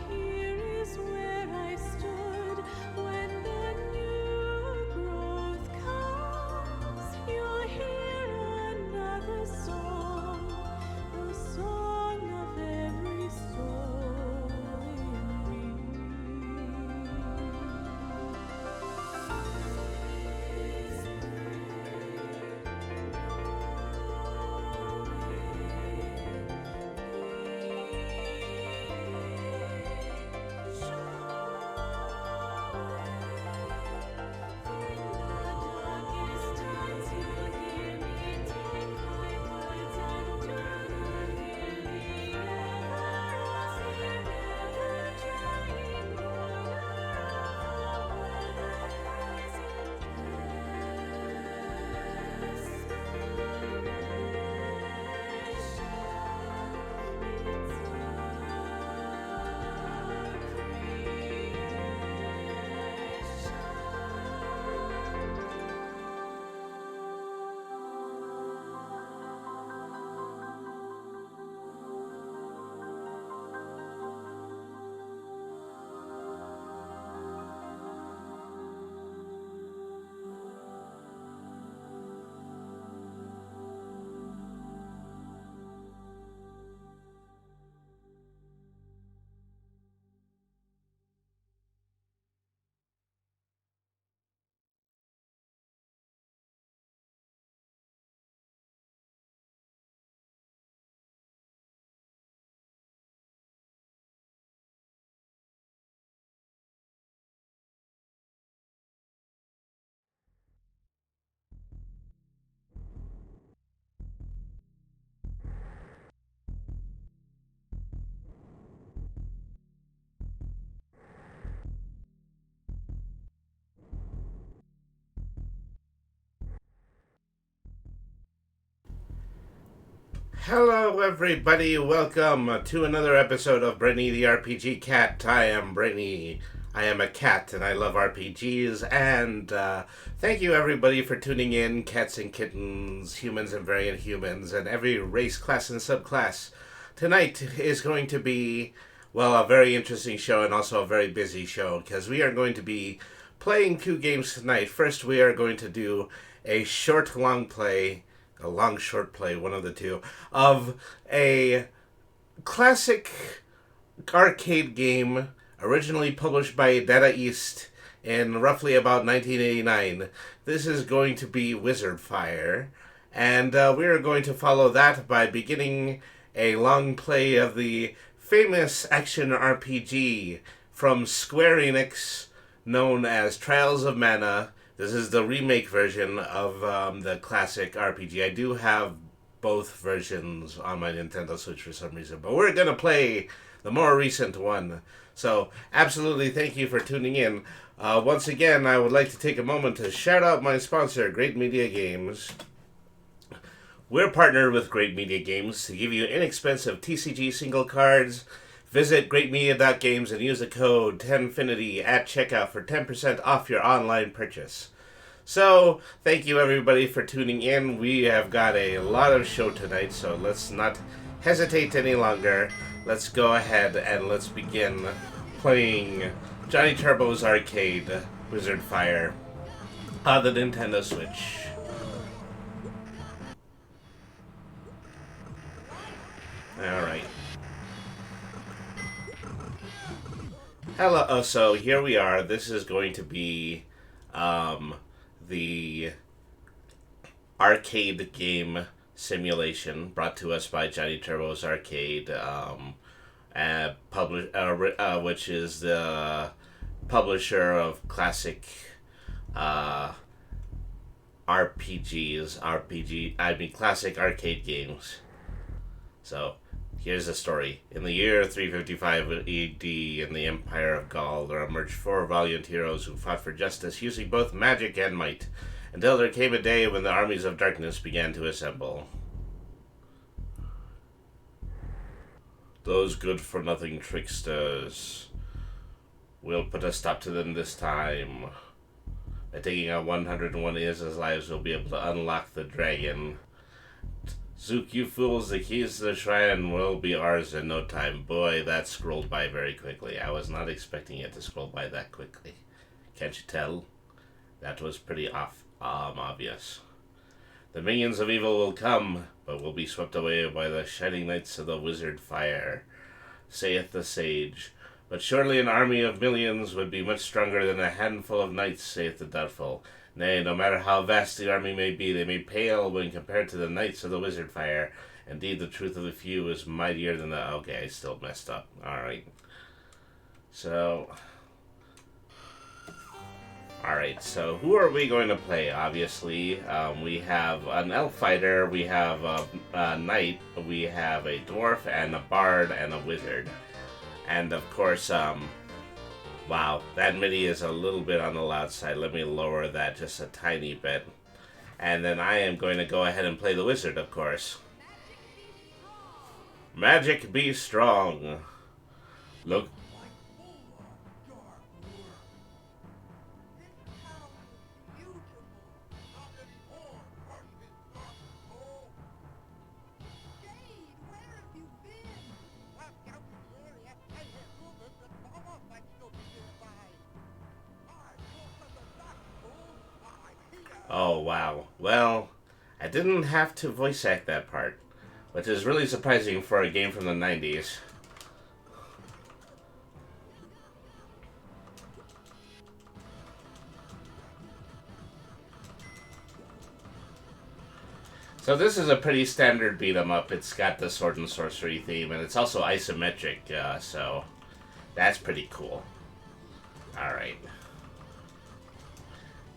here is where I stood when the new growth comes. You'll hear another song, the song of every soul in Hello, everybody. Welcome to another episode of Brittany the RPG Cat. I am Brittany. I am a cat and I love RPGs. And thank you, everybody, for tuning in. Cats and kittens, humans and variant humans, and every race, class, and subclass. Tonight is going to be, well, a very interesting show and also a very busy show because we are going to be playing two games tonight. First, we are going to do a short, long play, a long short play, one of the two, of a classic arcade game originally published by Data East in roughly about 1989. This is going to be Wizardfire, and we are going to follow that by beginning a long play of the famous action RPG from Square Enix known as Trials of Mana. This is the remake version of the classic RPG. I do have both versions on my Nintendo Switch for some reason, but we're going to play the more recent one. So, absolutely thank you for tuning in. Once again, I would like to take a moment to shout out my sponsor, Great Media Games. We're partnered with Great Media Games to give you inexpensive TCG single cards. Visit greatmedia.games and use the code 10finity at checkout for 10% off your online purchase. So, thank you everybody for tuning in. We have got a lot of show tonight, so let's not hesitate any longer. Let's go ahead and let's begin playing Johnny Turbo's Arcade Wizardfire on the Nintendo Switch. Alright. Hello, so here we are. This is going to be the arcade game simulation brought to us by Johnny Turbo's Arcade, which is the publisher of classic classic arcade games. So, here's the story. In the year 355 AD, in the Empire of Gaul, there emerged four valiant heroes who fought for justice using both magic and might, until there came a day when the armies of darkness began to assemble. Those good-for-nothing tricksters. We'll put a stop to them this time. By taking out 101 innocent lives, we'll be able to unlock the dragon. Zook, you fools, the keys to the shrine will be ours in no time. Boy, that scrolled by very quickly. I was not expecting it to scroll by that quickly. Can't you tell? That was pretty obvious. The minions of evil will come, but will be swept away by the shining lights of the Wizardfire, saith the sage. But surely an army of millions would be much stronger than a handful of knights, saith the doubtful. Nay, no matter how vast the army may be, they may pale when compared to the knights of the Wizardfire. Indeed, the truth of the few is mightier than the... Okay, I still messed up. Alright. Alright, so who are we going to play? Obviously, we have an elf fighter, we have a knight, we have a dwarf, and a bard, and a wizard. And of course, wow, that MIDI is a little bit on the loud side. Let me lower that just a tiny bit. And then I am going to go ahead and play the wizard, of course. Magic be strong. Look. Oh, wow. Well, I didn't have to voice act that part, which is really surprising for a game from the 90s. So this is a pretty standard beat-em-up. It's got the sword and sorcery theme, and it's also isometric, so that's pretty cool. Alright.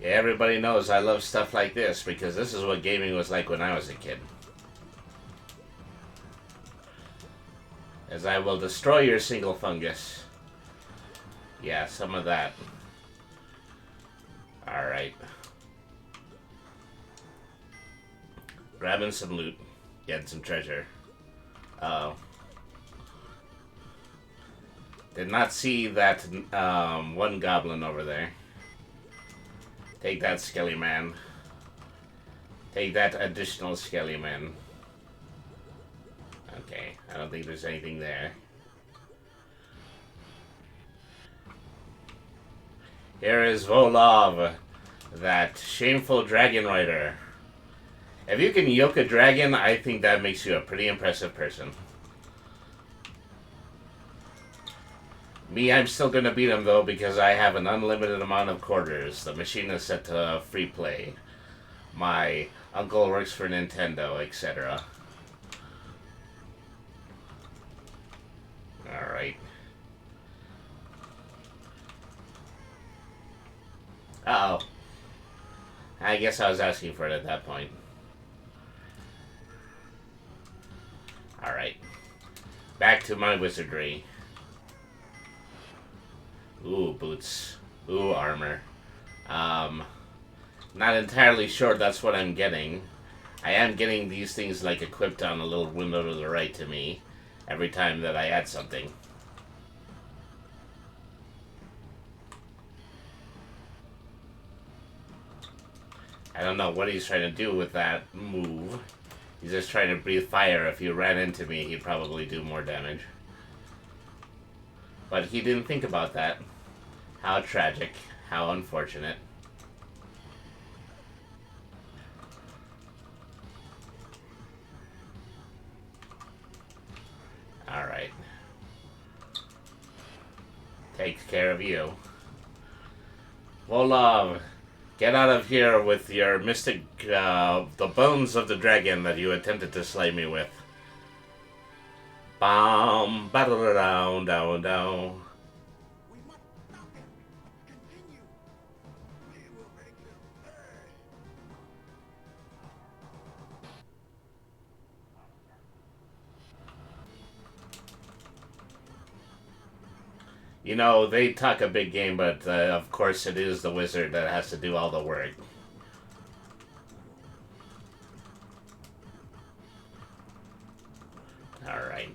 Yeah, everybody knows I love stuff like this, because this is what gaming was like when I was a kid. As I will destroy your single fungus. Yeah, some of that. Alright. Grabbing some loot. Getting some treasure. Uh-oh. Did not see that one goblin over there. Take that, Skelly Man. Take that additional Skelly Man. Okay, I don't think there's anything there. Here is Volov, that shameful dragon rider. If you can yoke a dragon, I think that makes you a pretty impressive person. Me, I'm still gonna beat him though because I have an unlimited amount of quarters. The machine is set to free play. My uncle works for Nintendo, etc. Alright. Uh-oh. I guess I was asking for it at that point. Alright. Back to my wizardry. Ooh, boots. Ooh, armor. Not entirely sure that's what I'm getting. I am getting these things like equipped on a little window to the right to me every time that I add something. I don't know what he's trying to do with that move. He's just trying to breathe fire. If he ran into me, he'd probably do more damage. But he didn't think about that. How tragic. How unfortunate. Alright. Takes care of you. Volov, get out of here with your mystic, the bones of the dragon that you attempted to slay me with. Bam, battle down, down, down. You know, they talk a big game, but of course it is the wizard that has to do all the work. Alright.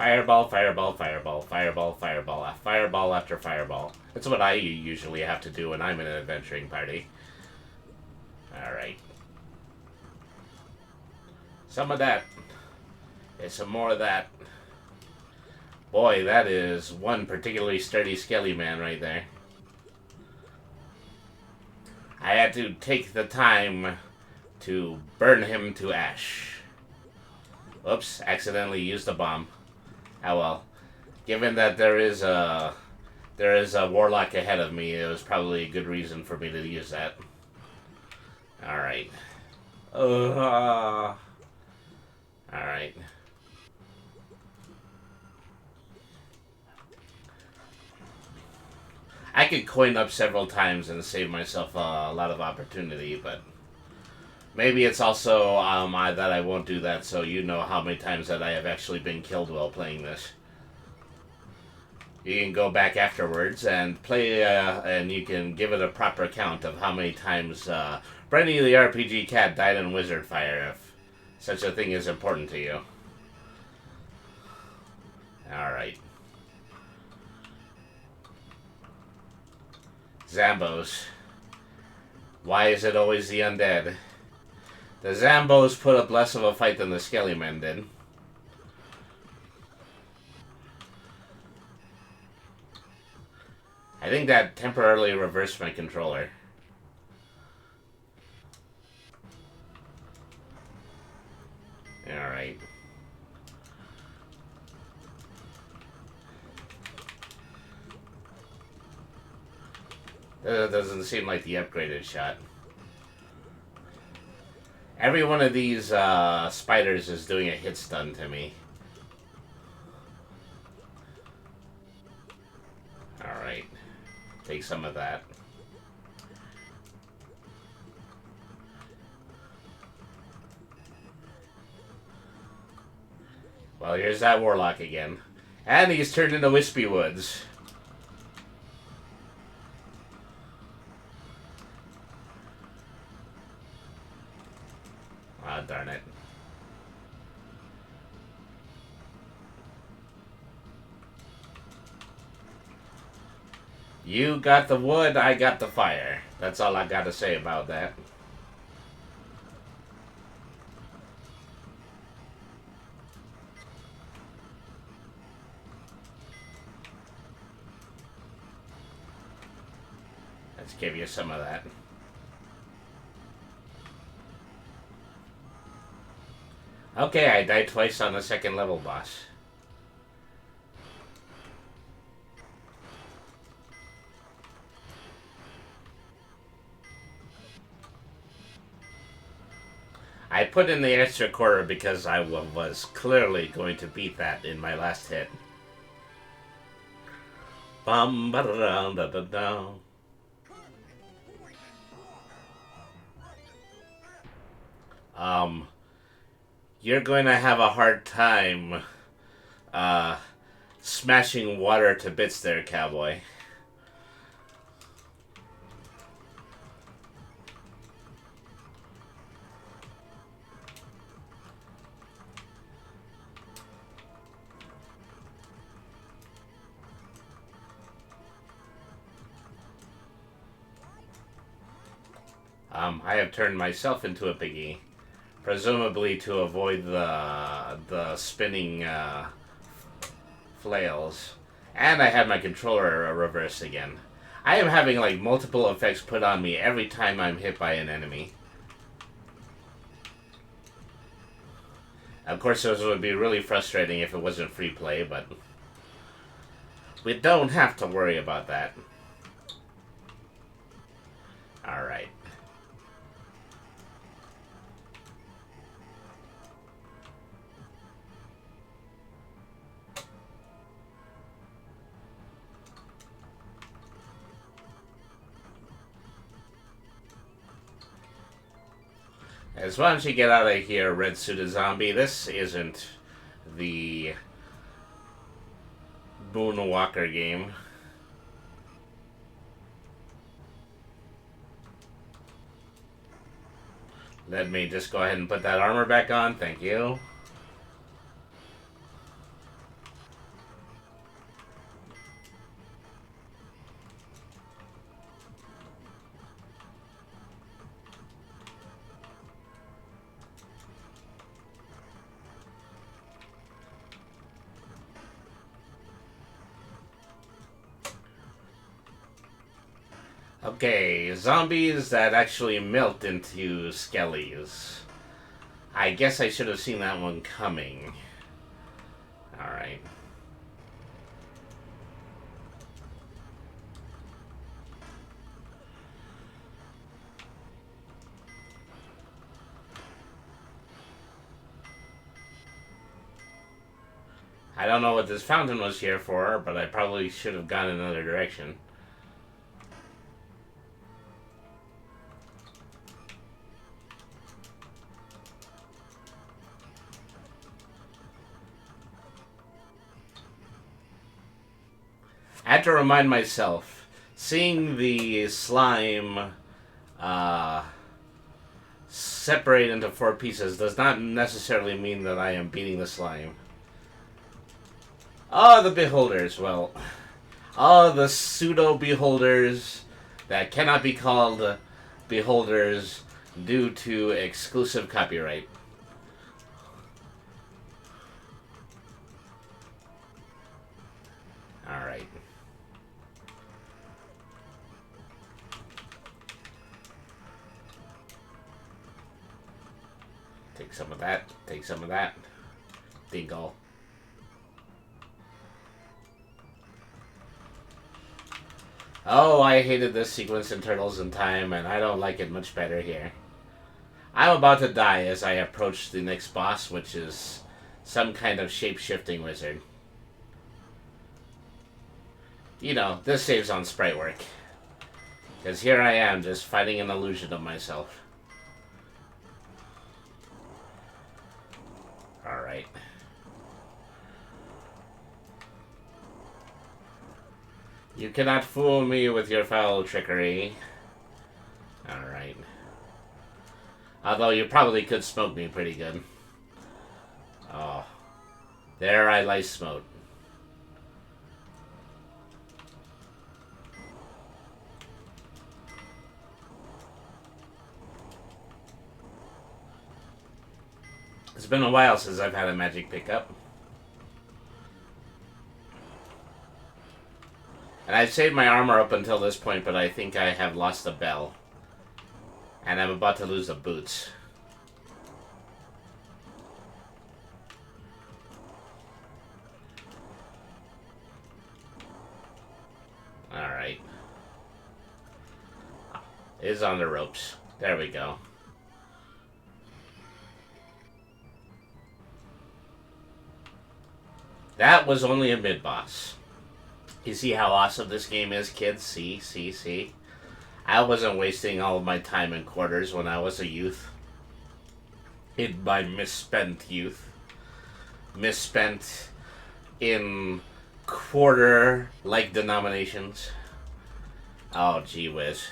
Fireball, fireball, fireball, fireball, fireball, fireball after fireball. That's what I usually have to do when I'm in an adventuring party. Alright. Some of that. And some more of that. Boy, that is one particularly sturdy skelly man right there. I had to take the time to burn him to ash. Oops, accidentally used a bomb. Oh well. Given that there is a warlock ahead of me, it was probably a good reason for me to use that. Alright. Alright. I could coin up several times and save myself a lot of opportunity, but maybe it's also that I won't do that, so you know how many times that I have actually been killed while playing this. You can go back afterwards and play, and you can give it a proper count of how many times Brenny the RPG Cat died in Wizardfire, if such a thing is important to you. Alright. Zambos. Why is it always the undead? The Zambos put up less of a fight than the Skelly Men did. I think that temporarily reversed my controller. Alright. That doesn't seem like the upgraded shot. Every one of these spiders is doing a hit stun to me. Alright. Take some of that. Well, here's that warlock again. And he's turned into Wispy Woods. Ah, darn it. You got the wood, I got the fire. That's all I got to say about that. Let's give you some of that. Okay, I died twice on the second level boss. I put in the extra quarter because I was clearly going to beat that in my last hit. Bum ba da da da da. You're going to have a hard time smashing water to bits there, cowboy. I have turned myself into a piggy, presumably to avoid the spinning flails. And I had my controller reversed again. I am having like multiple effects put on me every time I'm hit by an enemy. Of course, those would be really frustrating if it wasn't free play, but we don't have to worry about that. Alright. As long as you get out of here, red suited zombie, this isn't the Moonwalker game. Let me just go ahead and put that armor back on, thank you. Okay, zombies that actually melt into skellies. I guess I should have seen that one coming. Alright. I don't know what this fountain was here for, but I probably should have gone in another direction. I had to remind myself, seeing the slime separate into 4 pieces does not necessarily mean that I am beating the slime. Oh, the beholders. Well, all the pseudo-beholders that cannot be called beholders due to exclusive copyright. Alright. Take some of that. Take some of that. Dingle. Oh, I hated this sequence in Turtles in Time, and I don't like it much better here. I'm about to die as I approach the next boss, which is some kind of shape-shifting wizard. You know, this saves on sprite work. Because here I am, just fighting an illusion of myself. Alright. You cannot fool me with your foul trickery. Alright. Although you probably could smoke me pretty good. Oh. There I lie smote. It's been a while since I've had a magic pickup. And I've saved my armor up until this point, but I think I have lost the bell. And I'm about to lose the boots. Alright. It is on the ropes. There we go. That was only a mid-boss. You see how awesome this game is, kids? See? I wasn't wasting all of my time in quarters when I was a youth. In my misspent youth. Misspent in quarter-like denominations. Oh, gee whiz.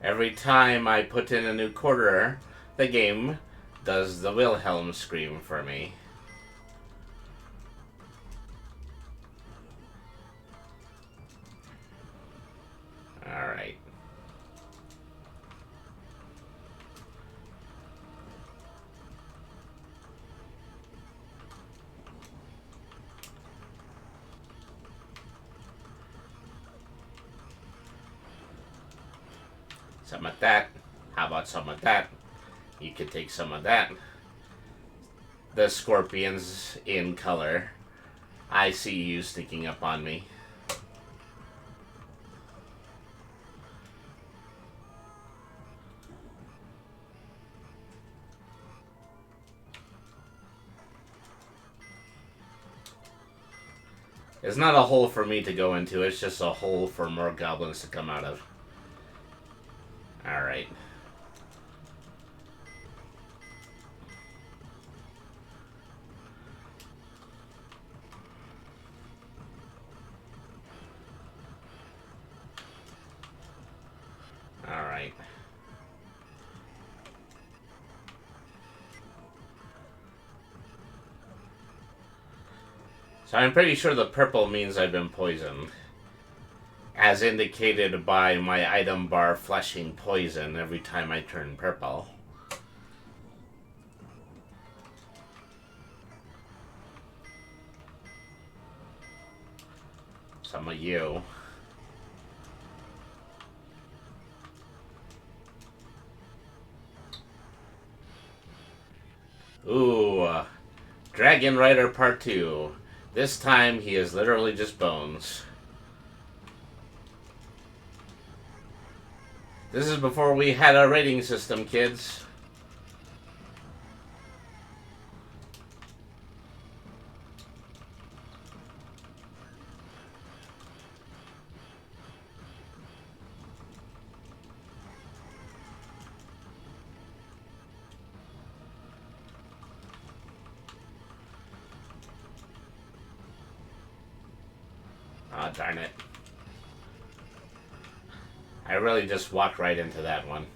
Every time I put in a new quarter, the game does the Wilhelm scream for me. Alright. Some of that. How about some of that? You could take some of that. The scorpions in color. I see you sneaking up on me. It's not a hole for me to go into, it's just a hole for more goblins to come out of. Alright. Alright. So I'm pretty sure the purple means I've been poisoned. As indicated by my item bar flashing poison every time I turn purple. Some of you. Ooh, Dragon Rider Part 2. This time he is literally just bones. This is before we had a rating system, kids. Oh, darn it. I really just walked right into that one.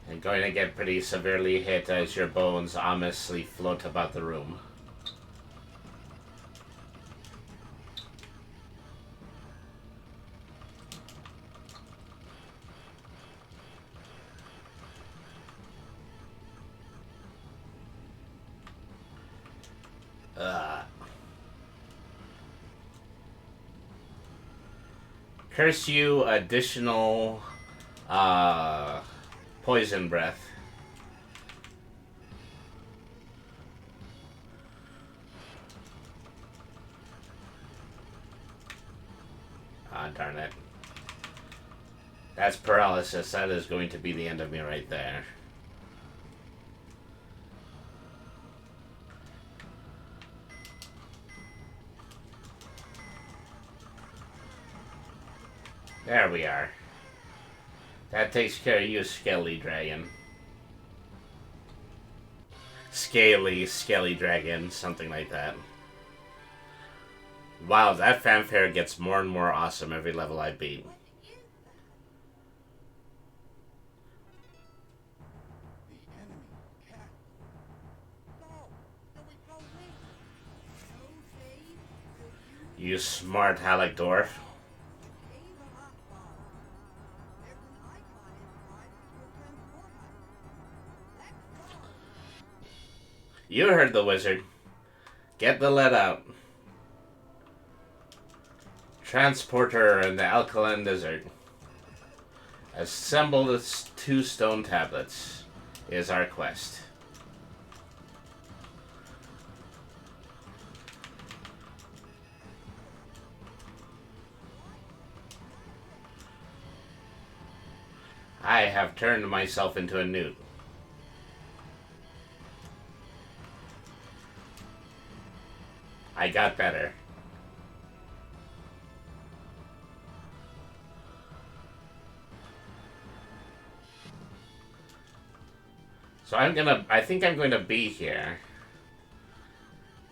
And going to get pretty severely hit as your bones ominously float about the room. Curse you, additional poison breath. Ah, darn it. That's paralysis. That is going to be the end of me right there. There we are. That takes care of you, Skelly Dragon. Scaly Dragon, something like that. Wow, that fanfare gets more and more awesome every level I beat. You smart Halleck dwarf. You heard the wizard. Get the lead out. Transporter in the alkaline desert. Assemble the 2 stone tablets is our quest. I have turned myself into a newt. I got better. So I think I'm going to be here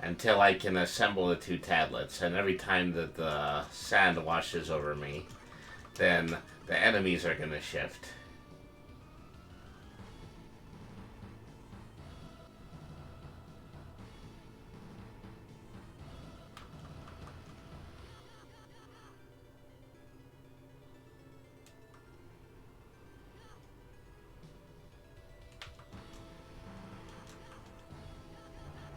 until I can assemble the 2 tablets, and every time that the sand washes over me, then the enemies are going to shift.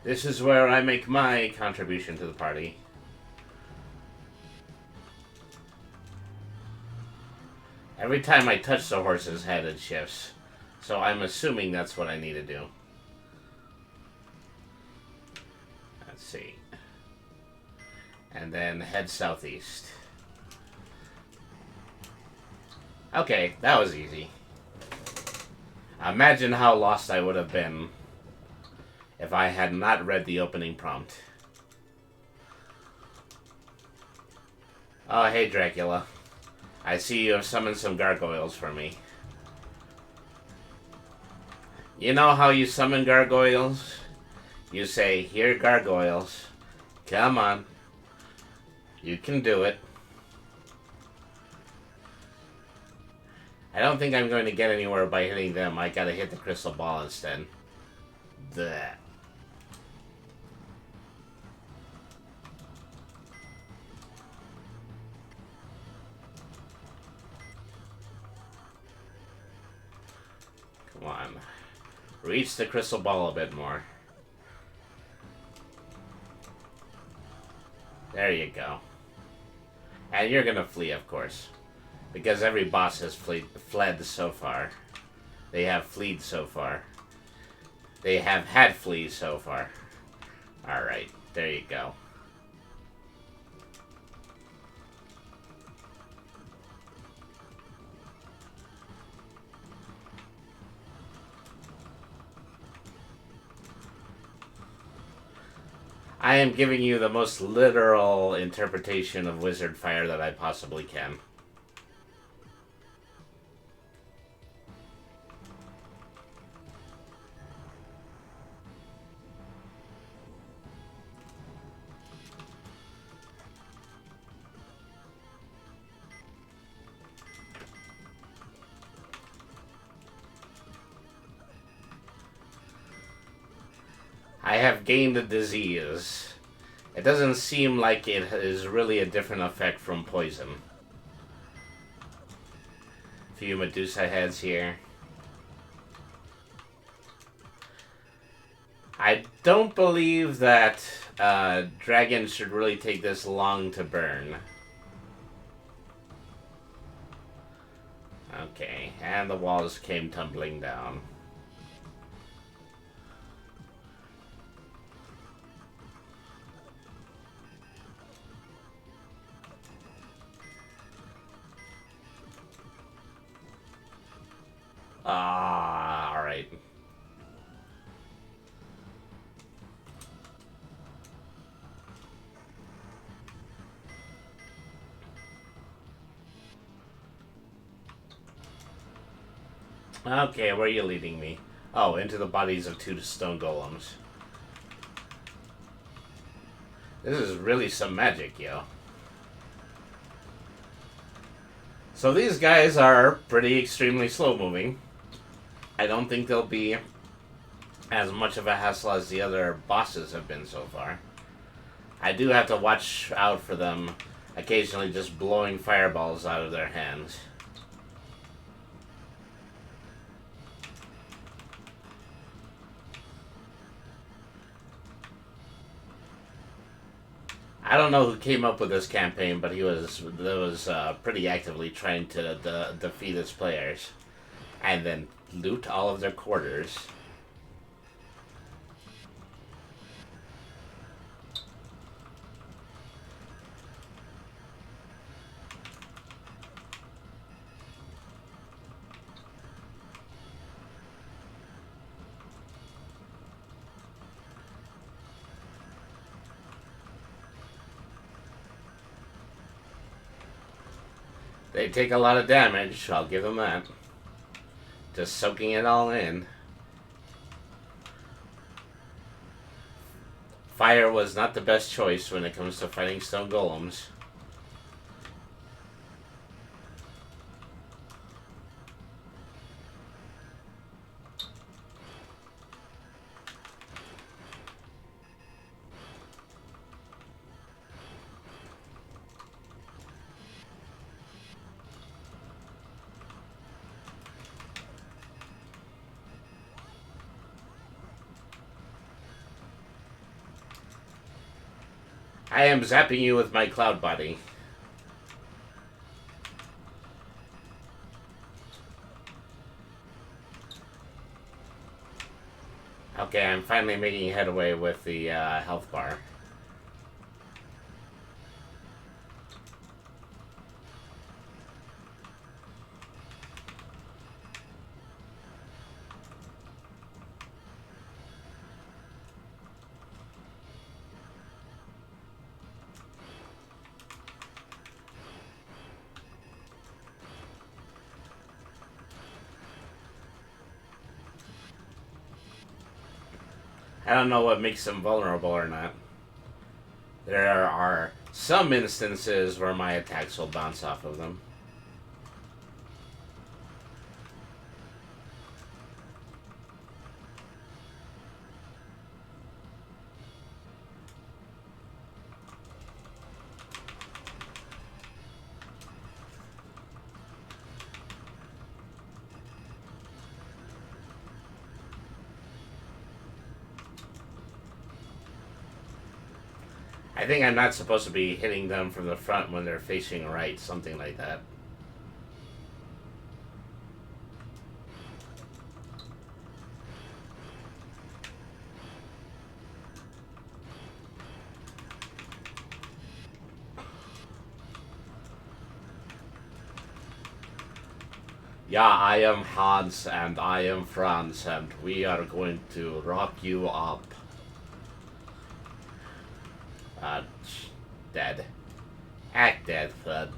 This is where I make my contribution to the party. Every time I touch the horse's head, it shifts. So I'm assuming that's what I need to do. Let's see. And then head southeast. Okay, that was easy. Imagine how lost I would have been if I had not read the opening prompt. Oh, hey Dracula. I see you have summoned some gargoyles for me. You know how you summon gargoyles? You say, here gargoyles. Come on. You can do it. I don't think I'm going to get anywhere by hitting them. I gotta hit the crystal ball instead. Blech. Come on. Reach the crystal ball a bit more. There you go. And you're gonna flee, of course. Because every boss has fled so far. They have fleed so far. They have had fleas so far. Alright, there you go. I am giving you the most literal interpretation of Wizardfire that I possibly can. I have gained a disease. It doesn't seem like it is really a different effect from poison. A few Medusa heads here. I don't believe that dragons should really take this long to burn. Okay, and the walls came tumbling down. Alright. Okay, where are you leading me? Oh, into the bodies of 2 stone golems. This is really some magic, yo. So these guys are pretty extremely slow moving. I don't think they'll be as much of a hassle as the other bosses have been so far. I do have to watch out for them occasionally just blowing fireballs out of their hands. I don't know who came up with this campaign, but he was pretty actively trying to defeat his players and then loot all of their quarters. They take a lot of damage, I'll give them that. Just soaking it all in. Fire was not the best choice when it comes to fighting stone golems. I am zapping you with my cloud body. Okay, I'm finally making headway with the health bar. I don't know what makes them vulnerable or not. There are some instances where my attacks will bounce off of them. I think I'm not supposed to be hitting them from the front when they're facing right, something like that. Yeah, I am Hans and I am Franz and we are going to rock you up. Uh, Dead. Act dead, Fred.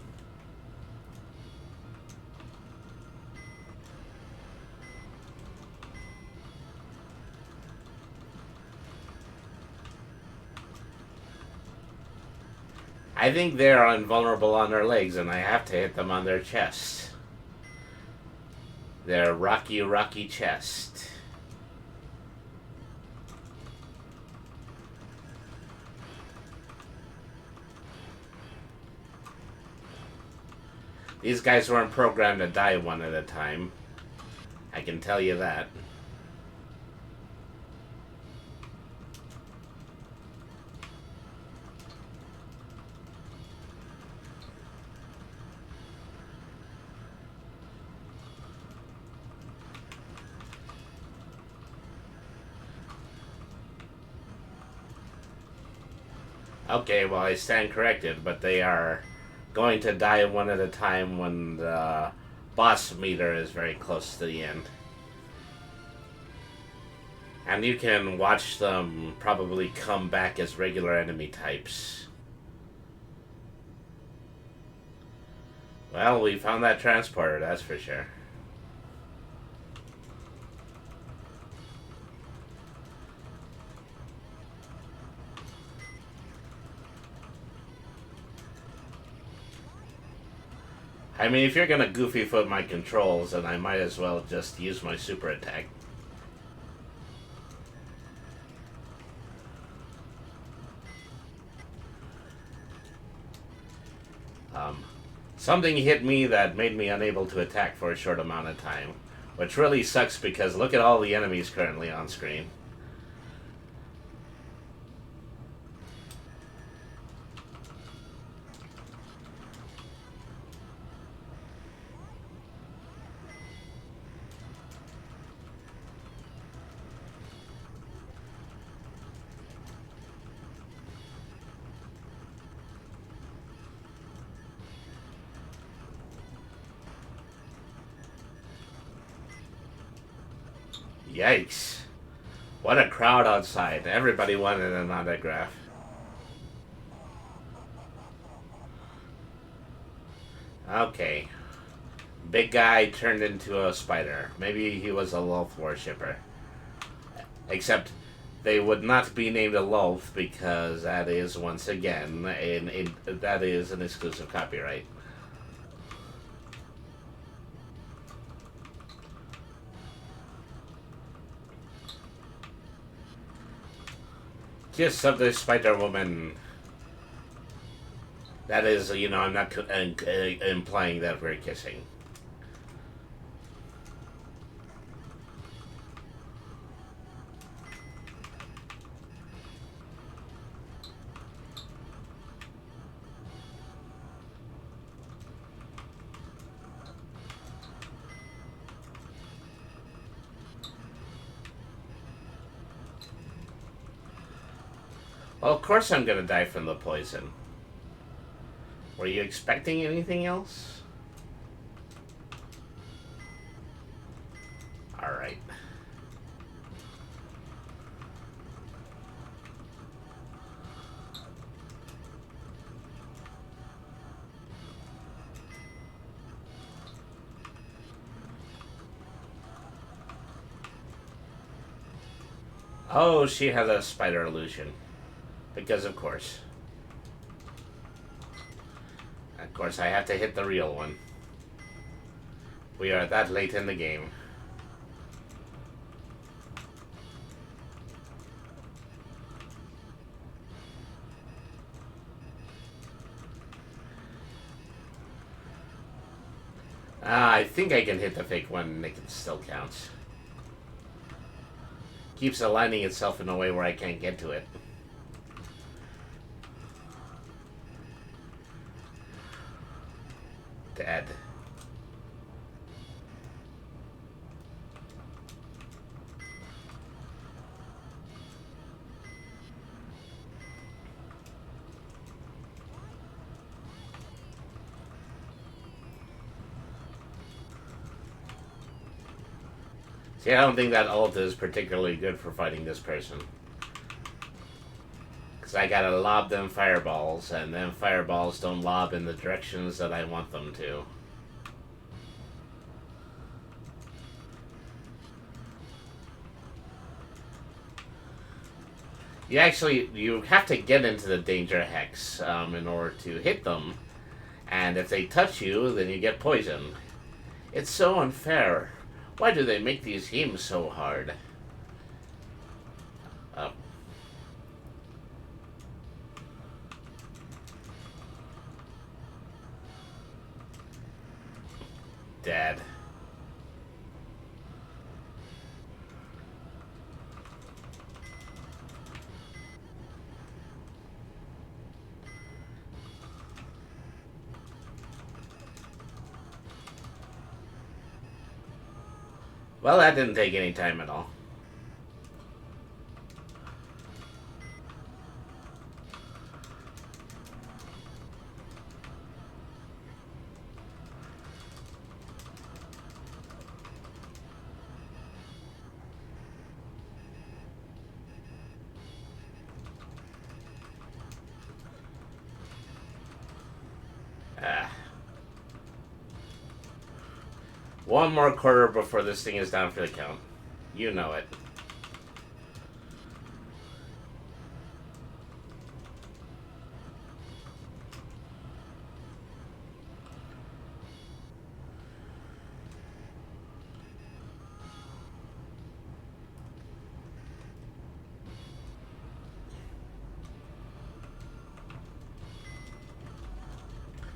I think they're invulnerable on their legs and I have to hit them on their chest. Their rocky chest. These guys weren't programmed to die one at a time. I can tell you that. Okay, well, I stand corrected, but they are going to die one at a time when the boss meter is very close to the end. And you can watch them probably come back as regular enemy types. Well, we found that transporter, that's for sure. I mean, if you're gonna goofy foot my controls, then I might as well just use my super attack. Something hit me that made me unable to attack for a short amount of time, which really sucks because look at all the enemies currently on screen. Yikes. What a crowd outside. Everybody wanted an autograph. Okay. Big guy turned into a spider. Maybe he was a Lolth worshipper. Except they would not be named a Lolth because that is, once again, that is an exclusive copyright. Kiss of the Spider Woman. That is, I'm not implying that we're kissing. Well, of course I'm gonna die from the poison. Were you expecting anything else? Alright. Oh, she has a spider illusion. Because of course. Of course, I have to hit the real one. We are that late in the game. I think I can hit the fake one and it still counts. Keeps aligning itself in a way where I can't get to it. Dead. See, I don't think that ult is particularly good for fighting this person. Because I gotta lob them fireballs, and then fireballs don't lob in the directions that I want them to. You have to get into the danger hex in order to hit them. And if they touch you, then you get poisoned. It's so unfair. Why do they make these games so hard? Oh. Dead. Well, that didn't take any time at all. One more quarter before this thing is down for the count. You know it.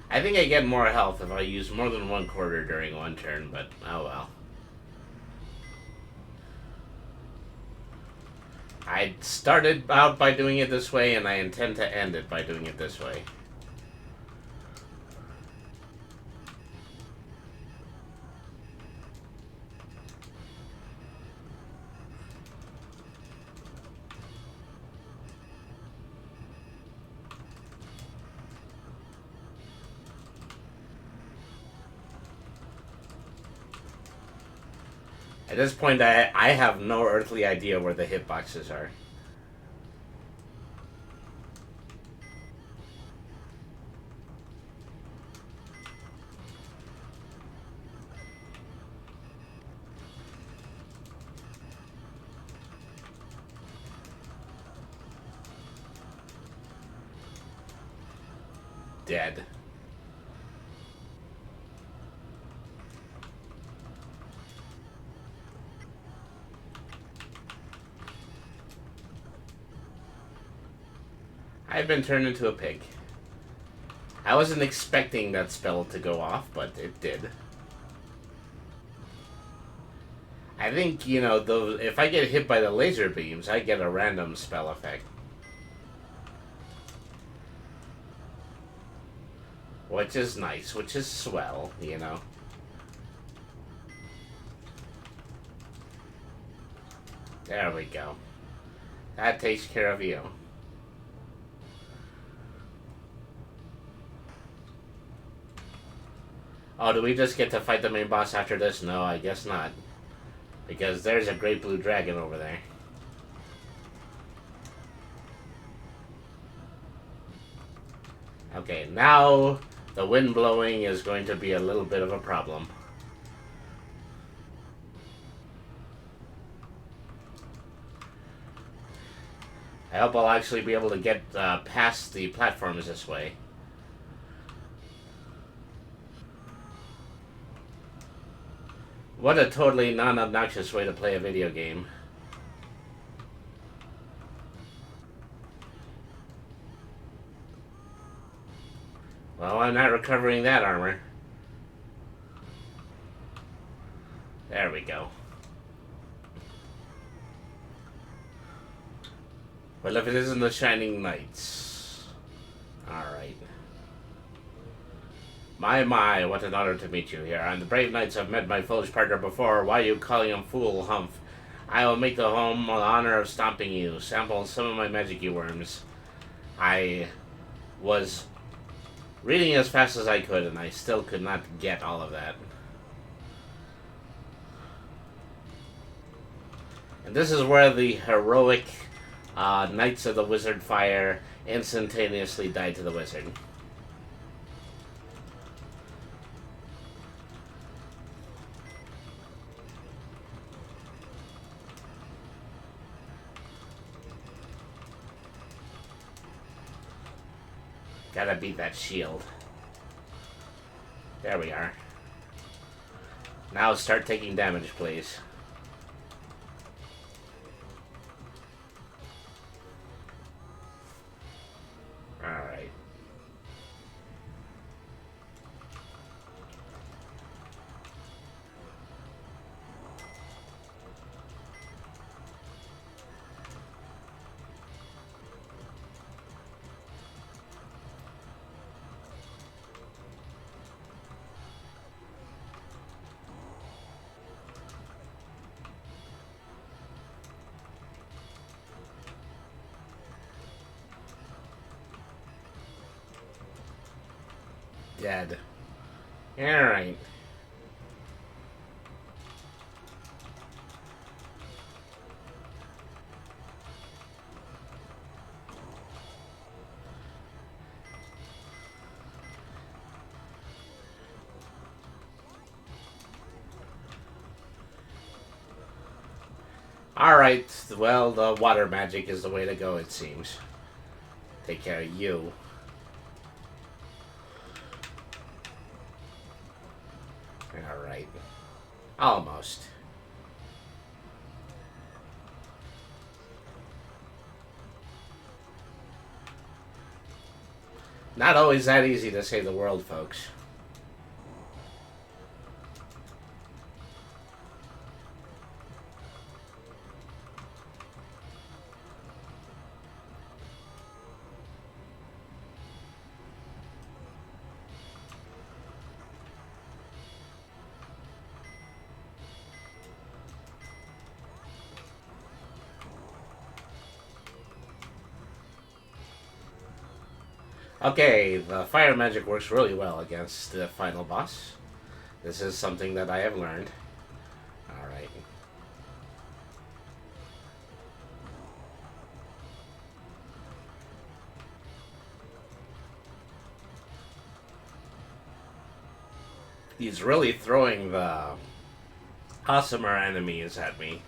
I think I get more health if I use more than one quarter during one turn, but oh well. I started out by doing it this way, and I intend to end it by doing it this way. At this point, I have no earthly idea where the hitboxes are. Dead. I've been turned into a pig. I wasn't expecting that spell to go off, but it did. I think, you know, if I get hit by the laser beams, I get a random spell effect. Which is nice, which is swell, you know. There we go. That takes care of you. Oh, do we just get to fight the main boss after this? No, I guess not. Because there's a great blue dragon over there. Okay, now the wind blowing is going to be a little bit of a problem. I hope I'll actually be able to get past the platforms this way. What a totally non-obnoxious way to play a video game. Well, I'm not recovering that armor. There we go. Well, if it isn't the Shining Knights. Alright. My, what an honor to meet you here. And the brave knights have met my foolish partner before. Why are you calling him fool, humph? I will make the home the honor of stomping you. Sample some of my magic, you worms. I was reading as fast as I could, and I still could not get all of that. And this is where the heroic Knights of the Wizardfire instantaneously died to the wizard. Gotta beat that shield. There we are. Now start taking damage, please. Alright. Dead. Alright. Alright, well, the water magic is the way to go, it seems. Take care of you. Alright. Almost. Not always that easy to save the world, folks. Okay, the fire magic works really well against the final boss. This is something that I have learned. Alright. He's really throwing the awesomer enemies at me.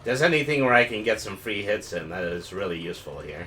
There's anything where I can get some free hits in, that is really useful here.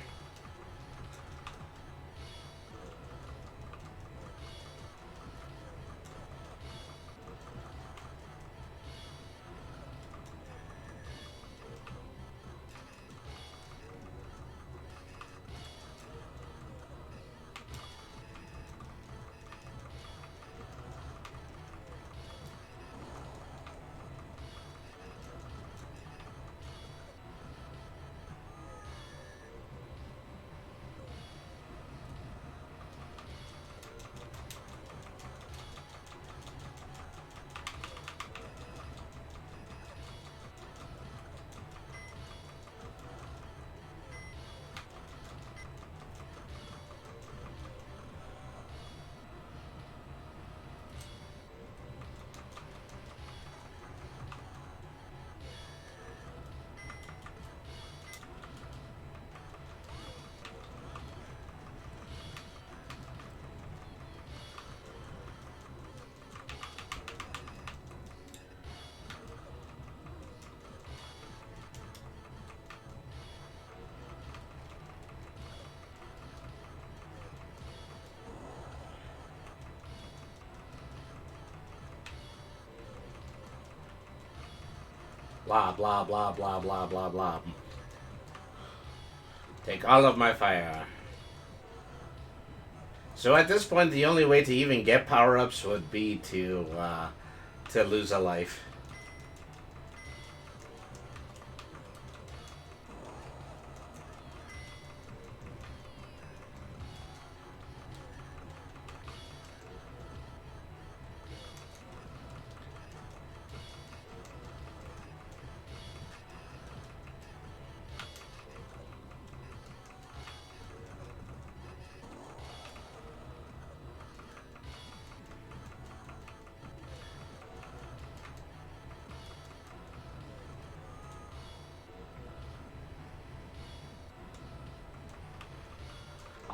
Blah, blah, blah, blah, blah, blah, blah. Take all of my fire. So at this point, the only way to even get power-ups would be to lose a life.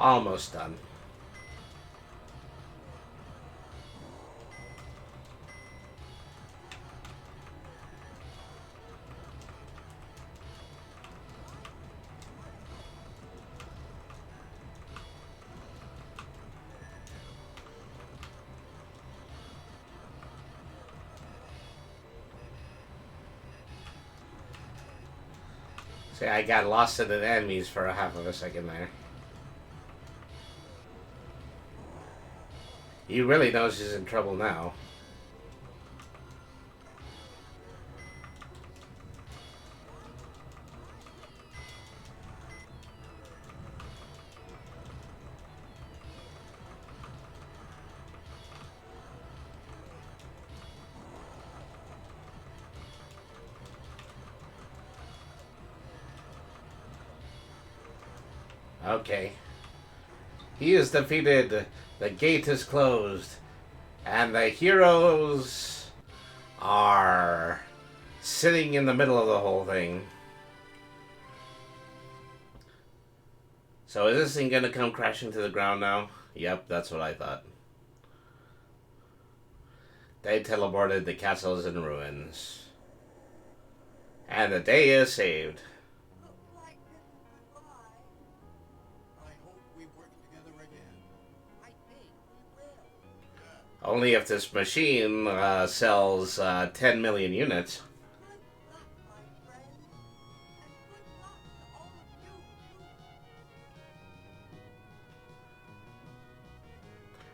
Almost done. See, I got lost in the enemies for a half of a second there. He really knows he's in trouble now. Okay. He is defeated. The gate is closed. And the heroes are sitting in the middle of the whole thing. So is this thing gonna come crashing to the ground now? Yep, that's what I thought. They teleported, the castle is in ruins. And the day is saved. Only if this machine sells 10 million units.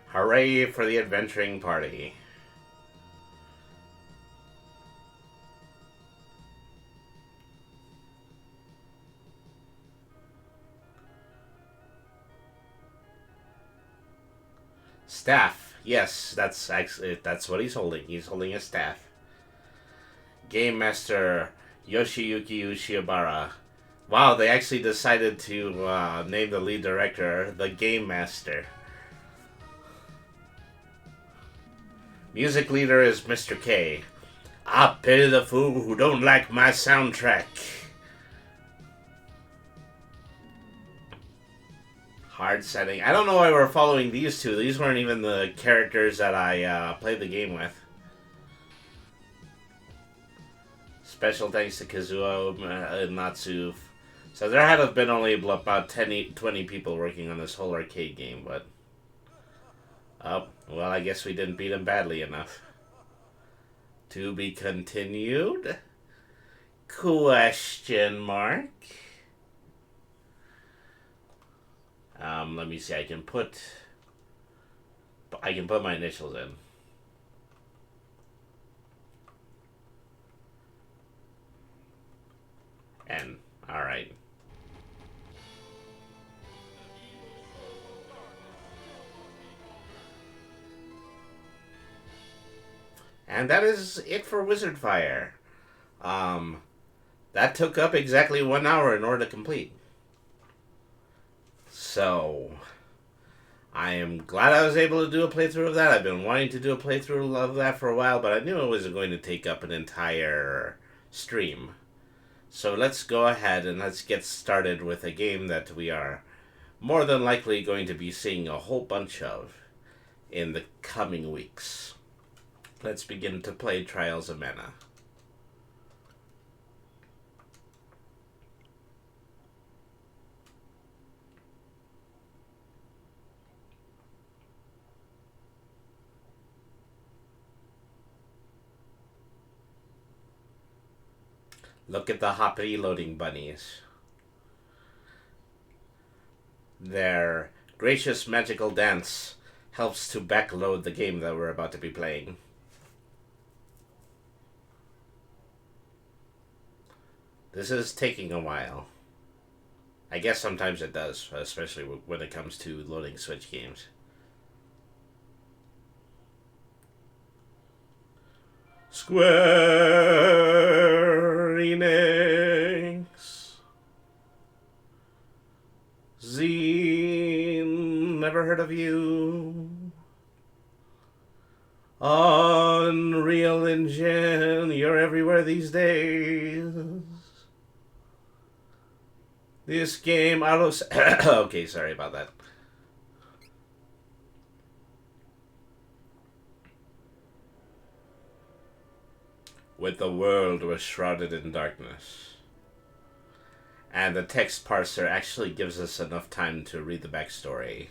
Hooray for the adventuring party. Staff. Yes, that's what he's holding. He's holding a staff. Game Master Yoshiyuki Ushiobara. Wow, they actually decided to name the lead director the Game Master. Music leader is Mr. K. I pity the fool who don't like my soundtrack. Hard setting. I don't know why we're following these two. These weren't even the characters that I played the game with. Special thanks to Kazuo and Natsu. So there had to have been only about 20 people working on this whole arcade game, but... Oh, well, I guess we didn't beat him badly enough. To be continued? Question mark? Let me see. I can put my initials in. N. All right. And that is it for Wizardfire. That took up exactly 1 hour in order to complete. So, I am glad I was able to do a playthrough of that. I've been wanting to do a playthrough of that for a while, but I knew it wasn't going to take up an entire stream. So let's go ahead and let's get started with a game that we are more than likely going to be seeing a whole bunch of in the coming weeks. Let's begin to play Trials of Mana. Look at the hoppity loading bunnies. Their gracious magical dance helps to backload the game that we're about to be playing. This is taking a while. I guess sometimes it does, especially when it comes to loading Switch games. Square Enix. Zine, never heard of you. Unreal Engine, you're everywhere these days. This game auto... Okay, sorry about that. when the world was shrouded in darkness. And the text parser actually gives us enough time to read the backstory.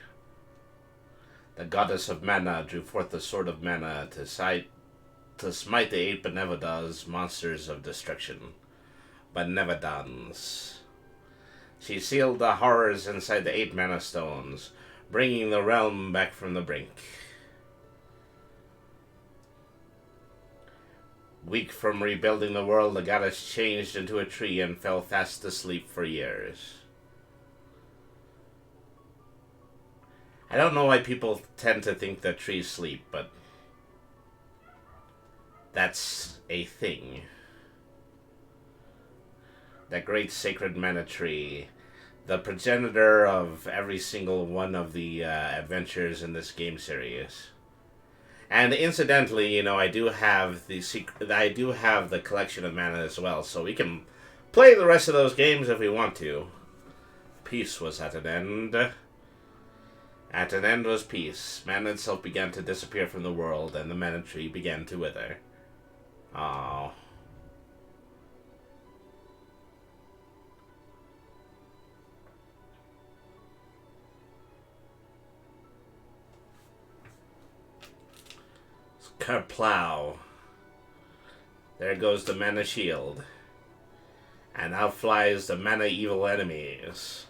The goddess of mana drew forth the sword of mana to smite the 8 Benevodas, monsters of destruction. Benevodans. She sealed the horrors inside the 8 mana stones, bringing the realm back from the brink. Weak from rebuilding the world, the goddess changed into a tree and fell fast asleep for years. I don't know why people tend to think that trees sleep, but that's a thing. That great sacred mana tree, the progenitor of every single one of the adventures in this game series. And incidentally, I do have the collection of mana as well, so we can play the rest of those games if we want to. Peace was at an end. At an end was peace. Mana itself began to disappear from the world, and the mana tree began to wither. Aww. Kerplow. There goes the mana shield. And out flies the mana evil enemies.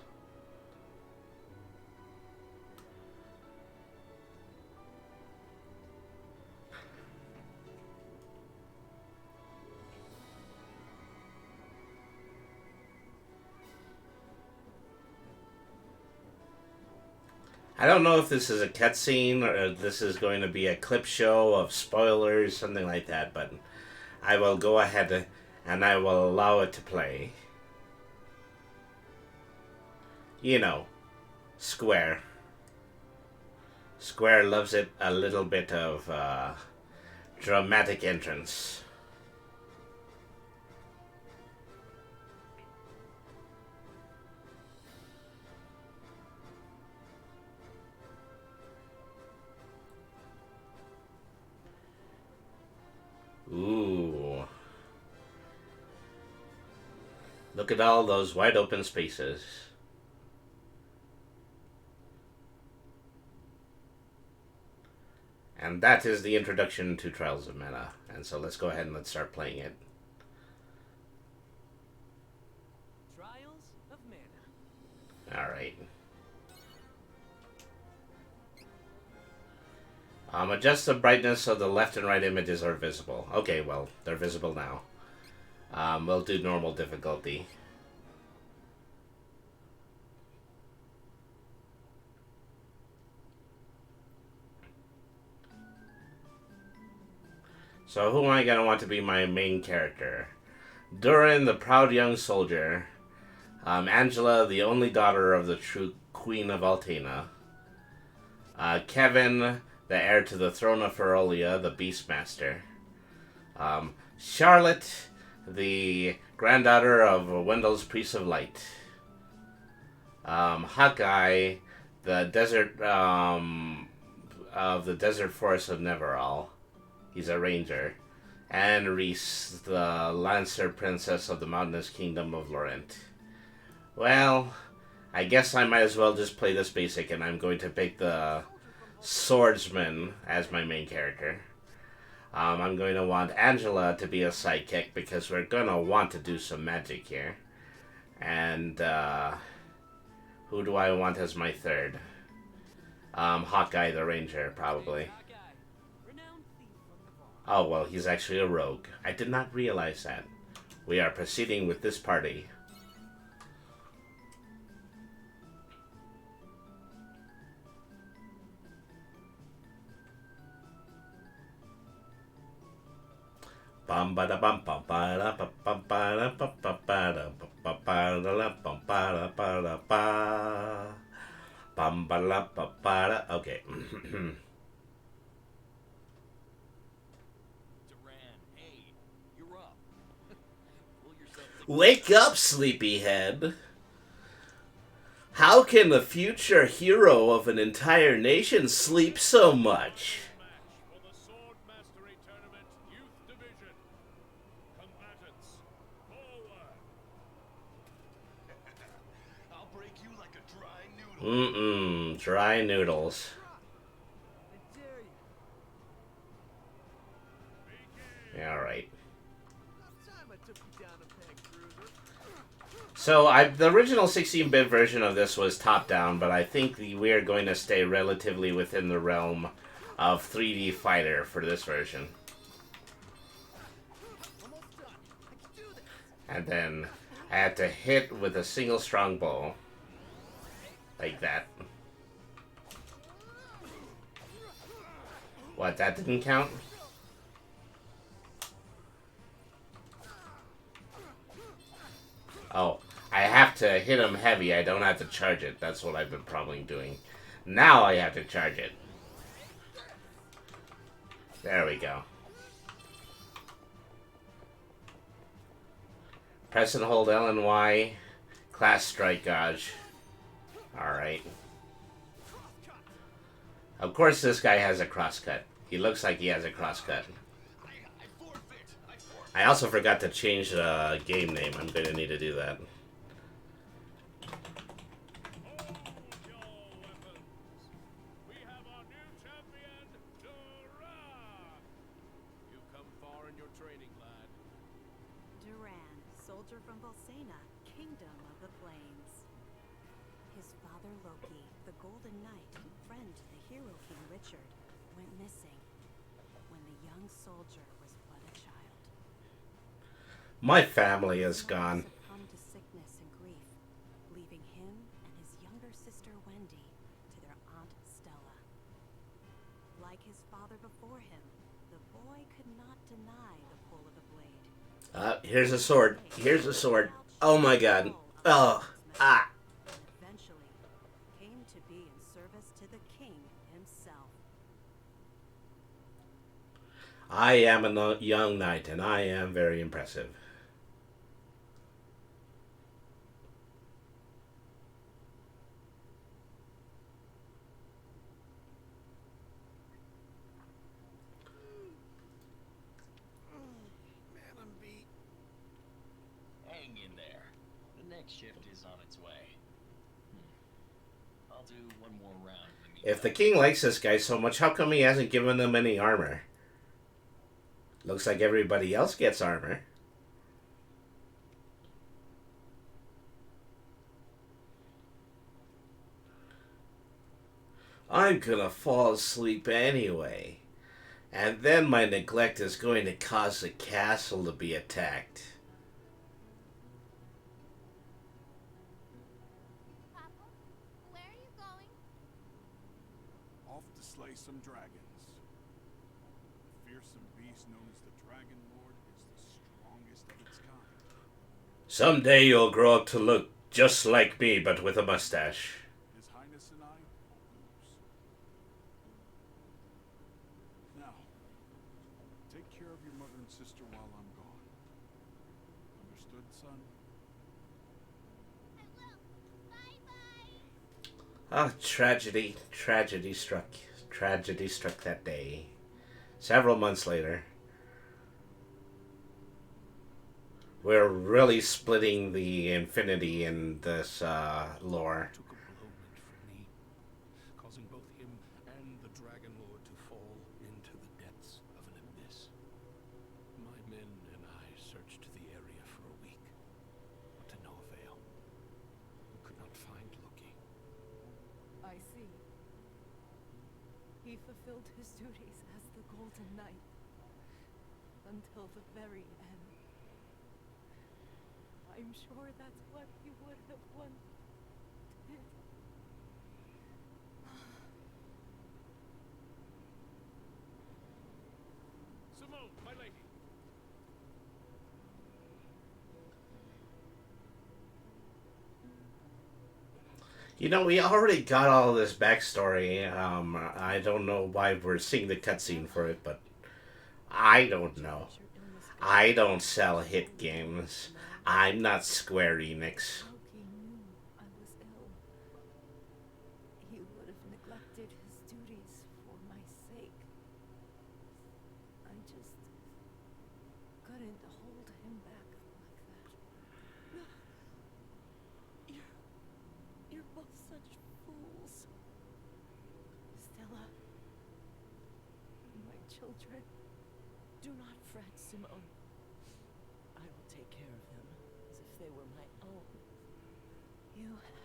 I don't know if this is a cutscene or if this is going to be a clip show of spoilers, something like that, but I will go ahead and I will allow it to play. Square. Square loves it a little bit of dramatic entrance. Ooh. Look at all those wide open spaces. And that is the introduction to Trials of Mana. And so let's go ahead and let's start playing it. Trials of Mana. Alright. Adjust the brightness so the left and right images are visible. Okay, well, they're visible now. We'll do normal difficulty. So who am I going to want to be my main character? Durin, the proud young soldier. Angela, the only daughter of the true Queen of Altena. Kevin, the heir to the throne of Ferolia, the Beastmaster. Charlotte, the granddaughter of Wendell's Priest of Light. Hawkeye, the desert of the desert forest of Neverall. He's a ranger. And Reese, the Lancer Princess of the mountainous kingdom of Laurent. Well, I guess I might as well just play this basic, and I'm going to pick the swordsman as my main character. I'm going to want Angela to be a sidekick because we're going to want to do some magic here. And who do I want as my third? Hawkeye the Ranger, probably. Oh, well, he's actually a rogue. I did not realize that. We are proceeding with this party. Bum ba da bum bum ba da bum ba da bum ba da bum ba da bum ba da ba da ba bum ba da ba da. Okay. Wake up, sleepyhead. How can the future hero of an entire nation sleep so much? Dry noodles. I dare you. Yeah, alright. Time I took you down a peg, Cruiser. So, the original 16-bit version of this was top-down, but I think we're going to stay relatively within the realm of 3D Fighter for this version. Almost done. I can do this. And then I had to hit with a single strong bow. Like that. What, that didn't count? Oh, I have to hit him heavy. I don't have to charge it. That's what I've been probably doing. Now I have to charge it. There we go. Press and hold L and Y. Class strike dodge. Alright. Of course this guy has a crosscut. He looks like he has a crosscut. I also forgot to change the game name. I'm going to need to do that. You've come far in your training, lad. Duran, soldier from Volsena, kingdom of the flames. His father Loki, the Golden Knight and friend to the hero King Richard, went missing when the young soldier was but a child. My family is gone. Succumbed to sickness and grief, leaving him and his younger sister Wendy to their aunt Stella. Like his father before him, the boy could not deny the pull of the blade. Here's a sword. Here's a sword. Oh my god. Oh. Ah. And eventually came to be in service to the king himself. I am a young knight, and I am very impressive. Man, I'm beat. Hang in there. The next shift is on its way. I'll do one more round in the If the king likes this guy so much, how come he hasn't given them any armor? Looks like everybody else gets armor. I'm gonna fall asleep anyway. And then my neglect is going to cause the castle to be attacked. Papa, where are you going? Off to slay some dragons. The fearsome beast known as the Dragon Lord is the strongest of its kind. Someday you'll grow up to look just like me, but with a mustache. His Highness and I will lose. Now, take care of your mother and sister while I'm gone. Understood, son? I will. Bye-bye. Ah, tragedy. Tragedy struck. Tragedy struck that day. Several months later. We're really splitting the infinity in this lore. Took a blow meant for me, causing both him and the Dragon Lord to fall into the depths of an abyss. My men and I searched the area for a week, but to no avail. We could not find Loki. I see. He fulfilled his duties as the Golden Knight until the very end. I'm sure that's what he would have wanted. Simone, my lady. You know, we already got all this backstory. I don't know why we're seeing the cutscene for it, but I don't know. I don't sell hit games. I'm not Square Enix. Loki knew I was ill. He would have neglected his duties for my sake. I just couldn't hold him back like that. You're both children. Do not fret, Simone. I will take care of them as if they were my own. You have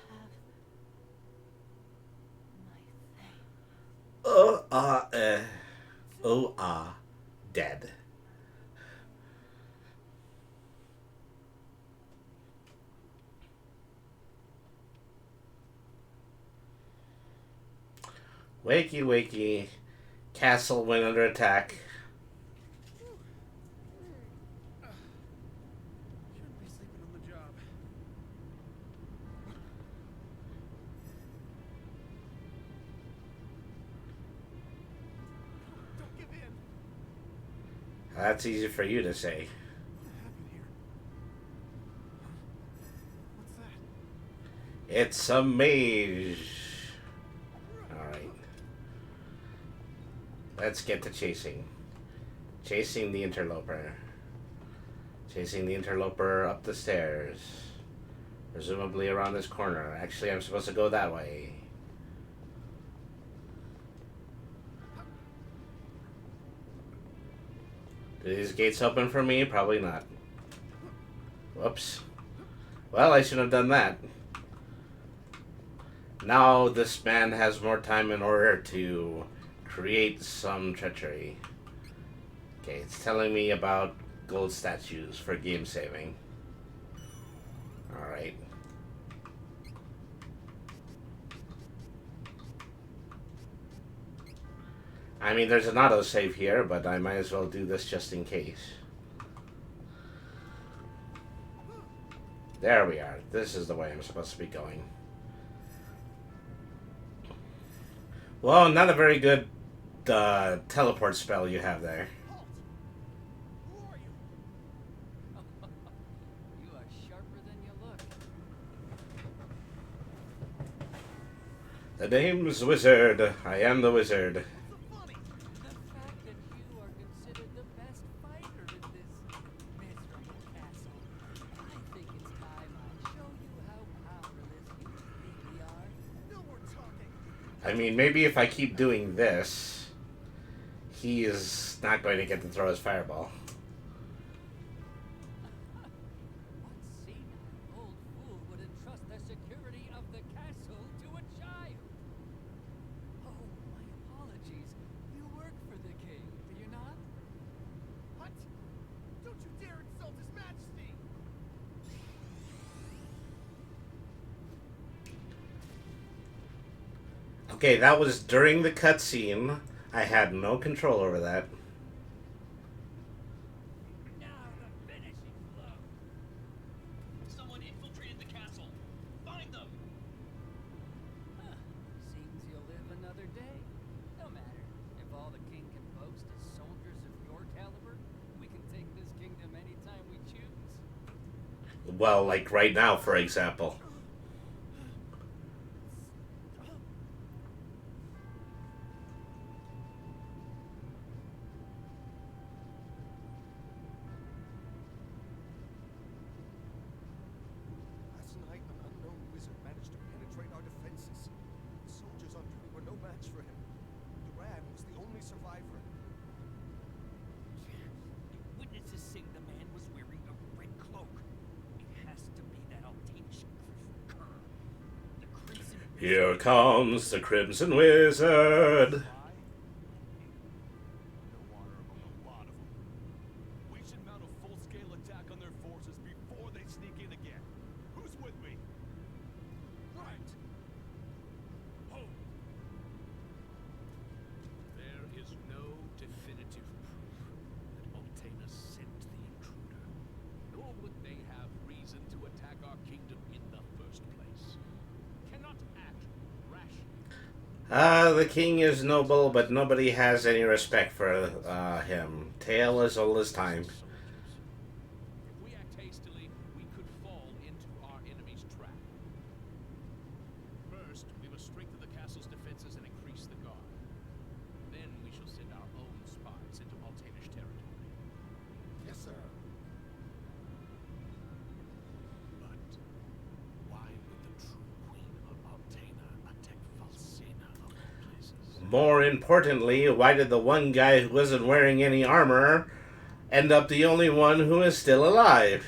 my thanks. Dead. Wakey, wakey. Castle went under attack. Shouldn't be sleeping on the job. Don't give in. That's easy for you to say. What happened here? What's that? It's a mage. Alright. Let's get to chasing. Chasing the interloper. Chasing the interloper up the stairs. Presumably around this corner. Actually, I'm supposed to go that way. Do these gates open for me? Probably not. Whoops. Well, I shouldn't have done that. Now this man has more time in order to create some treachery. Okay, it's telling me about gold statues for game saving. Alright. I mean, there's an autosave here, but I might as well do this just in case. There we are. This is the way I'm supposed to be going. Well, not a very good teleport spell you have there. Halt! Who are you? You are sharper than you look. The name's Wizard. I am the Wizard. What's so funny? The fact that you are considered the best fighter in this miserable castle. I think it's time I show you how powerless you think we are. No more talking. I mean, maybe if I keep doing this, he is not going to get to throw his fireball. What senile old fool would entrust the security of the castle to a child? Oh, my apologies. You work for the king, do you not? What? Don't you dare insult His Majesty! Okay, that was during the cutscene. I had no control over that. Now the finishing blow. Someone infiltrated the castle. Find them. Huh. Seems you'll live another day. No matter. If all the king can boast is soldiers of your caliber, we can take this kingdom anytime we choose. Well, like right now, for example. Last night, an unknown wizard managed to penetrate our defenses. The soldiers on duty were no match for him. Duran was the only survivor. Witnesses say the man was wearing a red cloak. It has to be that Altanish cur. The Crimson Here comes the Crimson Wizard. Why? No honor among a lot of them. We should mount a full-scale attack on their forces before they sneak in again. Who's with me? Right. Hold. There is no definitive proof that Altana sent the intruder, nor would they have reason to attack our kingdom in the first place. Cannot act rashly. The king is noble, but nobody has any respect for him. Tale as old as time. Soldiers. If we act hastily, we could fall into our enemy's trap. First, we must strengthen the castle's defenses and increase the guard. Then we shall send our own spies into Altanish territory. Yes, sir. But why would the true queen of Altana attack Valsena of all places? more importantly, why did the one guy who wasn't wearing any armor end up the only one who is still alive?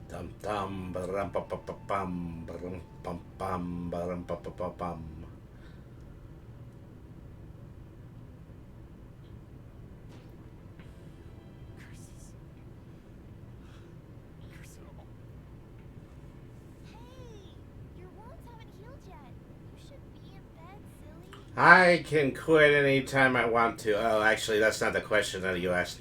Dum dum ba-rum pa pa pa bum ba-rum pum bum ba-rum pa pa pa bum. Curses. Curse it all. Hey, your wounds haven't healed yet. You should be in bed, silly. I can quit anytime I want to. Oh, actually, that's not the question that you asked.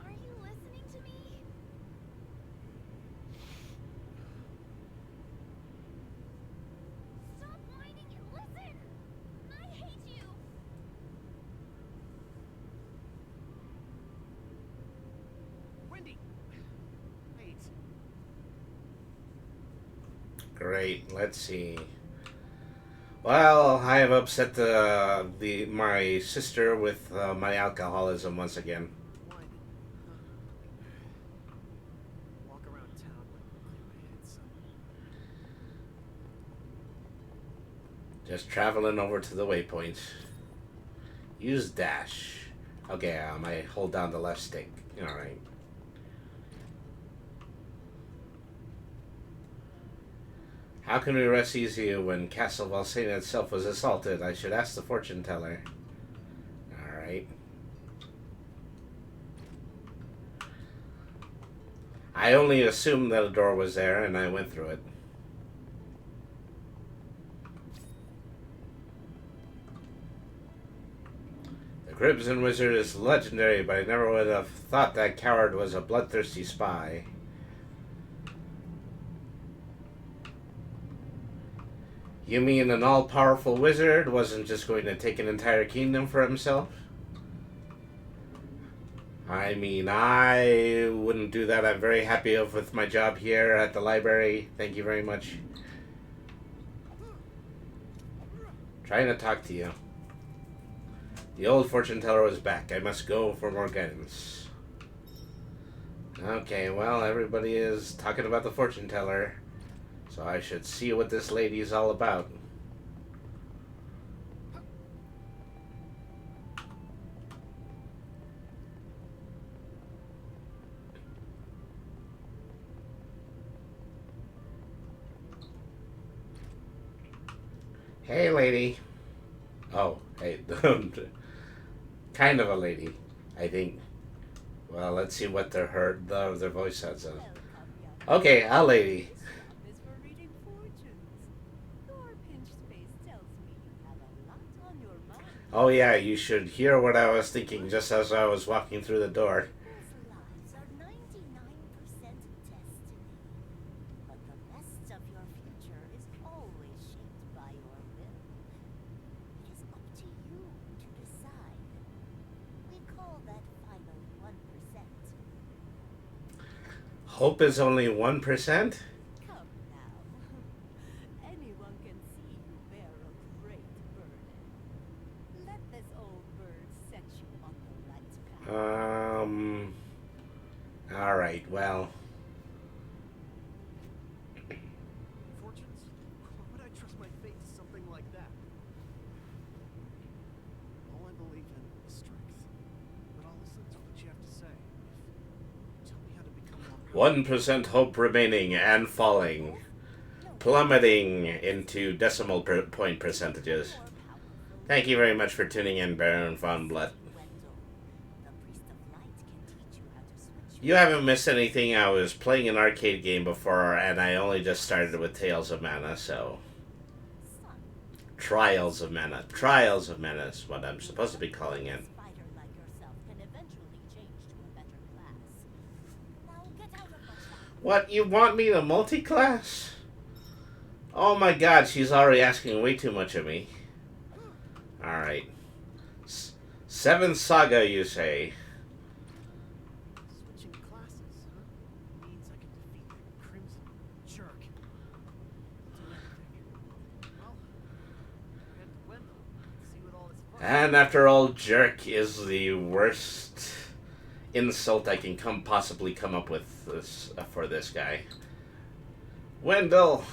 Are you listening to me? Stop whining and listen! I hate you! Wendy! Wait. Great. Let's see. Well, I have upset my sister with my alcoholism once again. One. Walk around town like clear my head some. Just traveling over to the waypoint. Use dash. Okay, I hold down the left stick. Alright. How can we rest easy when Castle Valsena itself was assaulted? I should ask the fortune teller. Alright. I only assumed that a door was there and I went through it. The Crimson Wizard is legendary, but I never would have thought that coward was a bloodthirsty spy. You mean an all-powerful wizard wasn't just going to take an entire kingdom for himself? I mean, I wouldn't do that. I'm very happy with my job here at the library. Thank you very much. Trying to talk to you. The old fortune teller was back. I must go for more guidance. Okay, well, everybody is talking about the fortune teller. So I should see what this lady is all about. Hey, lady. Oh, hey. Kind of a lady, I think. Well, let's see what their voice says. Okay, a lady. Is for reading fortunes. Your pinched face tells me you have a lot on your mind. Oh yeah, you should hear what I was thinking just as I was walking through the door. People's lives are 99% destiny. But the rest of your future is always shaped by your will. It is up to you to decide. We call that final 1%. Hope is only 1%? Come now. Anyone can see you bear a great burden. Let this old bird set you on the right path. Alright, well. Fortunes? Why would I trust my fate to something like that? All I believe in is strength. But I'll listen to what you have to say. If you tell me how to become more 1% hope remaining and falling. Plummeting into decimal point percentages. Thank you very much for tuning in, Baron Von Blood. You haven't missed anything. I was playing an arcade game before, and I only just started with Tales of Mana, so... Trials of Mana. Trials of Mana is what I'm supposed to be calling it. What, you want me to multi-class? Oh my god, she's already asking way too much of me. Alright. 7th Saga, you say? switching classes, huh? Means I can defeat that crimson jerk. Do everything. And after all, jerk is the worst insult I can possibly come up with for this guy. Wendell!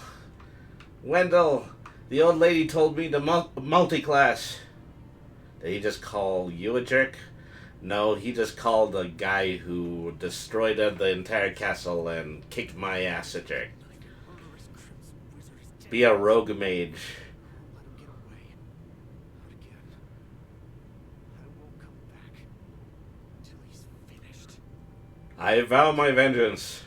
Wendell! The old lady told me to multi-class. Did he just call you a jerk? No, he just called a guy who destroyed the entire castle and kicked my ass a jerk. Murderous crimson wizard is dead. Be a rogue mage. Let him get away. Not again. I won't come back until he's finished. I vow my vengeance.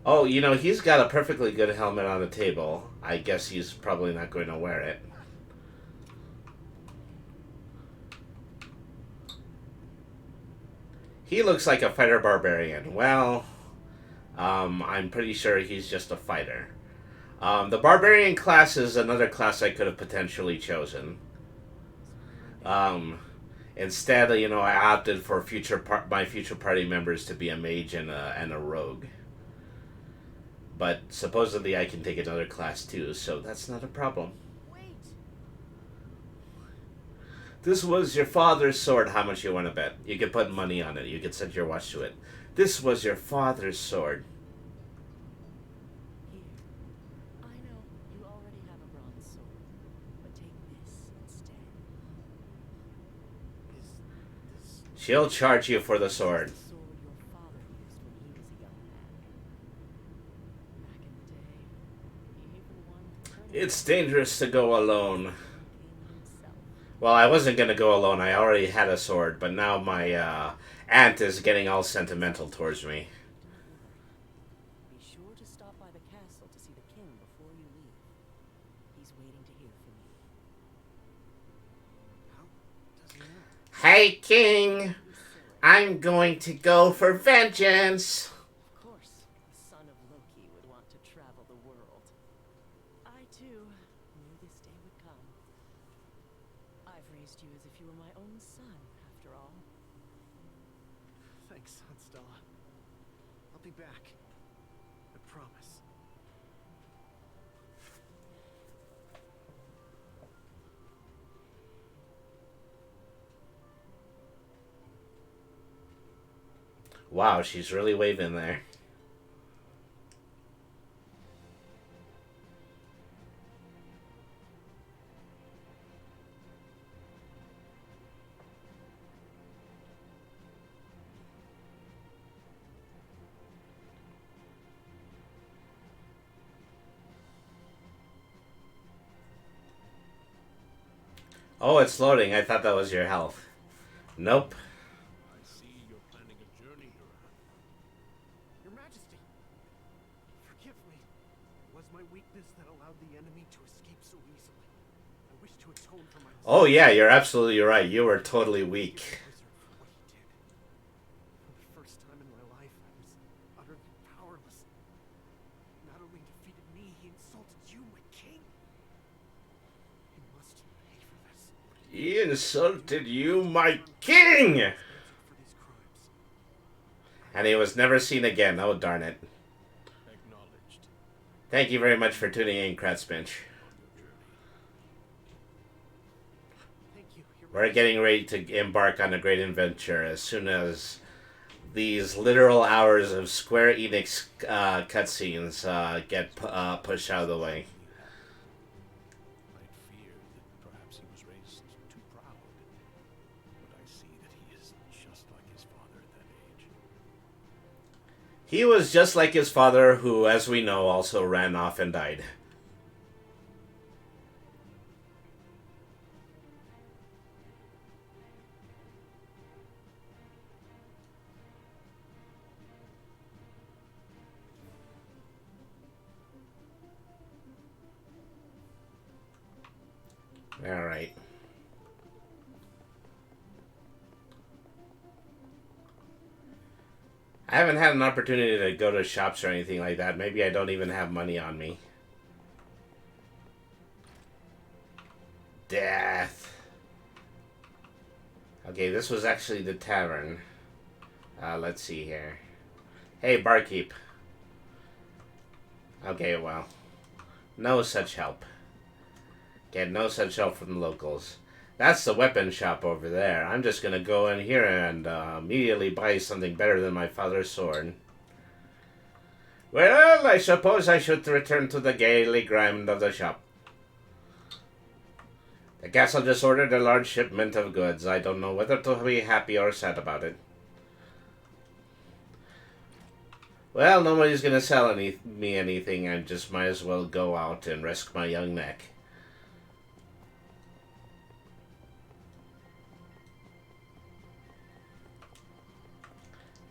Oh, you know, he's got a perfectly good helmet on the table. I guess he's probably not going to wear it. He looks like a fighter barbarian. Well, I'm pretty sure he's just a fighter. The barbarian class is another class I could have potentially chosen. Instead, you know, I opted for my future party members to be a mage and a rogue. But supposedly I can take another class too, so that's not a problem. Wait. This was your father's sword. How much you want to bet? You could put money on it. You could set your watch to it. This was your father's sword. Here. I know you already have a bronze sword, but take this instead. Is this... She'll charge you for the sword. It's the sword your father used when he was a young man. Back in the day, he even won the tournament It's dangerous to go alone. king himself. Well, I wasn't going to go alone. I already had a sword, but now my aunt is getting all sentimental towards me. Be sure to stop by the castle to see the king before you leave. He's waiting to hear from you. How does he know? Hey, King! I'm going to go for vengeance! Of course, the son of Loki would want to travel the world. I, too, knew this day would come. I've raised you as if you were my own son, after all. Thanks, Aunt Stella. I'll be back. I promise. Wow, she's really waving there. Oh, it's loading. I thought that was your health. Nope. I see you're planning a journey, Duran. Your Majesty! Forgive me. It was my weakness that allowed the enemy to escape so easily. I wish to atone for my Oh, yeah, you're absolutely right. You were totally weak. wizard for what he did. For the first time in my life, I was utterly powerless. Not only defeated me, he insulted you, my king. He must pay for this. He insulted you, my king! For these crimes. And he was never seen again. Oh, darn it. Acknowledged. Thank you very much for tuning in, Kratzbench. Thank you, Your We're getting ready to embark on a great adventure as soon as these literal hours of Square Enix cutscenes get pushed out of the way. I'd feared that perhaps he was raised too proud, but I see that he is just like his father at that age. He was just like his father, who, as we know, also ran off and died. All right. I haven't had an opportunity to go to shops or anything like that. Maybe I don't even have money on me. Death. Okay, this was actually the tavern. Let's see here. Hey, barkeep. Okay, well. No such help. Get no such help from the locals. That's the weapon shop over there. I'm just gonna go in here and immediately buy something better than my father's sword. Well, I suppose I should return to the gaily grind of the shop. The castle just ordered a large shipment of goods. I don't know whether to be happy or sad about it. Well, nobody's gonna sell me anything. I just might as well go out and risk my young neck.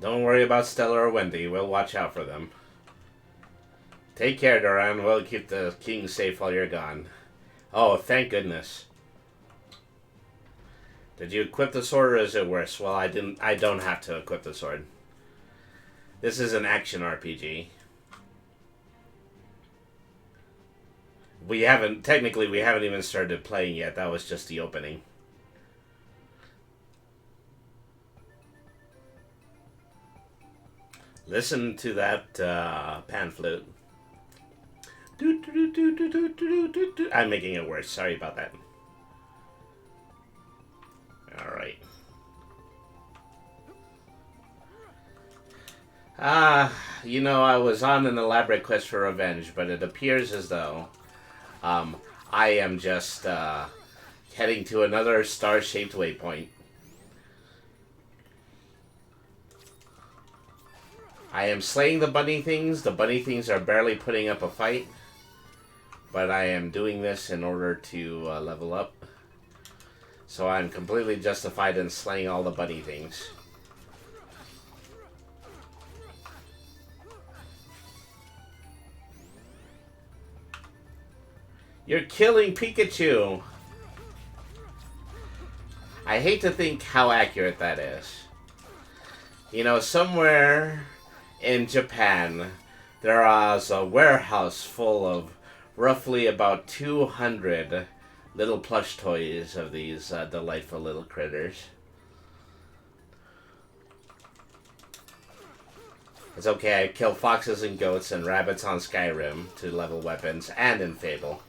Don't worry about Stella or Wendy. We'll watch out for them. Take care, Duran. We'll keep the king safe while you're gone. Oh, thank goodness. Did you equip the sword or is it worse? Well, I don't have to equip the sword. This is an action RPG. Technically we haven't even started playing yet. That was just the opening. Listen to that pan flute. I'm making it worse. Sorry about that. Alright. You know, I was on an elaborate quest for revenge, but it appears as though I am just heading to another star-shaped waypoint. I am slaying the bunny things. The bunny things are barely putting up a fight. But I am doing this in order to level up. So I'm completely justified in slaying all the bunny things. You're killing Pikachu! I hate to think how accurate that is. You know, somewhere in Japan, there is a warehouse full of roughly about 200 little plush toys of these delightful little critters. It's okay, I kill foxes and goats and rabbits on Skyrim to level weapons and in Fable.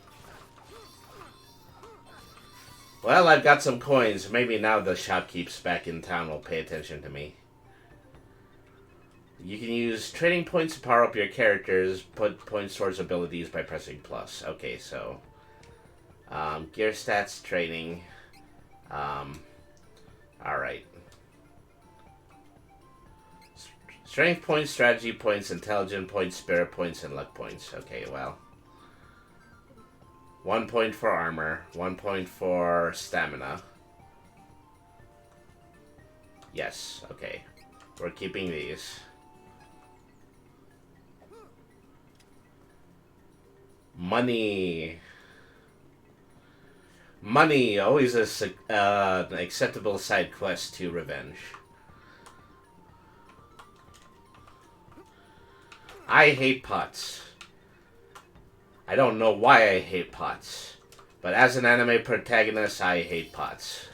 Well, I've got some coins. Maybe now the shopkeep's back in town will pay attention to me. You can use training points to power up your characters, put points towards abilities by pressing plus. Okay, so gear stats, training. Alright. Strength points, strategy points, intelligence points, spirit points, and luck points. Okay, well. 1 point for armor, 1 point for stamina. Yes, okay. We're keeping these. Money. Money, always an acceptable side quest to revenge. I hate pots. I don't know why I hate pots, but as an anime protagonist, I hate pots.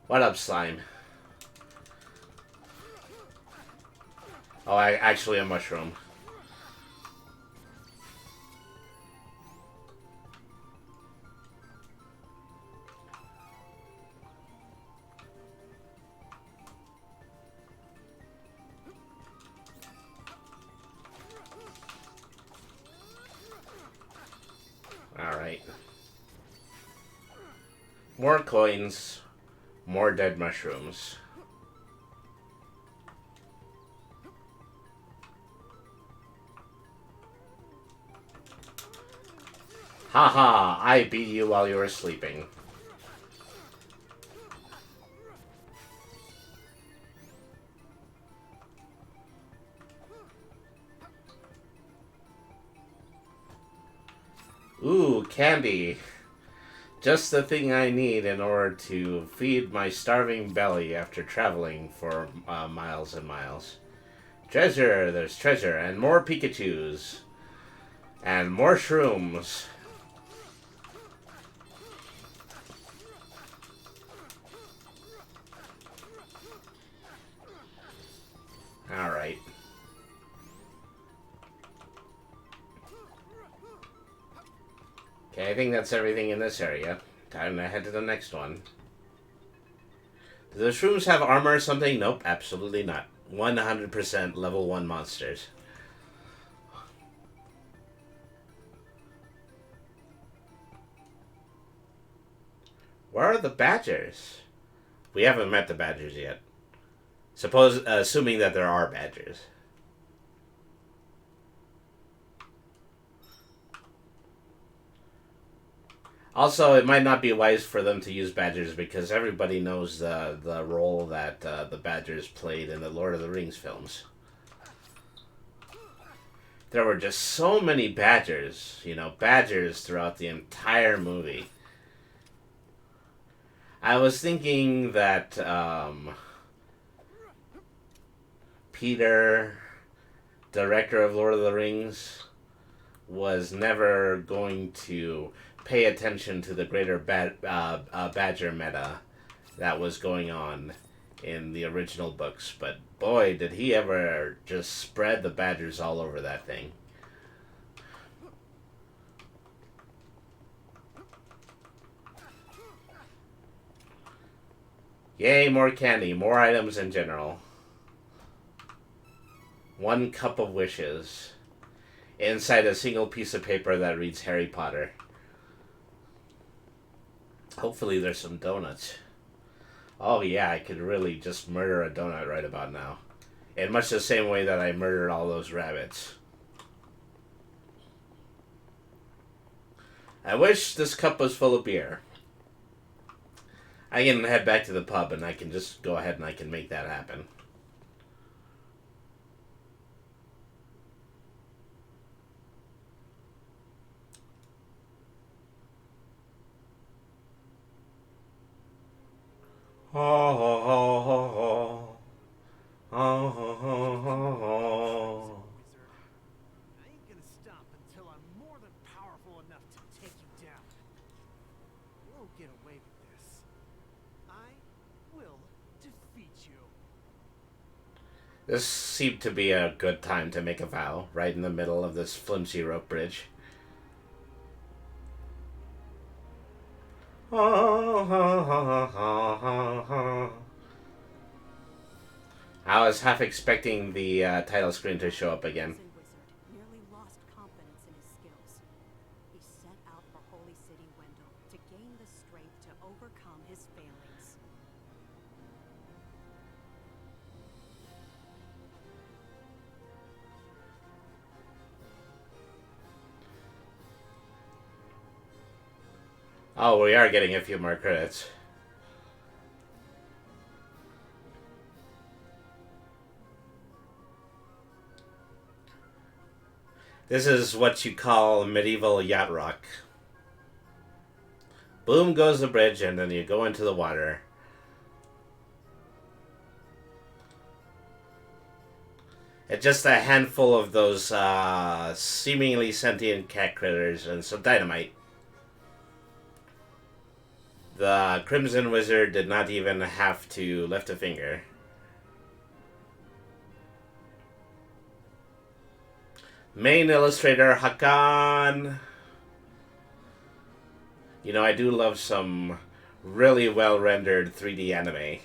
What up, slime? Oh, actually a mushroom. Alright. More coins. More dead mushrooms. Haha, I beat you while you were sleeping. Ooh, candy. Just the thing I need in order to feed my starving belly after traveling for miles and miles. Treasure, there's treasure, and more Pikachus. And more shrooms. Alright. Okay, I think that's everything in this area. Time to head to the next one. Do the shrooms have armor or something? Nope, absolutely not. 100% level 1 monsters. Where are the badgers? We haven't met the badgers yet. Assuming that there are badgers. Also, it might not be wise for them to use badgers because everybody knows the role that the badgers played in the Lord of the Rings films. There were just so many badgers, badgers throughout the entire movie. I was thinking that Peter, director of Lord of the Rings, was never going to pay attention to the greater badger meta that was going on in the original books, but boy, did he ever just spread the badgers all over that thing. Yay, more candy, more items in general. 1 cup of wishes. Inside a single piece of paper that reads Harry Potter. Hopefully there's some donuts. Oh yeah, I could really just murder a donut right about now. In much the same way that I murdered all those rabbits. I wish this cup was full of beer. I can head back to the pub and I can just go ahead and I can make that happen. Oh, oh, oh, oh, oh. I ain't gonna stop until I'm more than powerful enough to take you down. You won't get away with this. I will defeat you. This seemed to be a good time to make a vow, right in the middle of this flimsy rope bridge. I was half expecting the title screen to show up again. Wizard nearly lost confidence in his skills. He set out for Holy City Wendell to gain the strength to overcome his failings. Oh, we are getting a few more credits. This is what you call medieval yacht rock. Boom goes the bridge and then you go into the water. It's just a handful of those seemingly sentient cat critters and some dynamite. The Crimson Wizard did not even have to lift a finger. Main illustrator, Hakan. I do love some really well-rendered 3D anime.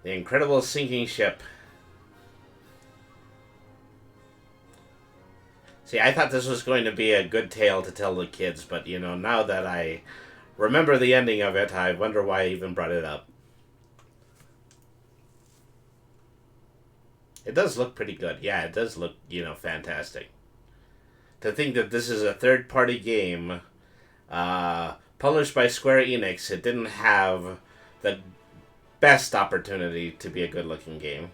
The Incredible Sinking Ship. See, I thought this was going to be a good tale to tell the kids, but, now that I remember the ending of it, I wonder why I even brought it up. It does look pretty good. Yeah, it does look, fantastic. To think that this is a third-party game published by Square Enix, it didn't have the best opportunity to be a good-looking game.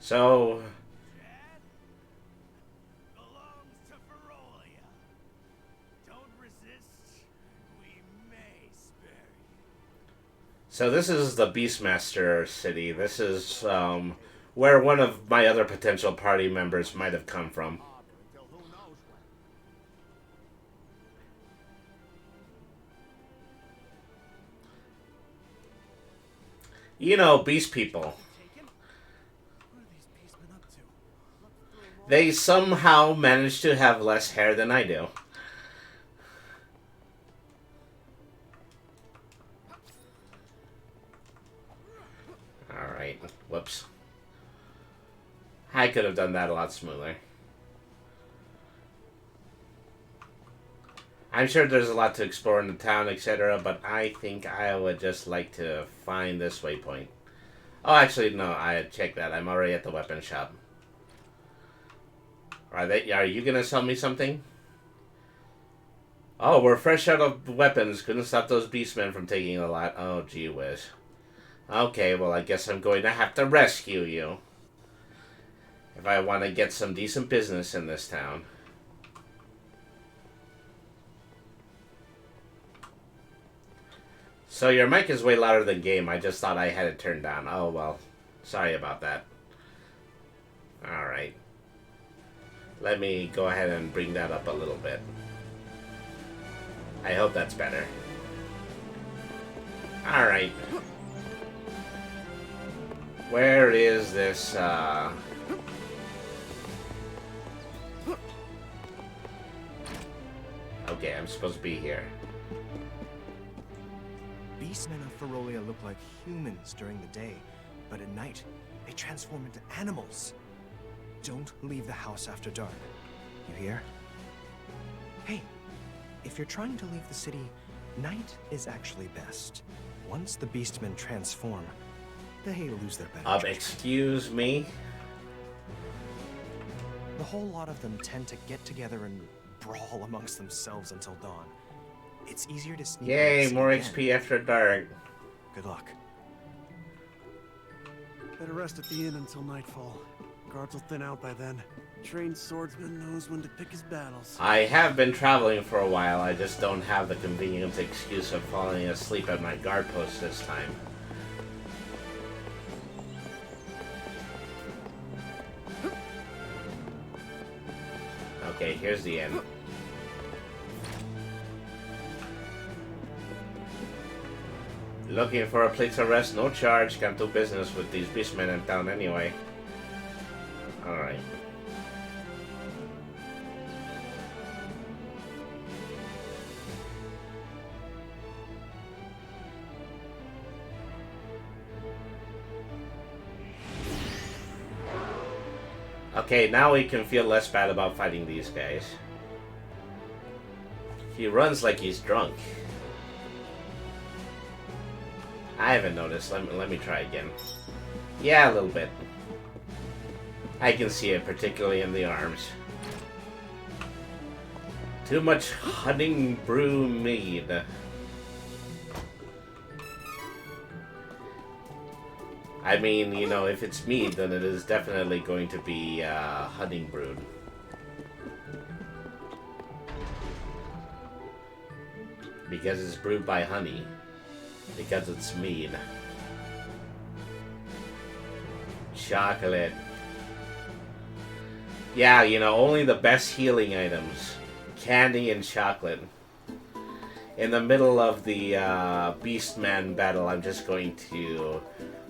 So... So this is the Beastmaster city. This is where one of my other potential party members might have come from. Beast people. What are these beastmen up to? They somehow manage to have less hair than I do. Alright, whoops. I could have done that a lot smoother. I'm sure there's a lot to explore in the town, etc., but I think I would just like to find this waypoint. Oh, actually, no, I checked that. I'm already at the weapon shop. Are you gonna sell me something? Oh, we're fresh out of weapons. Couldn't stop those beastmen from taking a lot. Oh, gee whiz. Okay, well, I guess I'm going to have to rescue you. If I want to get some decent business in this town. So your mic is way louder than game. I just thought I had it turned down. Oh, well. Sorry about that. Alright. Let me go ahead and bring that up a little bit. I hope that's better. Alright. Where is this, Okay, I'm supposed to be here. Beastmen of Ferolia look like humans during the day, but at night, they transform into animals. Don't leave the house after dark. You hear? Hey, if you're trying to leave the city, night is actually best. Once the beastmen transform, they lose their better judgment. Excuse me? The whole lot of them tend to get together and brawl amongst themselves until dawn. It's easier to sneak. Yay, more XP after dark. Good luck. Better rest at the inn until nightfall. Guards will thin out by then. Trained swordsman knows when to pick his battles. I have been traveling for a while. I just don't have the convenient excuse of falling asleep at my guard post this time. Okay, here's the end. Looking for a place to rest, no charge. Can't do business with these beastmen in town anyway. Alright. Okay, now we can feel less bad about fighting these guys. He runs like he's drunk. I haven't noticed. Let me try again. Yeah, a little bit. I can see it, particularly in the arms. Too much hunting brew mead. I mean, you know, if it's mead, then it is definitely going to be honey brewed. Because it's brewed by honey. Because it's mead. Chocolate. Yeah, you know, only the best healing items. Candy and chocolate. In the middle of the Beastman battle, I'm just going to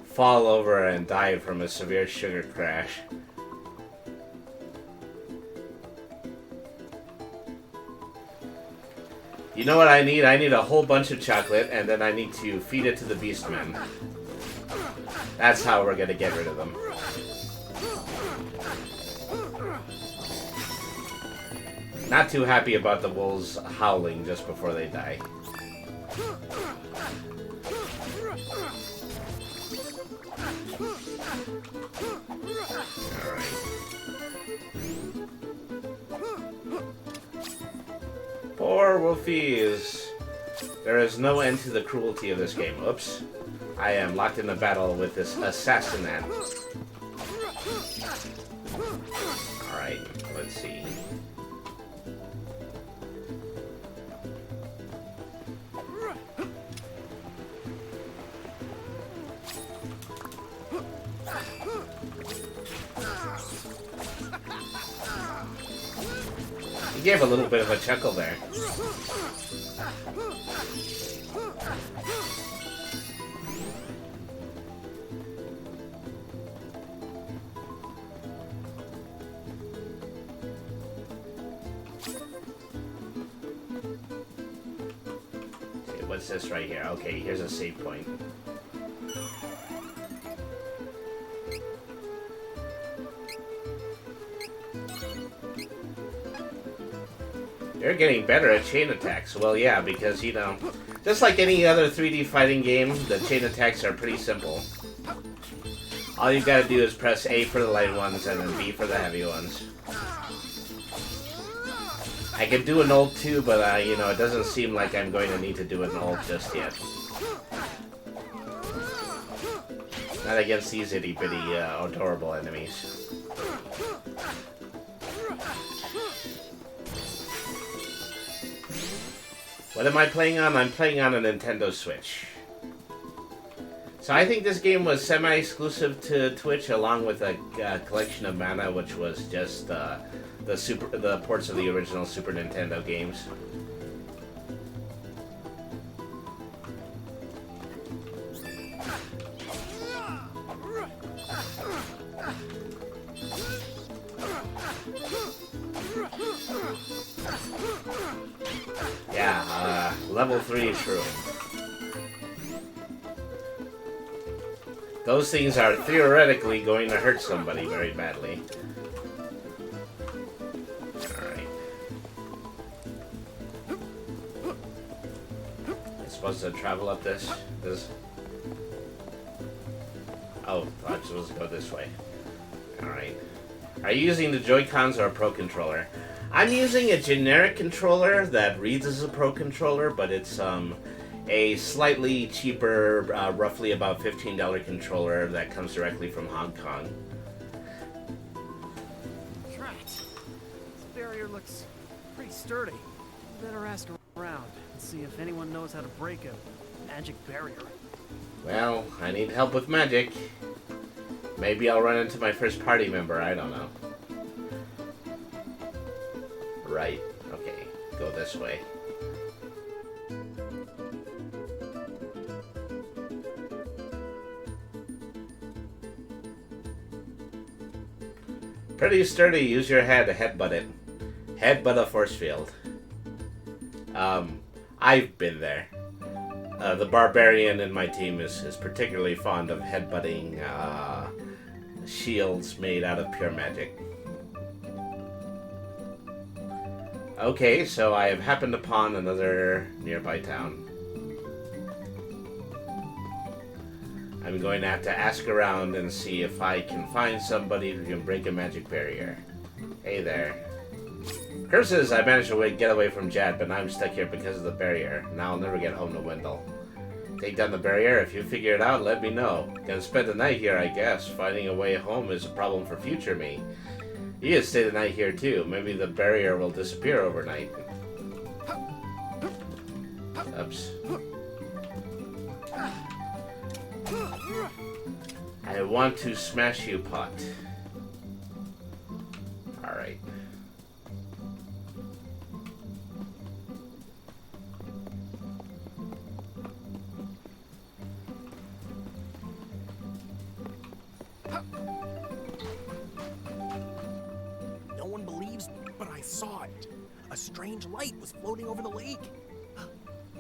fall over and die from a severe sugar crash. You know what I need? I need a whole bunch of chocolate, and then I need to feed it to the Beastmen. That's how we're gonna get rid of them. Not too happy about the wolves howling just before they die. Alright. Poor wolfies. There is no end to the cruelty of this game. Oops. I am locked in a battle with this assassinat. Alright, let's see. He gave a little bit of a chuckle there. what's this right here? Okay, here's a save point. You're getting better at chain attacks. Well, yeah, because, you know, just like any other 3D fighting game, the chain attacks are pretty simple. All you've got to do is press A for the light ones and then B for the heavy ones. I can do an ult too, but, you know, it doesn't seem like I'm going to need to do an ult just yet. Not against these itty-bitty, adorable enemies. What am I playing on? I'm playing on a Nintendo Switch. So I think this game was semi-exclusive to Twitch, along with a collection of mana, which was just the ports of the original Super Nintendo games. Yeah, level 3 shroom. Those things are theoretically going to hurt somebody very badly. Alright. I'm supposed to travel up this? Oh, I'm supposed to go this way. Alright. Are you using the Joy-Cons or a Pro Controller? I'm using a generic controller that reads as a Pro Controller, but it's a slightly cheaper, roughly about $15 controller that comes directly from Hong Kong. Drat. This barrier looks pretty sturdy. Better ask around and see if anyone knows how to break a magic barrier. Well, I need help with magic. Maybe I'll run into my first party member, I don't know. Right, okay, go this way. Pretty sturdy, use your head to headbutt it. Headbutt a force field. I've been there. The barbarian in my team is particularly fond of headbutting shields made out of pure magic. Okay, so I have happened upon another nearby town. I'm going to have to ask around and see if I can find somebody who can break a magic barrier. Hey there. Curses! I managed to get away from Jad, but now I'm stuck here because of the barrier. Now I'll never get home to Wendell. Take down the barrier. If you figure it out, let me know. Gonna spend the night here, I guess. Finding a way home is a problem for future me. You can stay the night here too. Maybe the barrier will disappear overnight. Oops. I want to smash you, pot. Alright. No one believes me, but I saw it. A strange light was floating over the lake.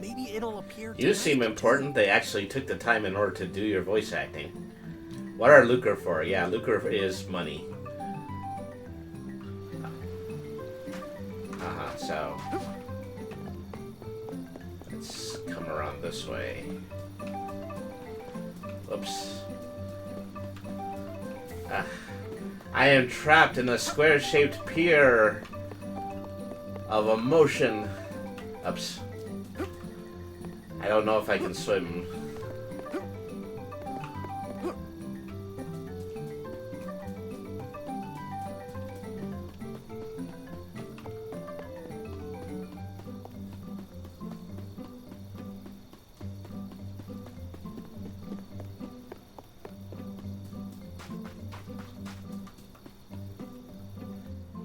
Maybe it'll appear You seem important. They actually took the time in order to do your voice acting. What are lucre for? Yeah, lucre is money. So let's come around this way. Whoops. I am trapped in a square-shaped pier of emotion. Oops. I don't know if I can swim.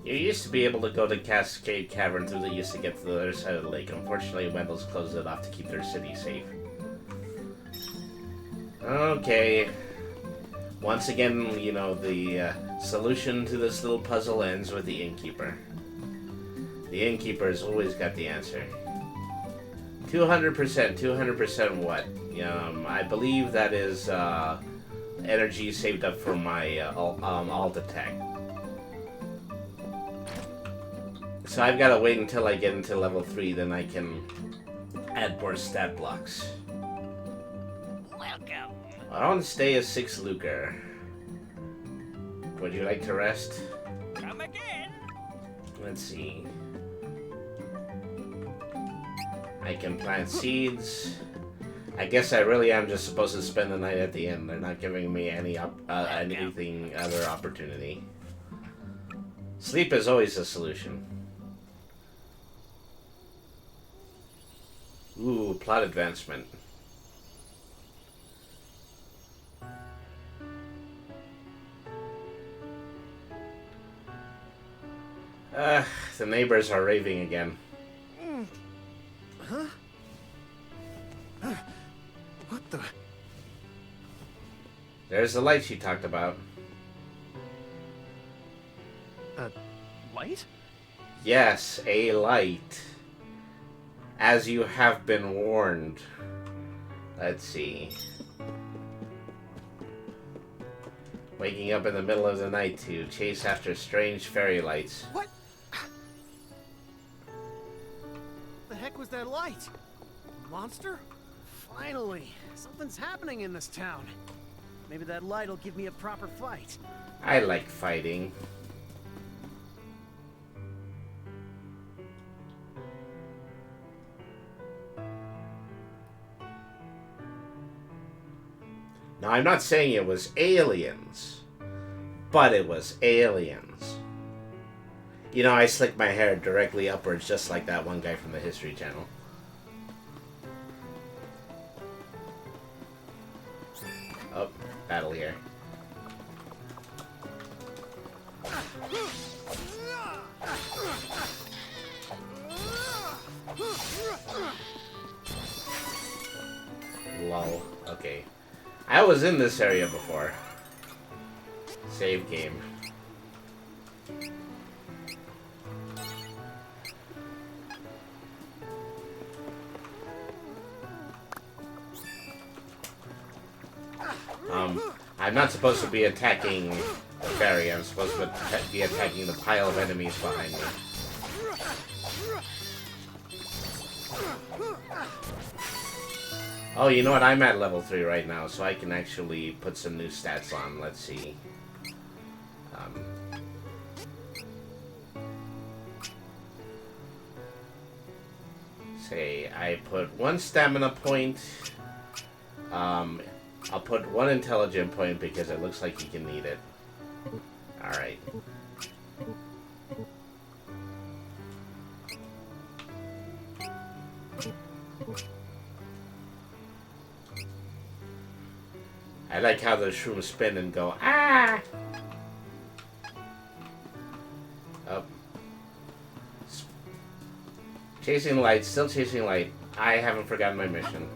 You used to be able to go to Cascade Cavern through the east to get to the other side of the lake. Unfortunately, Wendell's closed it off to keep their city safe. Okay. Once again, you know, the solution to this little puzzle ends with the innkeeper. The innkeeper's always got the answer. 200%. 200% what? I believe that is energy saved up for my alt attack. So I've got to wait until I get into level 3, then I can add more stat blocks. Welcome. I want to stay a 6 Luker. Would you like to rest? Come again. Let's see. I can plant seeds. I guess I really am just supposed to spend the night at the inn. They're not giving me any anything other opportunity. Sleep is always a solution. Ooh, plot advancement. The neighbors are raving again. Huh? What the? There's the light she talked about. A light? Yes, a light. As you have been warned. Let's see. Waking up in the middle of the night to chase after strange fairy lights. What? The heck was that light? Monster? Finally, something's happening in this town. Maybe that light will give me a proper fight. I like fighting. Now, I'm not saying it was aliens, but it was aliens. You know, I slick my hair directly upwards just like that one guy from the History Channel. Oh, battle here. Lol. Okay. I was in this area before. Save game. I'm not supposed to be attacking the fairy. I'm supposed to be attacking the pile of enemies behind me. Oh, you know what? I'm at level 3 right now, so I can actually put some new stats on. Let's see. Say, I put 1 stamina point. I'll put 1 intelligent point because it looks like you can need it. Alright. I like how the shrooms spin and go, ah! Up. Chasing light, still chasing light. I haven't forgotten my mission.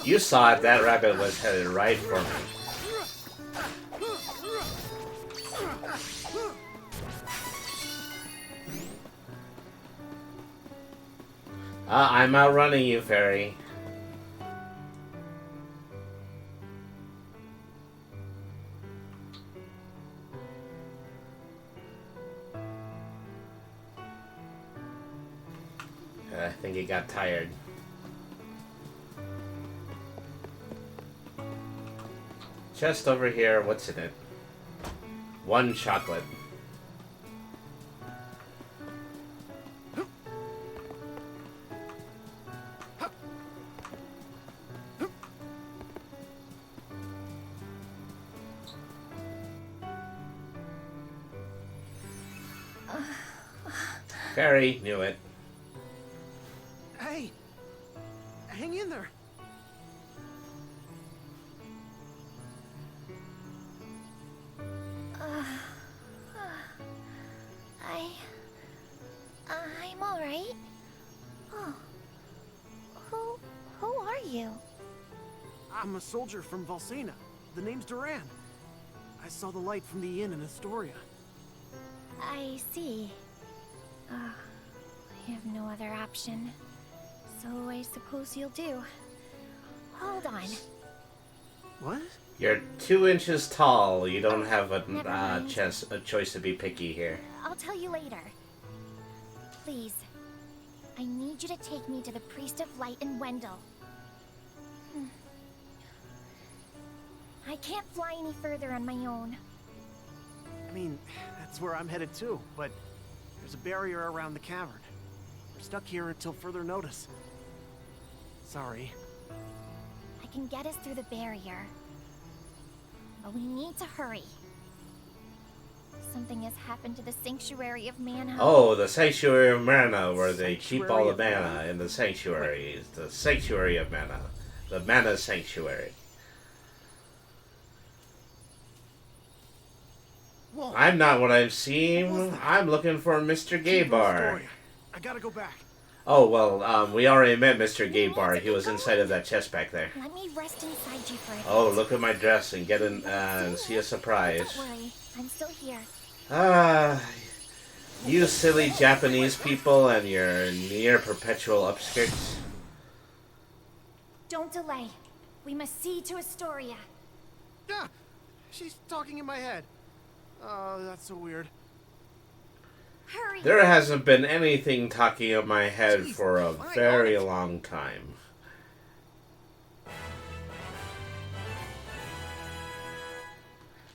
You saw it, that rabbit was headed right for me. I'm outrunning you, fairy. I think he got tired. Chest over here, what's in it? 1 chocolate. Fairy, knew it. Hey! Hang in there! you? I'm a soldier from Valsena. The name's Duran. I saw the light from the inn in Astoria. I see. I have no other option. So I suppose you'll do. Hold on. What? You're 2 inches tall. You don't have Never mind. a choice to be picky here. I'll tell you later. Please. I need you to take me to the Priest of Light in Wendell. I can't fly any further on my own. I mean, that's where I'm headed too, but there's a barrier around the cavern. We're stuck here until further notice. Sorry. I can get us through the barrier. But we need to hurry. Something has happened to the Sanctuary of Mana. Oh, the Sanctuary of Mana, where they keep all the Sanctuary of mana in the sanctuary. The Sanctuary of Mana. The Mana Sanctuary. Whoa. I'm not what I'm seeing. I'm looking for Mr. Gaybar. Astoria. I gotta go back. Oh, well, we already met Mr. Gaybar. He was inside of that chest back there. Let me rest inside you for a bit. Oh, look at my dress and get in and see a surprise. Don't worry, I'm still here. Ah, you silly Japanese people and your near perpetual upskirts. Don't delay. We must see to Astoria. Yeah, she's talking in my head. Oh, that's so weird. Hurry! There hasn't been anything talking in my head Jeez, for a fine, very on it. long time.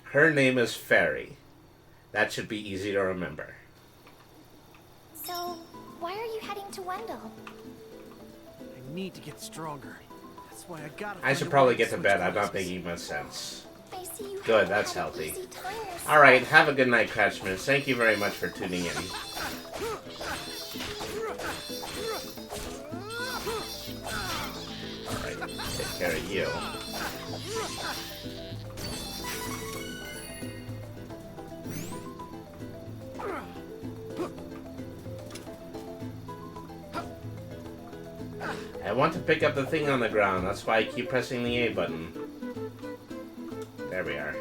Her name is Fairy. That should be easy to remember. So, why are you heading to Wendell? I need to get stronger. That's why I gotta. I find should a probably way to get to switch bed. I'm not classes. making much sense. I see you Good, haven't that's had an healthy. easy time yourself. Alright, have a good night, Crashman. Thank you very much for tuning in. Alright, take care of you. I want to pick up the thing on the ground. That's why I keep pressing the A button. There we are.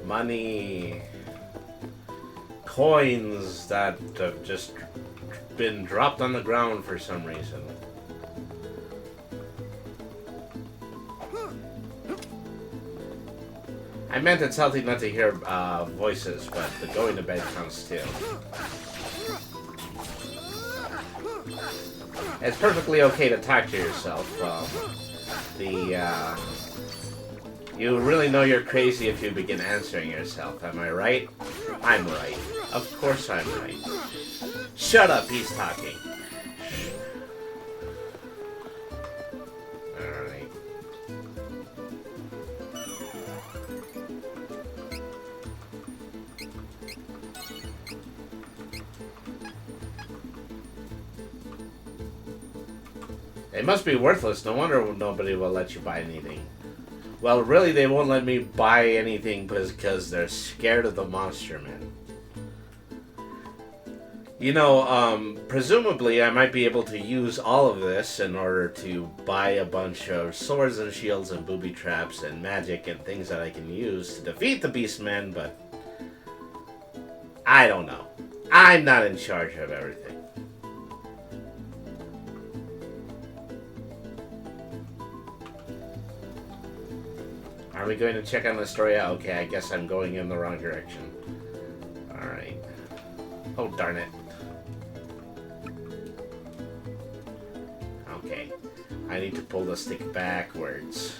Money. Coins that have just been dropped on the ground for some reason. I meant it's healthy not to hear voices, but the going to bed counts too. It's perfectly okay to talk to yourself. You really know you're crazy if you begin answering yourself, am I right? I'm right. Of course I'm right. Shut up, he's talking. Alright. They must be worthless. No wonder nobody will let you buy anything. Well, really, they won't let me buy anything because they're scared of the monster men. You know, presumably I might be able to use all of this in order to buy a bunch of swords and shields and booby traps and magic and things that I can use to defeat the beastmen, but I don't know. I'm not in charge of everything. Are we going to check on Astoria? Okay, I guess I'm going in the wrong direction. Alright. Oh, darn it. Okay. I need to pull the stick backwards.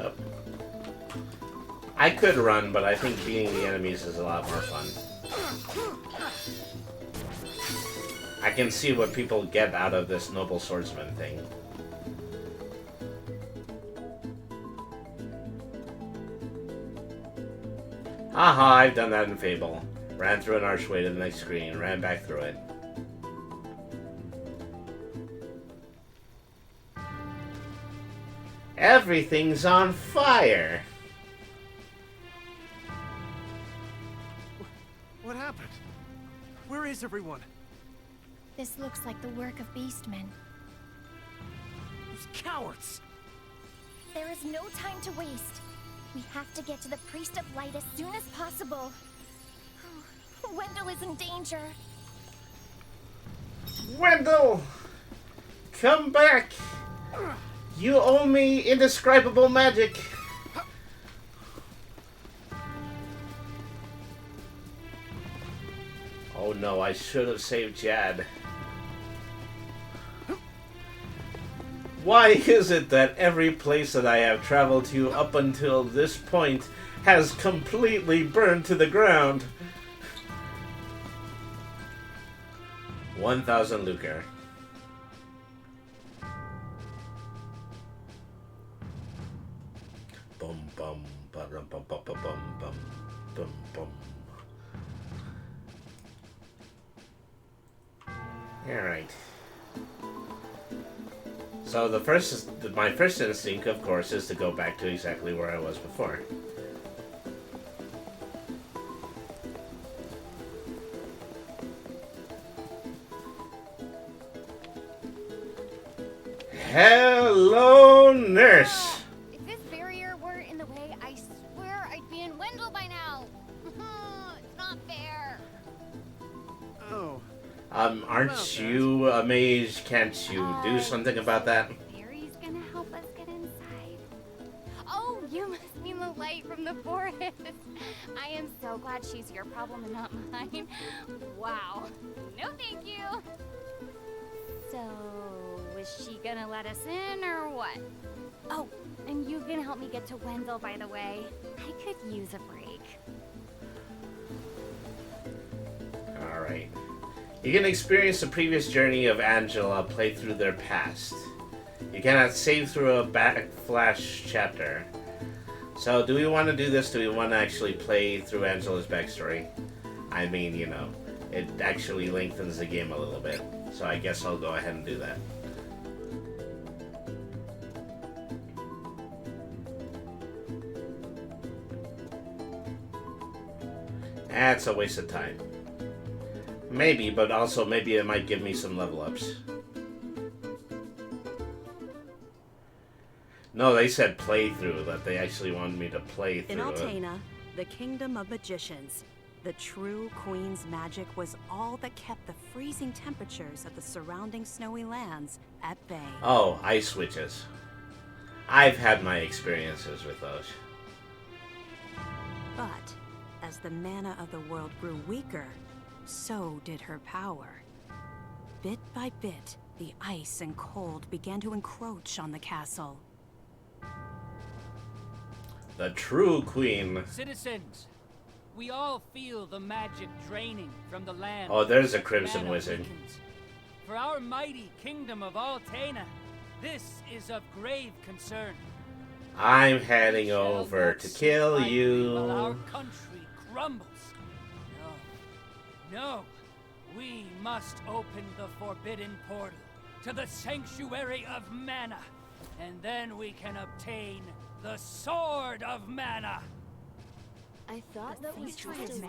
Up. I could run, but I think beating the enemies is a lot more fun. I can see what people get out of this noble swordsman thing. Haha, I've done that in Fable. Ran through an archway to the next screen, ran back through it. Everything's on fire! What happened? Where is everyone? This looks like the work of beastmen. Those cowards! There is no time to waste. We have to get to the Priest of Light as soon as possible. Wendell is in danger. Wendell! Come back! You owe me indescribable magic! Oh no, I should have saved Jad. Why is it that every place that I have traveled to up until this point has completely burned to the ground? 1,000 lucre. Bum bum ba bum bum bum bum bum bum bum. Alright. So my first instinct, of course, is to go back to exactly where I was before. Hello, nurse! If this barrier weren't in the way, I swear I'd be in Wendell by now. It's not fair. Oh. Aren't you a mage? Can't you do something about that? Barry's gonna help us get inside. Oh, you must mean the light from the forest. I am so glad she's your problem and not mine. Wow. No, thank you. So, is she gonna let us in or what? Oh, and you can help me get to Wendell, by the way. I could use a break. Alright. You can experience the previous journey of Angela play through their past. You cannot save through a backflash chapter. So, do we want to do this? Do we want to actually play through Angela's backstory? I mean, you know, it actually lengthens the game a little bit. So I guess I'll go ahead and do that. That's a waste of time. Maybe, but also maybe it might give me some level ups. No, they said playthrough, that they actually wanted me to play through In it. Altena, the kingdom of magicians, the true queen's magic was all that kept the freezing temperatures of the surrounding snowy lands at bay. Oh, ice witches. I've had my experiences with those. But as the mana of the world grew weaker, so did her power. Bit by bit, the ice and cold began to encroach on the castle. The true queen. Citizens, we all feel the magic draining from the land. Oh, there's a as crimson mana wizard. weakens. For our mighty kingdom of Altena, this is of grave concern. I'm heading We shall over not to sit kill idly while our you. country crumbles. No, we must open the forbidden portal to the sanctuary of mana, and then we can obtain the Sword of Mana. I thought that was just a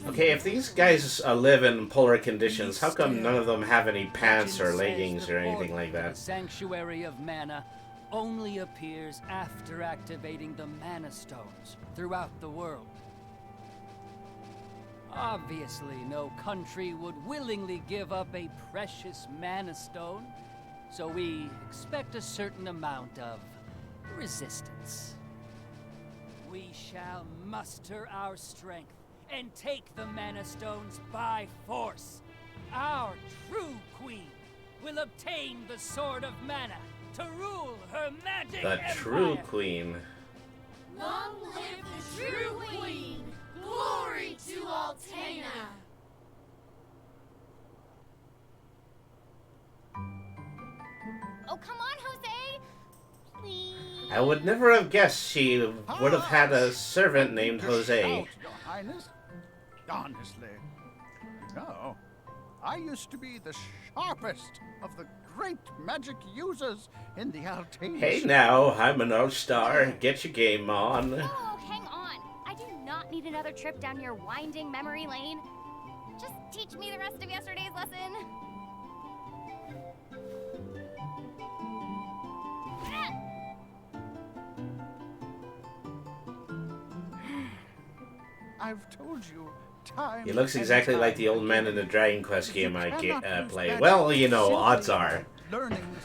Okay, if these guys live in polar conditions, how come none of them have any pants or leggings or anything like The that? Sanctuary of Mana only appears after activating the Mana Stones throughout the world. Obviously, no country would willingly give up a precious Mana Stone, so we expect a certain amount of resistance. We shall muster our strength and take the Mana Stones by force. Our true queen will obtain the Sword of Mana to rule her magic The empire. true queen. Long live the true queen! Glory to Altena! I would never have guessed she would have had a servant named Jose. Shout, Your Highness. Honestly, you know, I used to be the sharpest of the great magic users in the Altaish. Hey now, I'm an all-star. Get your game on. Oh, hang on. I do not need another trip down your winding memory lane. Just teach me the rest of yesterday's lesson. I've told you time. He looks and exactly time like the old man in the Dragon Quest game I play. Well, you know, odds are.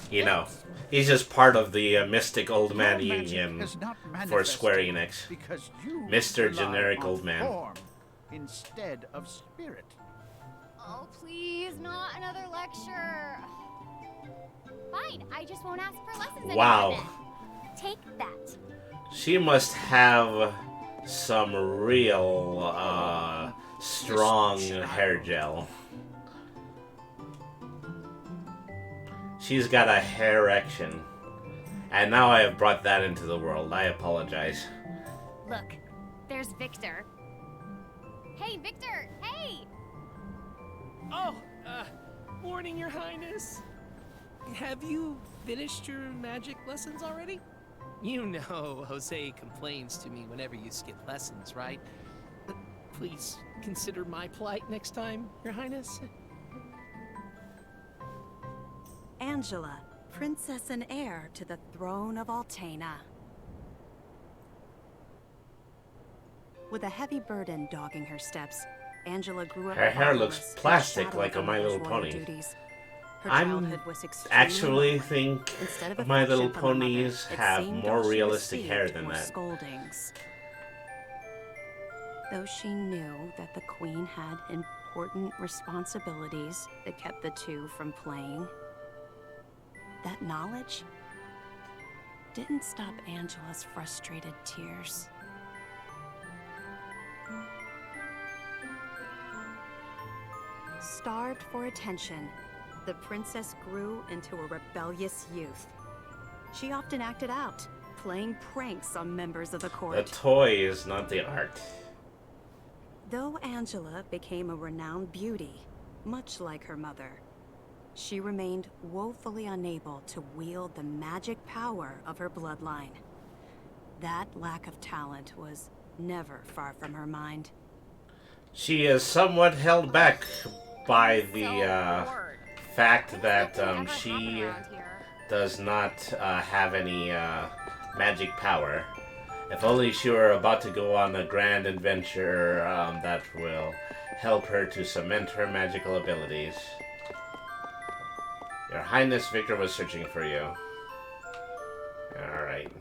You know, he's just part of the Mystic Old Man Union for Square Enix. Mr. Generic Old Man. Instead of spirit. Oh, please, not another lecture. Fine, I just won't ask for lessons anymore. Wow. Then. Take that. She must have some real, strong hair gel. She's got a hair erection. And now I have brought that into the world. I apologize. Look, there's Victor. Hey, Victor! Hey! Oh, morning, Your Highness. Have you finished your magic lessons already? You know Jose complains to me whenever you skip lessons, right? But please consider my plight next time, Your Highness. Angela, princess and heir to the throne of Altena. With a heavy burden dogging her steps, Angela grew up. Her hair looks fatherless, plastic in the like a shadow My of Little her Pony. duties. Her I childhood was extremely actually lonely. think Instead of My affection Little from her mother, Ponies it have seemed more all she realistic hair received than were that. Scoldings. Though she knew that the queen had important responsibilities that kept the two from playing, that knowledge didn't stop Angela's frustrated tears. Starved for attention, the princess grew into a rebellious youth. She often acted out, playing pranks on members of the court. The toy is not the art. Though Angela became a renowned beauty, much like her mother, she remained woefully unable to wield the magic power of her bloodline. That lack of talent was never far from her mind. She is somewhat held back by the fact that she does not have any magic power. If only she were about to go on a grand adventure that will help her to cement her magical abilities. Your Highness, Victor was searching for you. Alright.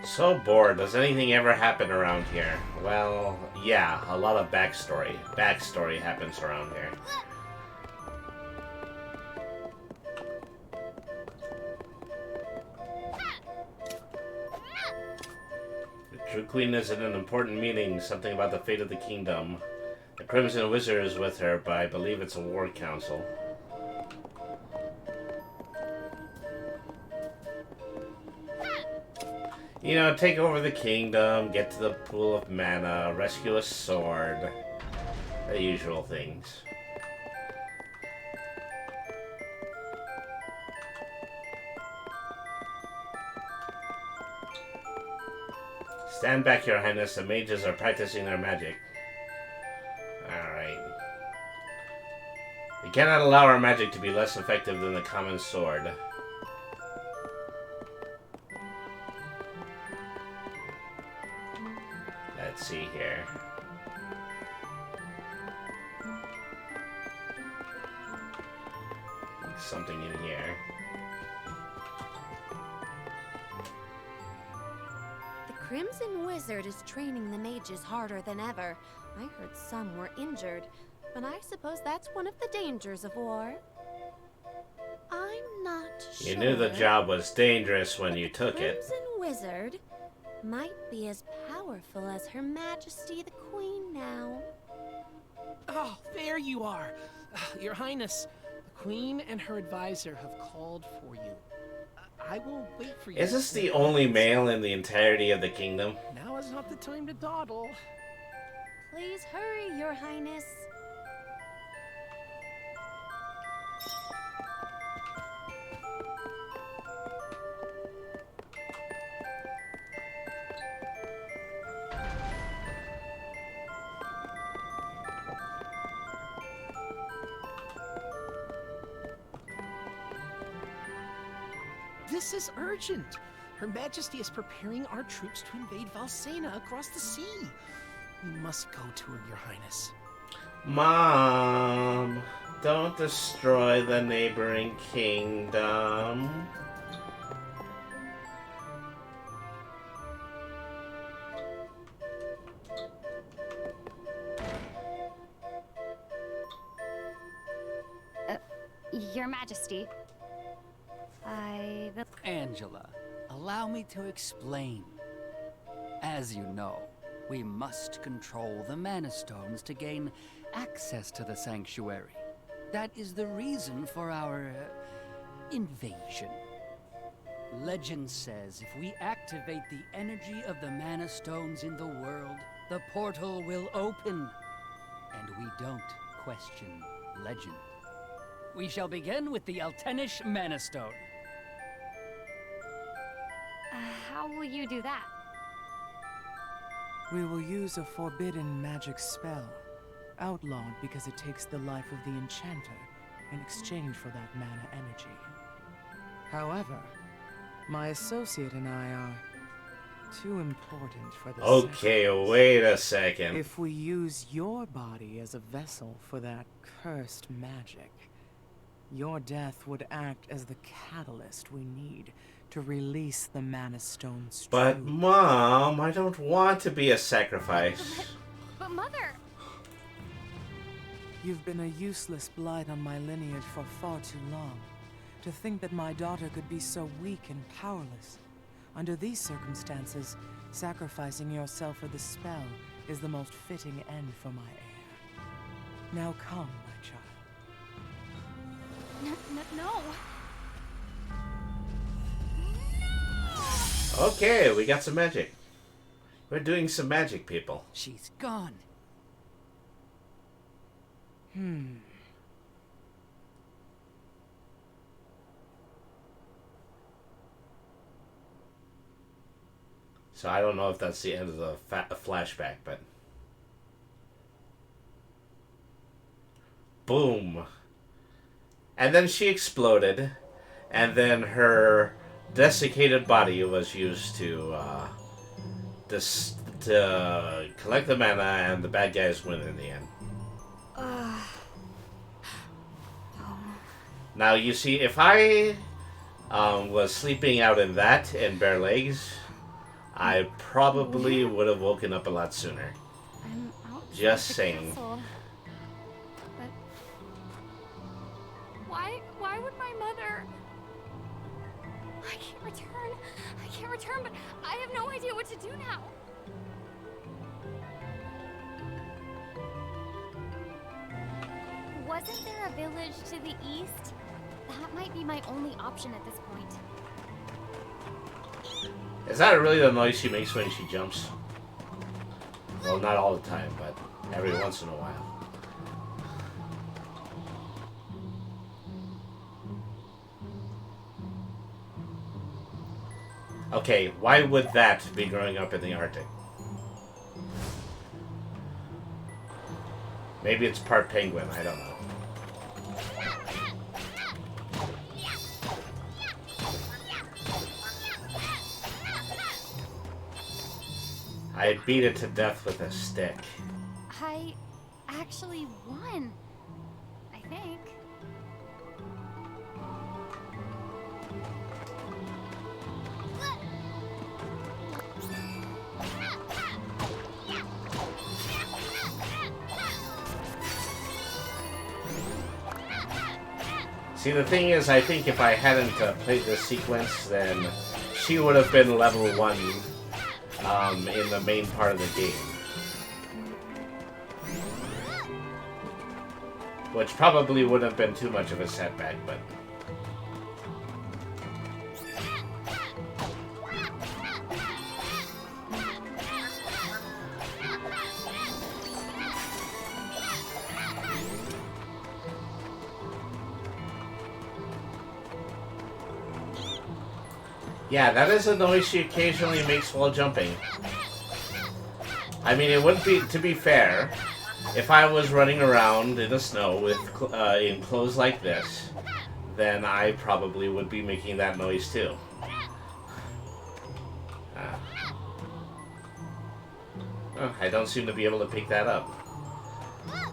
So bored. Does anything ever happen around here? Well, yeah, a lot of backstory. Backstory happens around here. The True Queen is in an important meeting, something about the fate of the kingdom. The Crimson Wizard is with her, but I believe it's a war council. You know, take over the kingdom, get to the pool of mana, rescue a sword. The usual things. Stand back, Your Highness. The mages are practicing their magic. Alright. We cannot allow our magic to be less effective than the common sword. Let's see here. Something in here. The Crimson Wizard is training the mages harder than ever. I heard some were injured, but I suppose that's one of the dangers of war. I'm not sure. You knew the job was dangerous when you took it. Crimson Wizard might be as powerful powerful as Her Majesty the Queen now. Oh, there you are. Your Highness, the Queen and her advisor have called for you. I will wait for you. Is this the only male in the entirety of the kingdom? Now is not the time to dawdle. Please hurry, Your Highness. This is urgent. Her Majesty is preparing our troops to invade Valsena across the sea. We must go to her, Your Highness. Mom, don't destroy the neighboring kingdom. Your Majesty. Angela, allow me to explain. As you know, we must control the Mana Stones to gain access to the sanctuary. That is the reason for our invasion. Legend says if we activate the energy of the Mana Stones in the world, the portal will open. And we don't question legend. We shall begin with the Altenish Mana Stone. How will you do that? We will use a forbidden magic spell, outlawed because it takes the life of the enchanter in exchange for that mana energy. However, my associate and I are too important for this. Okay, wait a second. If we use your body as a vessel for that cursed magic, your death would act as the catalyst we need to release the Mana Stones. But Mom, I don't want to be a sacrifice. But Mother! You've been a useless blight on my lineage for far too long. To think that my daughter could be so weak and powerless. Under these circumstances, sacrificing yourself for the spell is the most fitting end for my heir. Now come, my child. No. Okay, we got some magic. We're doing some magic, people. She's gone. So I don't know if that's the end of the flashback, but... Boom. And then she exploded, and then her desiccated body was used to collect the mana, and the bad guys win in the end. Now, you see, if I was sleeping out in that and bare legs, I probably would have woken up a lot sooner. I'm out. Just saying. Castle. But why would my mother? I can't return, but I have no idea what to do now. Wasn't there a village to the east? That might be my only option at this point. Is that really the noise she makes when she jumps? Well, not all the time, but every once in a while. Okay, why would that be growing up in the Arctic? Maybe it's part penguin, I don't know. I beat it to death with a stick. I actually won. I think. See, the thing is, I think if I hadn't played this sequence, then she would have been level 1 in the main part of the game. Which probably wouldn't have been too much of a setback, but... Yeah, that is a noise she occasionally makes while jumping. I mean, it wouldn't be, to be fair, if I was running around in the snow with in clothes like this, then I probably would be making that noise too. Oh, I don't seem to be able to pick that up.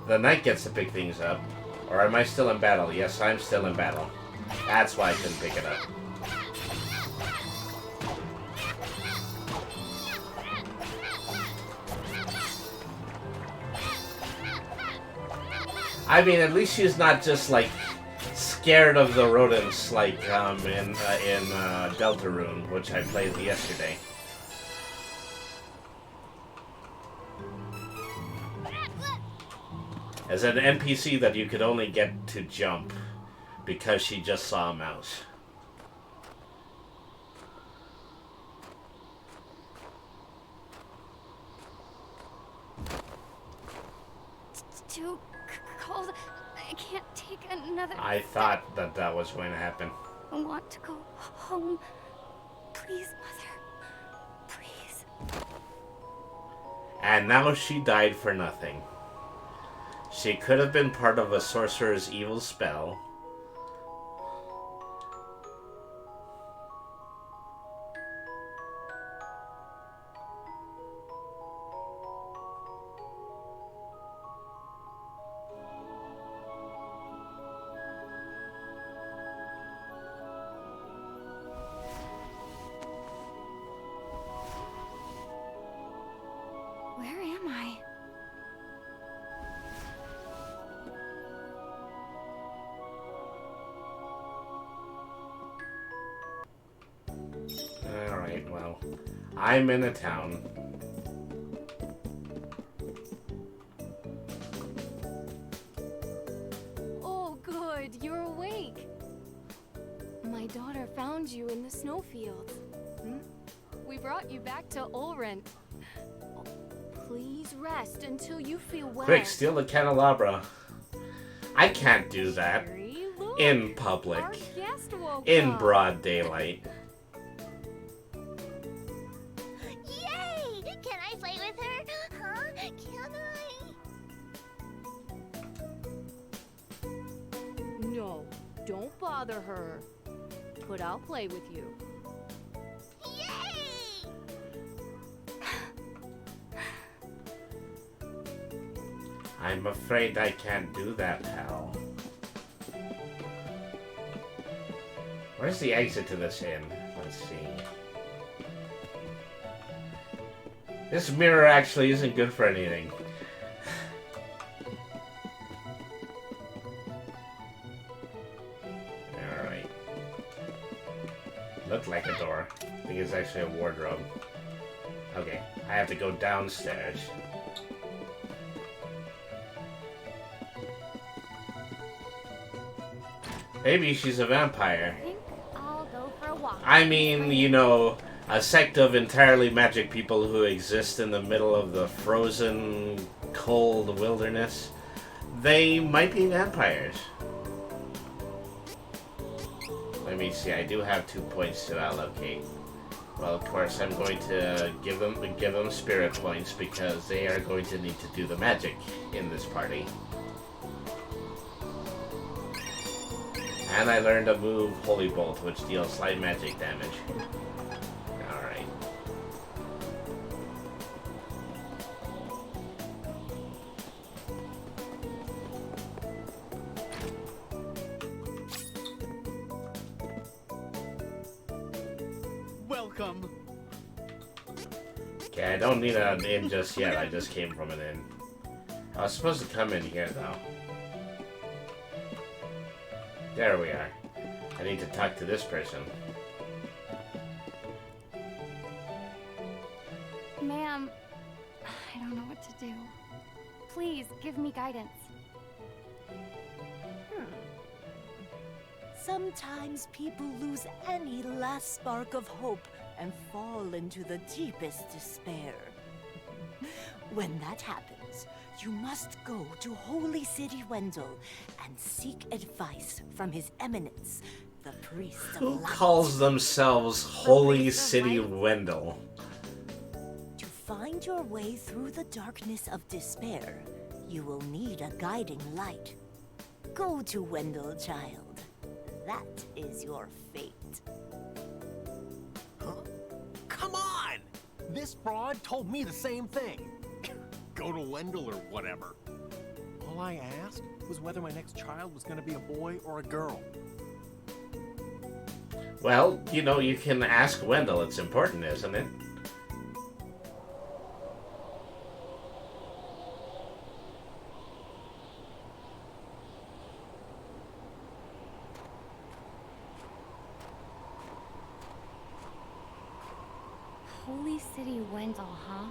The knight gets to pick things up. Or am I still in battle? Yes, I'm still in battle. That's why I couldn't pick it up. I mean, at least she's not just, like, scared of the rodents like in Deltarune, which I played yesterday. As an NPC that you could only get to jump because she just saw a mouse. It's too cold. I can't take another. I thought that that was going to happen. I want to go home. Please, Mother. Please. And now she died for nothing. She could have been part of a sorcerer's evil spell. Where am I? Alright, well, I'm in a town. Oh, good. You're awake. My daughter found you in the snowfield. We brought you back to Ulrent. Please rest until you feel well. Quick, steal the candelabra. I can't do that. In public. In broad daylight. Yay! Can I play with her? Huh? Can I? No, don't bother her. But I'll play with you. Yay! I'm afraid I can't do that, pal. Where's the exit to this inn? Let's see. This mirror actually isn't good for anything. Alright. Looked like a door. I think it's actually a wardrobe. Okay, I have to go downstairs. Maybe she's a vampire. I think I'll go for a walk. I mean, you know, a sect of entirely magic people who exist in the middle of the frozen, cold wilderness. They might be vampires. Let me see, I do have 2 points to allocate. Well, of course, I'm going to give them spirit points because they are going to need to do the magic in this party. And I learned a move, Holy Bolt, which deals slight magic damage. Alright. Welcome. Okay, I don't need an inn just yet. I just came from an inn. I was supposed to come in here, though. There we are. I need to talk to this person. do? Please, give me guidance. Sometimes people lose any last spark of hope and fall into the deepest despair. When that happens, you must go to Holy City Wendell and seek advice from His Eminence, the Priest of Who Light. calls themselves Holy City Wendell? To find your way through the darkness of despair, you will need a guiding light. Go to Wendell, child. That is your fate. Huh? Come on! This fraud told me the same thing. Go to Wendell or whatever. All I asked was whether my next child was going to be a boy or a girl. Well, you know, you can ask Wendell. It's important, isn't it? Holy City Wendell, huh?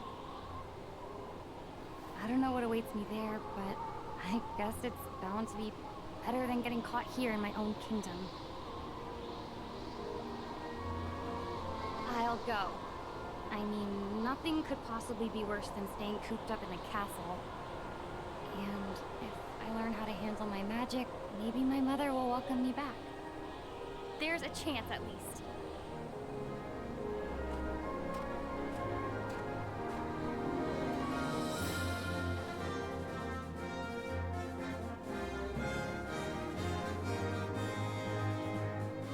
I don't know what awaits me there, but I guess it's bound to be better than getting caught here in my own kingdom. I'll go. I mean, nothing could possibly be worse than staying cooped up in a castle. And if I learn how to handle my magic, maybe my mother will welcome me back. There's a chance, at least.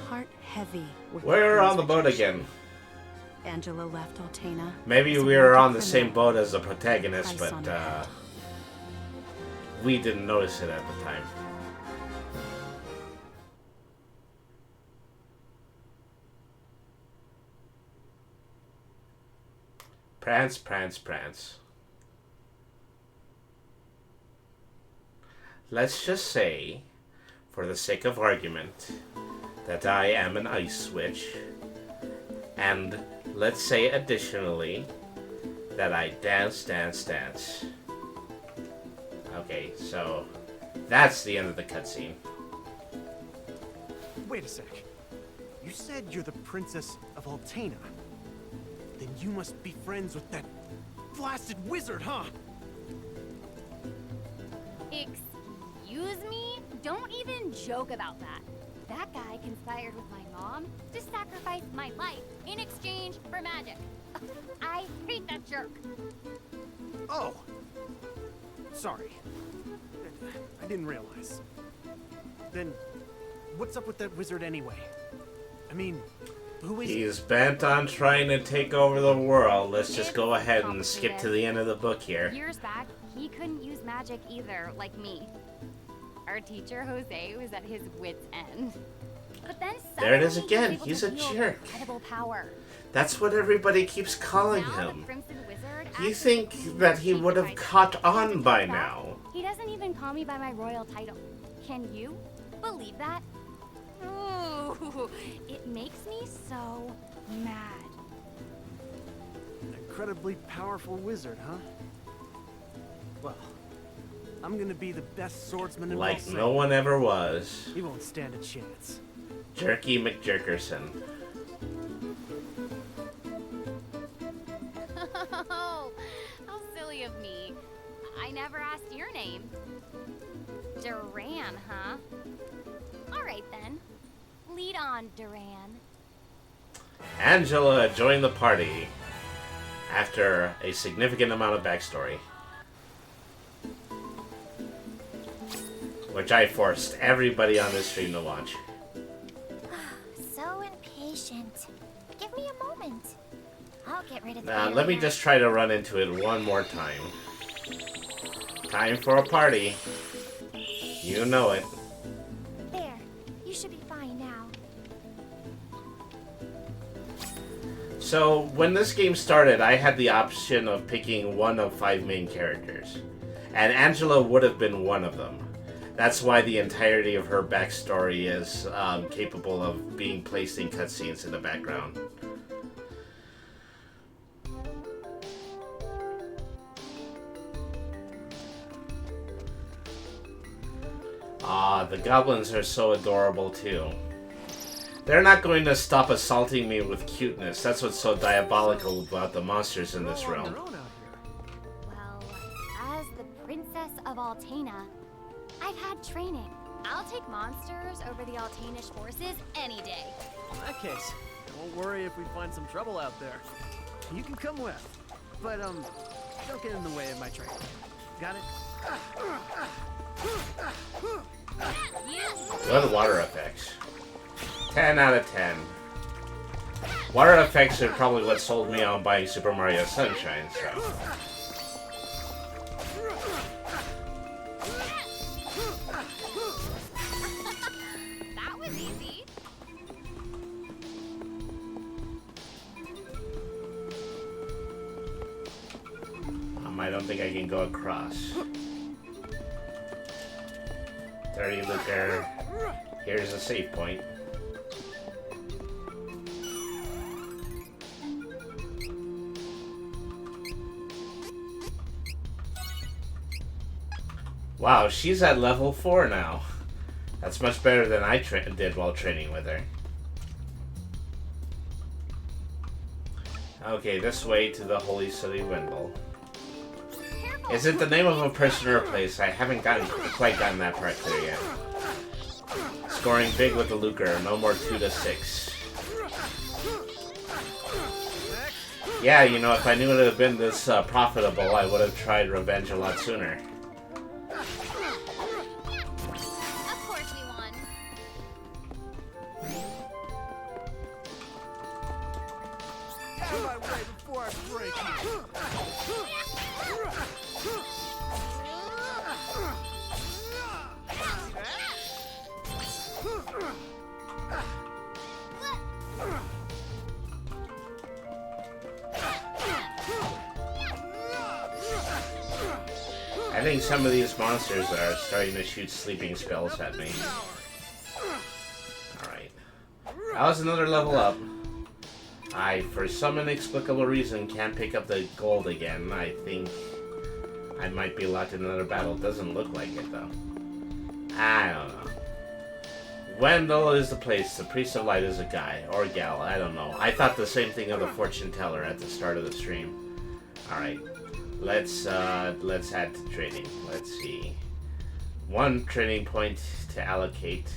Heart heavy with We're on the Queen's boat rejection. again. Angela left Altena. Maybe as a we were wanted on the same criminal. boat as the protagonist, Price on but her head. we didn't notice it at the time. Prance, prance, prance. Let's just say, for the sake of argument, that I am an ice witch. And let's say additionally that I dance, dance, dance. Okay, so that's the end of the cutscene. Wait a sec. You said you're the Princess of Altena. Then you must be friends with that blasted wizard, huh? Excuse me? Don't even joke about that. That guy conspired with my mom to sacrifice my life in exchange for magic. I hate that jerk. Oh! Sorry. I didn't realize. Then, what's up with that wizard anyway? I mean, who is he? He's bent on trying to take over the world. Let's just go ahead and skip to the end of the book here. Years back, he couldn't use magic either, like me. Our teacher, Jose, was at his wit's end. But then There it is suddenly again. he was He's a able to wield jerk. incredible power. That's what everybody keeps calling Now him. the Crimson Wizard You actually think that he would have caught on by now? He doesn't even call me by my royal title. Can you believe that? Ooh, it makes me so mad. An incredibly powerful wizard, huh? Well, I'm gonna be the best swordsman in Like Balsam. no one ever was. He won't stand a chance. Jerky McJerkerson. Oh, how silly of me. I never asked your name. Duran, huh? Alright then. Lead on, Duran. Angela joined the party after a significant amount of backstory, which I forced everybody on this stream to watch. So impatient. Give me a moment. I'll get rid of Now, the let me internet. just try to run into it one more time. Time for a party. You know it. There. You should be fine now. So, when this game started, I had the option of picking one of 5 main characters. And Angela would have been one of them. That's why the entirety of her backstory is capable of being placed in cutscenes in the background. Aw, the goblins are so adorable too. They're not going to stop assaulting me with cuteness. That's what's so diabolical about the monsters in this realm. Well, as the Princess of Altena, I've had training. I'll take monsters over the Altanish forces any day. In that case, I won't worry if we find some trouble out there. You can come with, but don't get in the way of my training. Got it? Good water effects. 10 out of 10. Water effects are probably what sold me on buying Super Mario Sunshine, so. That was easy. I don't think I can go across. Dirty Lucre. Here's a save point. Wow, she's at level 4 now. That's much better than I did while training with her. Okay, this way to the Holy City Wendell. Is it the name of a person or a place? I haven't quite gotten that part clear yet. Scoring big with the Lucre, no more 2 to 6. Yeah, you know, if I knew it would have been this profitable, I would have tried Revenge a lot sooner. Of course we won. Out of my way before I break you. I think some of these monsters are starting to shoot sleeping spells at me. Alright. That was another level up. I, for some inexplicable reason, can't pick up the gold again. I think I might be locked in another battle. Doesn't look like it, though. I don't know. Wendell is the place. The Priest of Light is a guy. Or gal. I don't know. I thought the same thing of the Fortune Teller at the start of the stream. Alright. Let's add to training. Let's see. 1 training point to allocate.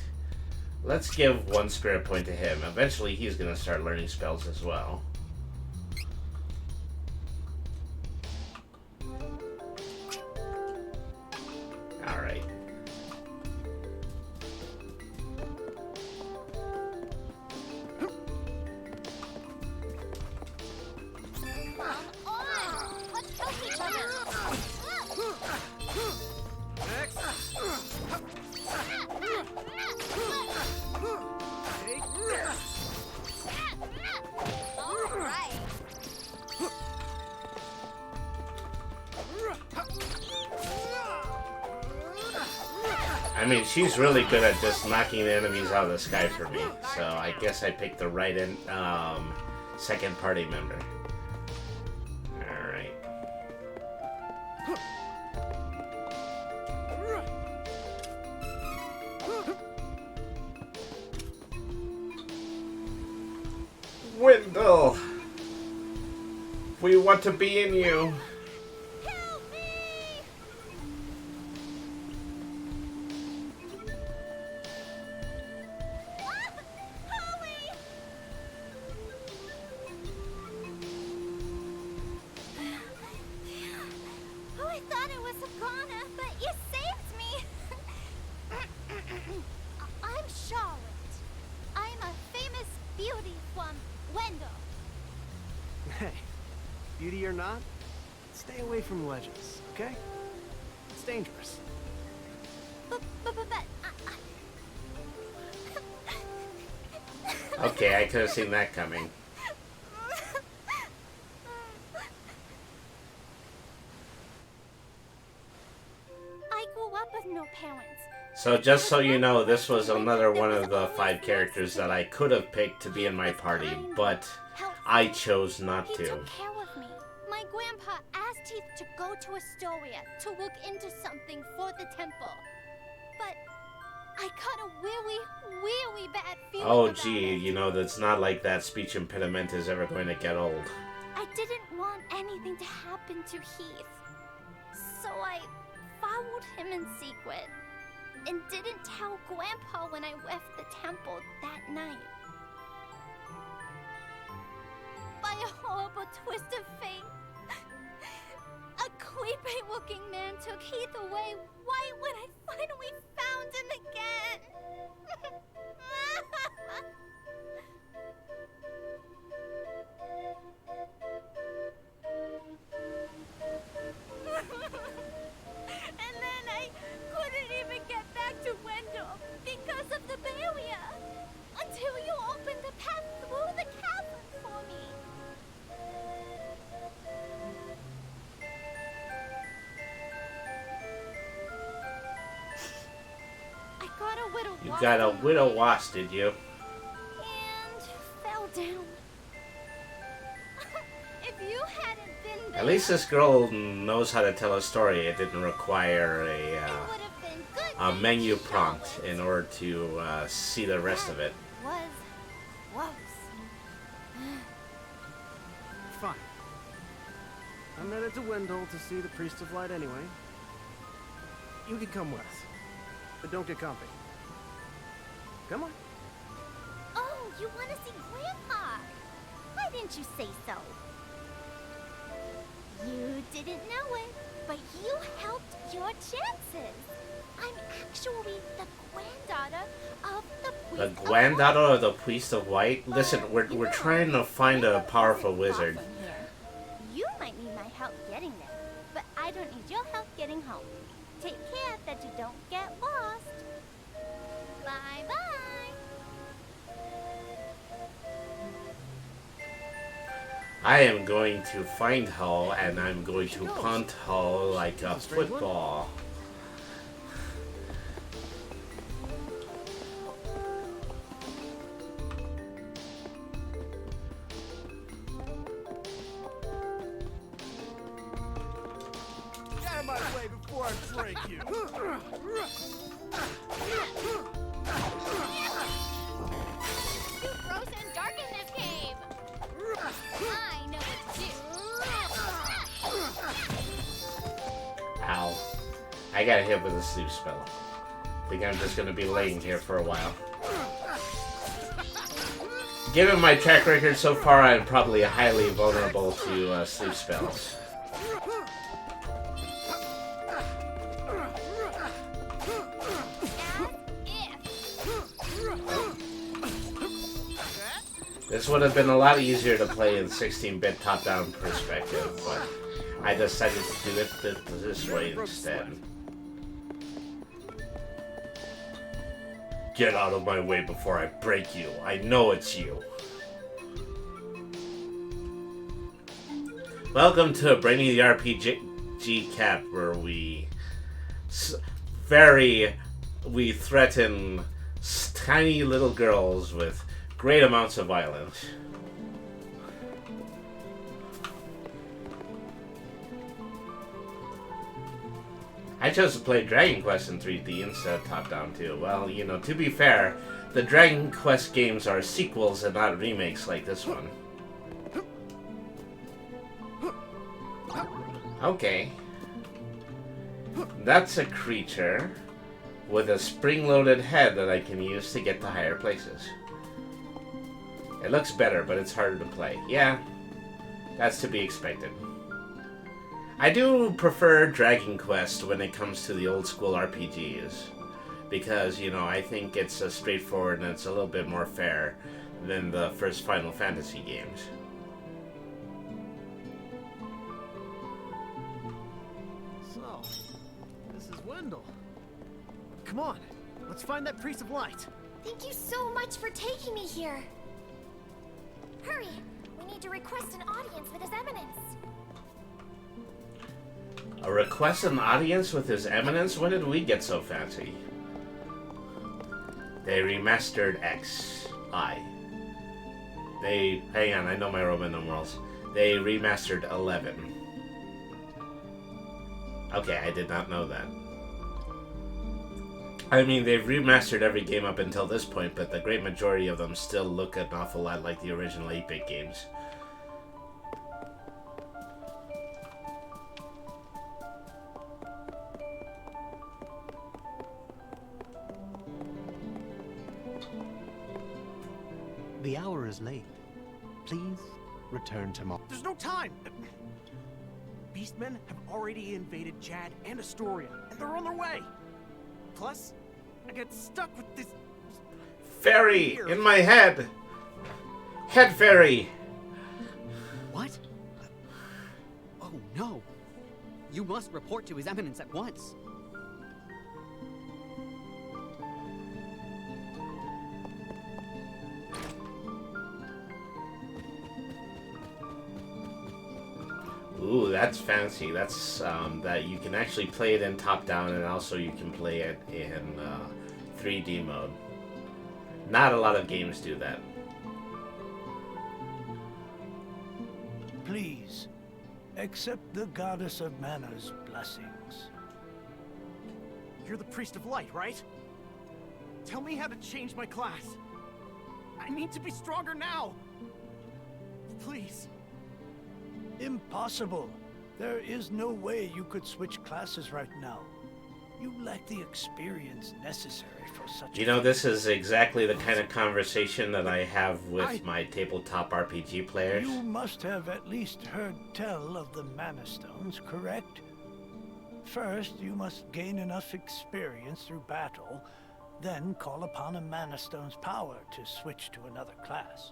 Let's give 1 spirit point to him. Eventually he's gonna start learning spells as well. Alright. I mean, she's really good at just knocking the enemies out of the sky for me, so I guess I picked the right second party member. Alright. Wendell! We want to be in you. Beauty or not, stay away from ledges, okay? It's dangerous. Okay, I could have seen that coming. I grew up with no parents. So just so you know, this was another one of the 5 characters that I could have picked to be in my party, but I chose not He to. took care of me. My grandpa asked Heath to go to Astoria to look into something for the temple. But got a really bad feeling Oh, about gee, it. you know, that's not like that speech impediment is ever going to get old. I didn't want anything to happen to Heath. So I followed him in secret and didn't tell Grandpa when I left the temple that night. By a horrible twist of fate, a creepy-looking man took Heath away right when I finally found him again. And then I couldn't even get back to Wendell because of the barrier until you opened the path through the cavern for me. I got a little You lost got a in the widow way wasp, did you? and fell down. If you hadn't been there, At least this girl knows how to tell a story. It didn't require it would have been good a that menu you prompt know it. in order to see the rest of it. Was close. Fine. I'm headed to Wendell to see the Priest of Light anyway. You can come with, but don't get comfy. Come on. Oh, you want to see Grandpa? Why didn't you say so? You didn't know it, but you helped your chances. I'm actually the granddaughter of the The Priest of granddaughter Light. of the Priest of White? Listen, we're trying to find a powerful wizard. Far from here. You might need my help getting there, but I don't need your help getting home. Take care that you don't get lost. Bye-bye. I am going to find her, and I'm going to punt her like a football. Get out of my way before I break you. You frozen dark in this cave. I know what to do. Ow. I got hit with a sleep spell. Think I'm just gonna be laying here for a while. Given my track record so far, I'm probably highly vulnerable to sleep spells. This would have been a lot easier to play in 16-bit top-down perspective, but I decided to do it this way instead. Get out of my way before I break you. I know it's you. Welcome to Brainy the RPG Cat, where we threaten tiny little girls with great amounts of violence. I chose to play Dragon Quest in 3D instead of top-down too. Well, you know, to be fair, the Dragon Quest games are sequels and not remakes like this one. Okay. That's a creature with a spring-loaded head that I can use to get to higher places. It looks better, but it's harder to play. Yeah, that's to be expected. I do prefer Dragon Quest when it comes to the old school RPGs. Because, you know, I think it's straightforward and it's a little bit more fair than the first Final Fantasy games. So, this is Wendell. Come on, let's find that Priest of Light. Thank you so much for taking me here. Hurry! We need to request an audience with His Eminence. A request an audience with His Eminence? When did we get so fancy? They remastered XI. Hang on, I know my Roman numerals. They remastered 11. Okay, I did not know that. I mean, they've remastered every game up until this point, but the great majority of them still look an awful lot like the original 8-bit games. The hour is late. Please return tomorrow. There's no time! Beastmen have already invaded Jad and Astoria, and they're on their way! Plus, I get stuck with this... Fairy! In my head! Head fairy! What? Oh, no. You must report to His Eminence at once. Ooh, that's fancy. That's, that you can actually play it in top-down, and also you can play it in 3D mode. Not a lot of games do that. Please, accept the Goddess of Mana's blessings. You're the Priest of Light, right? Tell me how to change my class. I need to be stronger now. Please. Impossible. There is no way you could switch classes right now. You lack the experience necessary for such. You know, this is exactly the kind of conversation that I have with my tabletop RPG players. You must have at least heard tell of the Mana Stones, correct? First, you must gain enough experience through battle, then call upon a Mana Stone's power to switch to another class.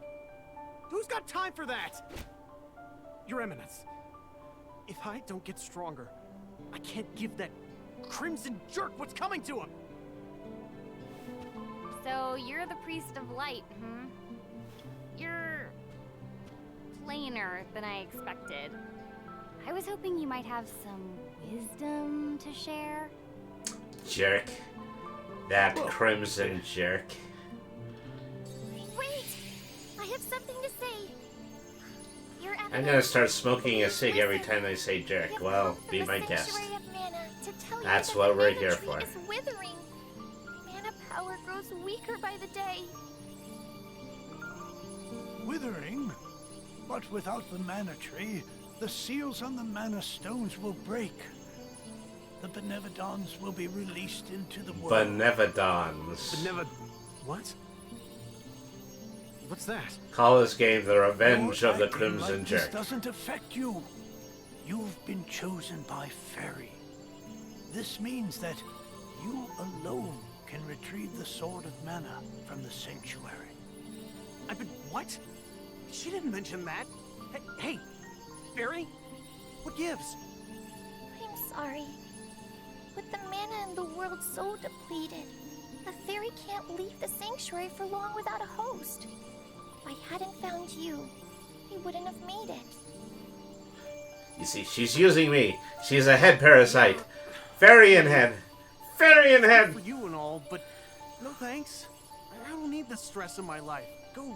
Who's got time for that? Your Eminence, if I don't get stronger, I can't give that crimson jerk what's coming to him! So you're the Priest of Light, hmm? You're plainer than I expected. I was hoping you might have some wisdom to share. Jerk. That crimson jerk. Wait! I have something to say. Your I'm Eminence, gonna start smoking a cig every time they say jerk. Well, be my guest. Sanctuary of Mana to tell That's you that what the we're mana here tree for. is withering. Mana power grows weaker by the day. Withering? But without the Mana Tree, the seals on the Mana Stones will break. The Benevodons will be released into the world. Benevodons. What? What's that? Call this game The Revenge You're of the acting Crimson like Jerk. This doesn't affect you. You've been chosen by Fairy. This means that you alone can retrieve the Sword of Mana from the Sanctuary. I've been... what? She didn't mention that. Hey, Barry? What gives? I'm sorry. With the mana in the world so depleted, a fairy can't leave the sanctuary for long without a host. If I hadn't found you, he wouldn't have made it. You see, she's using me. She's a head parasite. Fairy in head. Fairy in head. For you and all, but no thanks. I don't need the stress in my life. Go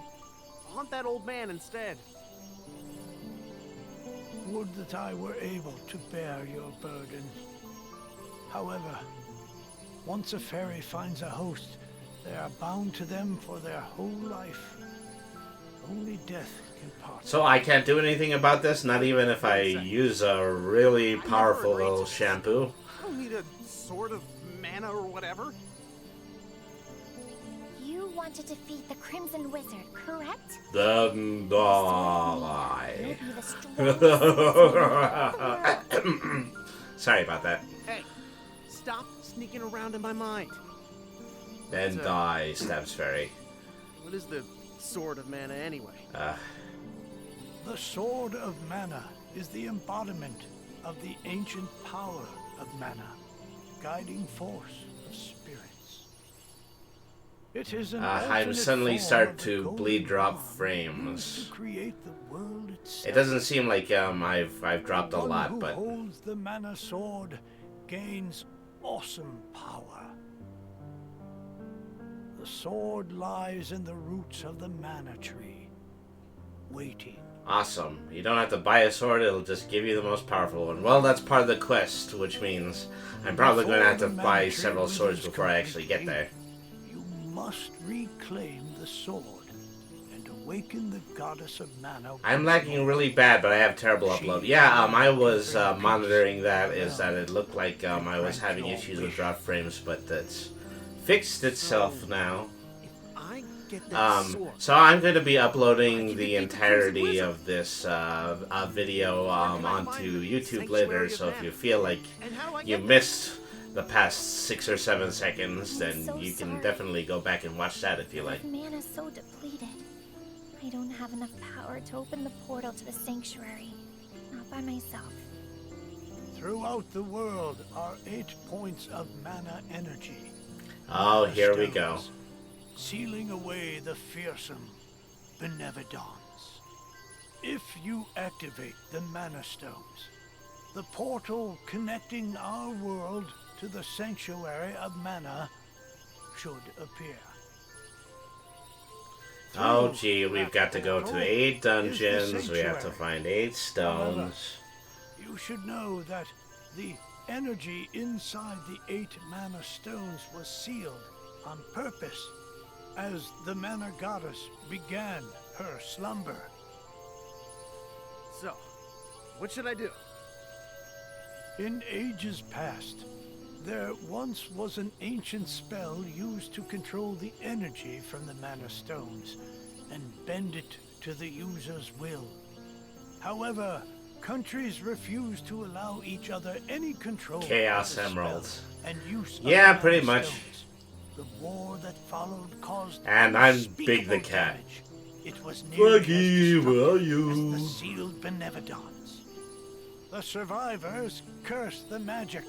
haunt that old man instead. Would that I were able to bear your burden. However, once a fairy finds a host, they are bound to them for their whole life. Only death can part. So I can't do anything about this, not even if I use a really powerful little shampoo. I don't need a sword of mana or whatever. You want to defeat the Crimson Wizard, correct? Then die. You'll be the strongest. Sorry about that. Hey, stop sneaking around in my mind. Then die, stabs Fairy. What is the Sword of Mana anyway? The Sword of Mana is the embodiment of the ancient power of Mana, guiding force of spirits. It is an I'm alternate suddenly form start of the to golden bleed drop dawn frames. used to create the world itself. It doesn't seem like I've dropped a One lot, who but holds the Mana Sword gains awesome power. The sword lies in the roots of the Mana Tree. waiting. Awesome. You don't have to buy a sword, it'll just give you the most powerful one. Well, that's part of the quest, which means I'm probably going to have to buy several swords before I actually get there. You must reclaim the sword and awaken the goddess of mana. I'm lagging really bad, but I have terrible upload. Yeah, I was monitoring that, is that it looked like I was having issues with drop frames, but that's fixed itself now. So I'm going to be uploading the entirety of this video onto YouTube later, so if you feel like you missed the past 6 or 7 seconds, then you can definitely go back and watch that if you like. Mana's so depleted. I don't have enough power to open the portal to the sanctuary. Not by myself. Throughout the world are 8 points of mana energy. Oh, here we go. Sealing away the fearsome Benevodons. If you activate the Mana Stones, the portal connecting our world to the Sanctuary of Mana should appear. Oh gee, we've got to go to 8 dungeons, we have to find 8 stones. You should know that the energy inside the 8 Mana Stones was sealed on purpose as the Mana Goddess began her slumber. So, what should I do? In ages past, there once was an ancient spell used to control the energy from the Mana Stones and bend it to the user's will. However, countries refused to allow each other any control Chaos of the Emeralds. spell and use of Yeah, Mana pretty much. Stones. The war that followed caused And I'm unspeakable Big the Cat. damage. It was nearly Froggy, as where are destructive you? as the sealed Benevodons. The survivors cursed the magic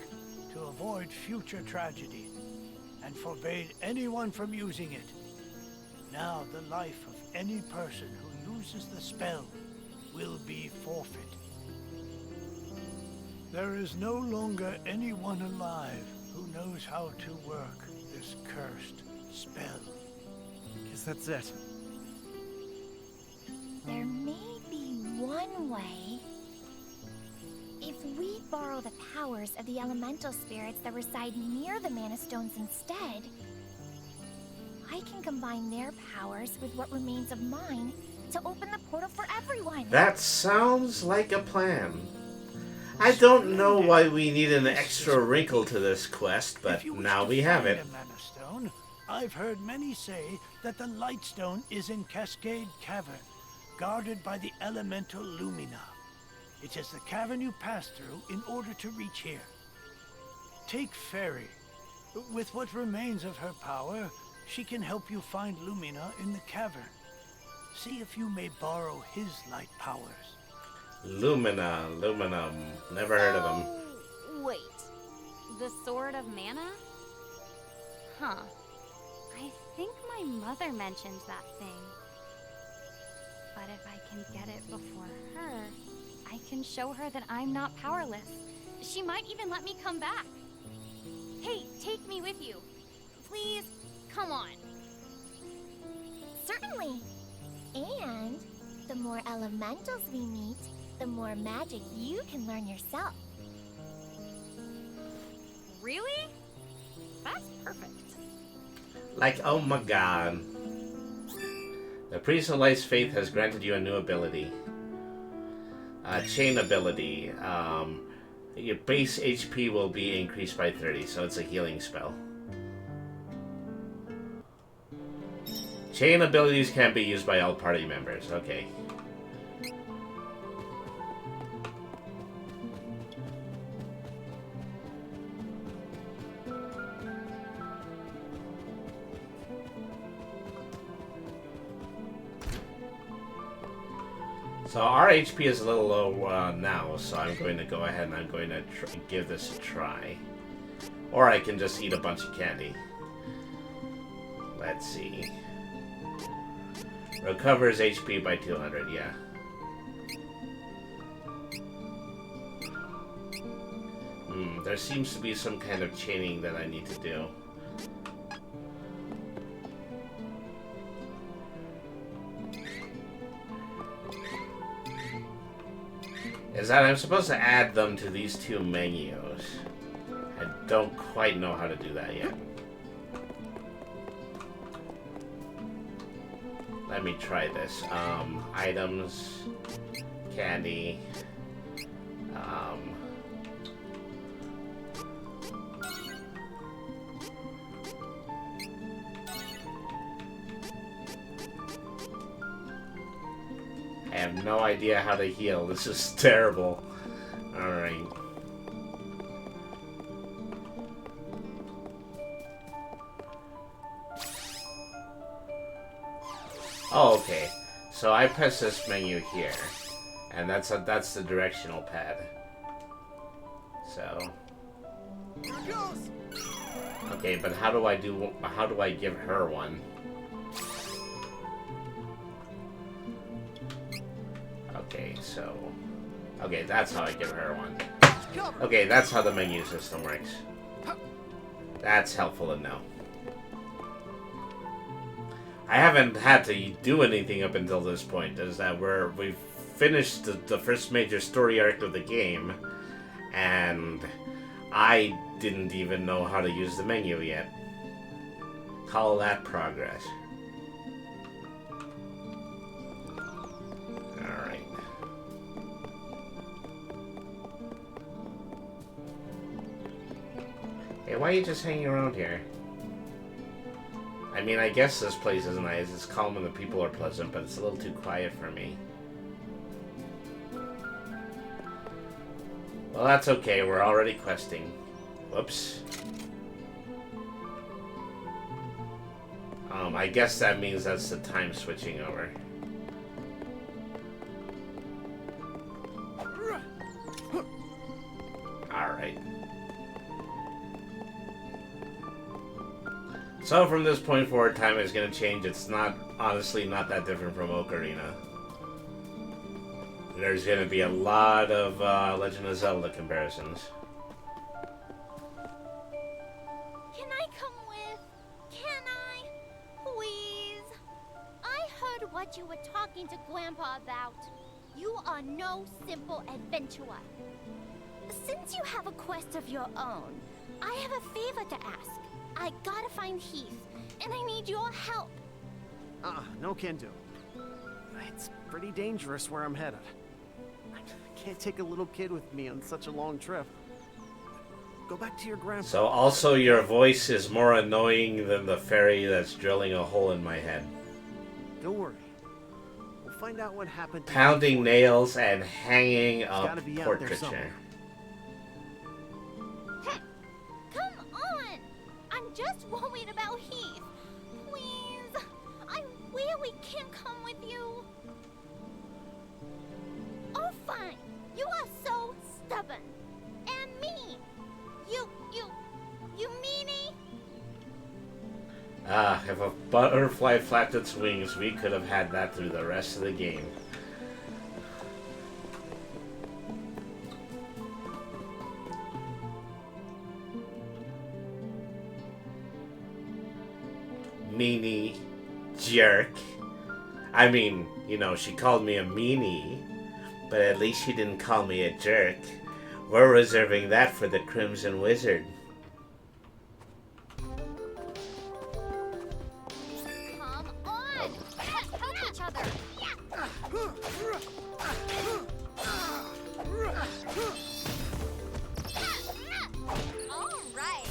to avoid future tragedy and forbade anyone from using it. Now the life of any person who uses the spell will be forfeit. There is no longer anyone alive who knows how to work this cursed spell. Guess that's it. There may be one way. If we borrow the powers of the elemental spirits that reside near the Mana Stones instead, I can combine their powers with what remains of mine to open the portal for everyone. That sounds like a plan. I don't know why we need an extra wrinkle to this quest, but now we have it. A Mana Stone, I've heard many say that the Lightstone is in Cascade Cavern, guarded by the elemental Lumina. It is the cavern you pass through in order to reach here. Take Fairy. With what remains of her power, she can help you find Lumina in the cavern. See if you may borrow his light powers. Lumina, Luminum. Never heard of them. Wait. The Sword of Mana? Huh. I think my mother mentioned that thing. But if I can get it before her, I can show her that I'm not powerless. She might even let me come back. Hey, take me with you. Please, come on. Certainly. And the more elementals we meet, the more magic you can learn yourself. Really? That's perfect. Like, oh my god. The Priest of Light's Faith has granted you a new ability. Chain ability. Your base HP will be increased by 30, so it's a healing spell. Chain abilities can be used by all party members. Okay. So our HP is a little low now, so I'm going to go ahead and I'm going to give this a try. Or I can just eat a bunch of candy. Let's see. Recovers HP by 200, yeah. There seems to be some kind of chaining that I need to do. is that I'm supposed to add them to these two menus. I don't quite know how to do that yet. Let me try this. Items, candy, I have no idea how to heal. This is terrible. Alright. Oh, okay. So I press this menu here, and that's the directional pad. So. Here it goes. Okay, but how do I give her one? Okay, so. Okay, that's how I give her one. Okay, that's how the menu system works. That's helpful to know. I haven't had to do anything up until this point. Is that we've finished the first major story arc of the game, and I didn't even know how to use the menu yet. Call that progress. Alright. Hey, why are you just hanging around here? I mean, I guess this place is nice. It's calm and the people are pleasant, but it's a little too quiet for me. Well, that's okay. We're already questing. Whoops. I guess that means that's the time switching over. Alright. So from this point forward, time is going to change. It's honestly not that different from Ocarina. There's going to be a lot of Legend of Zelda comparisons. Can I come with? Can I? Please? I heard what you were talking to Grandpa about. You are no simple adventurer. Since you have a quest of your own, I have a favor to ask. I gotta find Heath, and I need your help. No can do. It's pretty dangerous where I'm headed. I can't take a little kid with me on such a long trip. Go back to your grandpa. So also your voice is more annoying than the fairy that's drilling a hole in my head. Don't worry. We'll find out what happened. Pounding nails and hanging up gotta be out there portraiture. somewhere. Come on! I'm just worried about Heath. Please, I really can't come with you. Oh, fine. You are so stubborn. And mean. You meanie? Ah, if a butterfly flapped its wings, we could have had that through the rest of the game. Meanie. Jerk. I mean, you know, she called me a meanie, but at least she didn't call me a jerk. We're reserving that for the Crimson Wizard. Come on! Let's help each other! All right.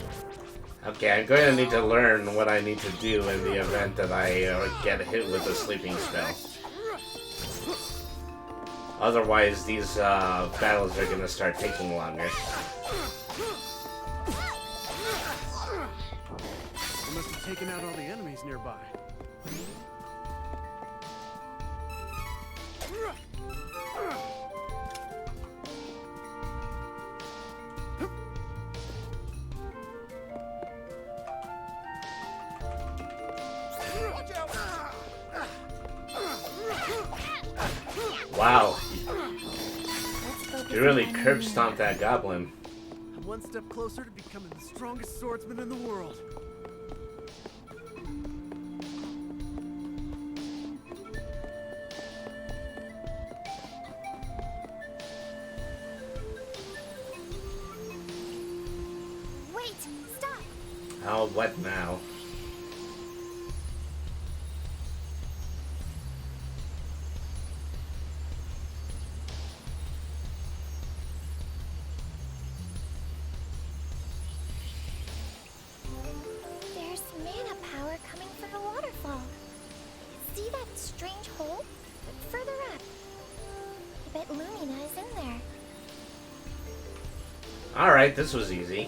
Okay, I'm going to need to learn what I need to do in the event that I get hit with a sleeping spell. Otherwise, these battles are going to start taking longer. I must have taken out all the enemies nearby. Wow. You really curb stomped that goblin. I'm one step closer to becoming the strongest swordsman in the world. Oh, what now? There's mana power coming from the waterfall. See that strange hole? Further up. I bet Lumina is in there. Alright, this was easy.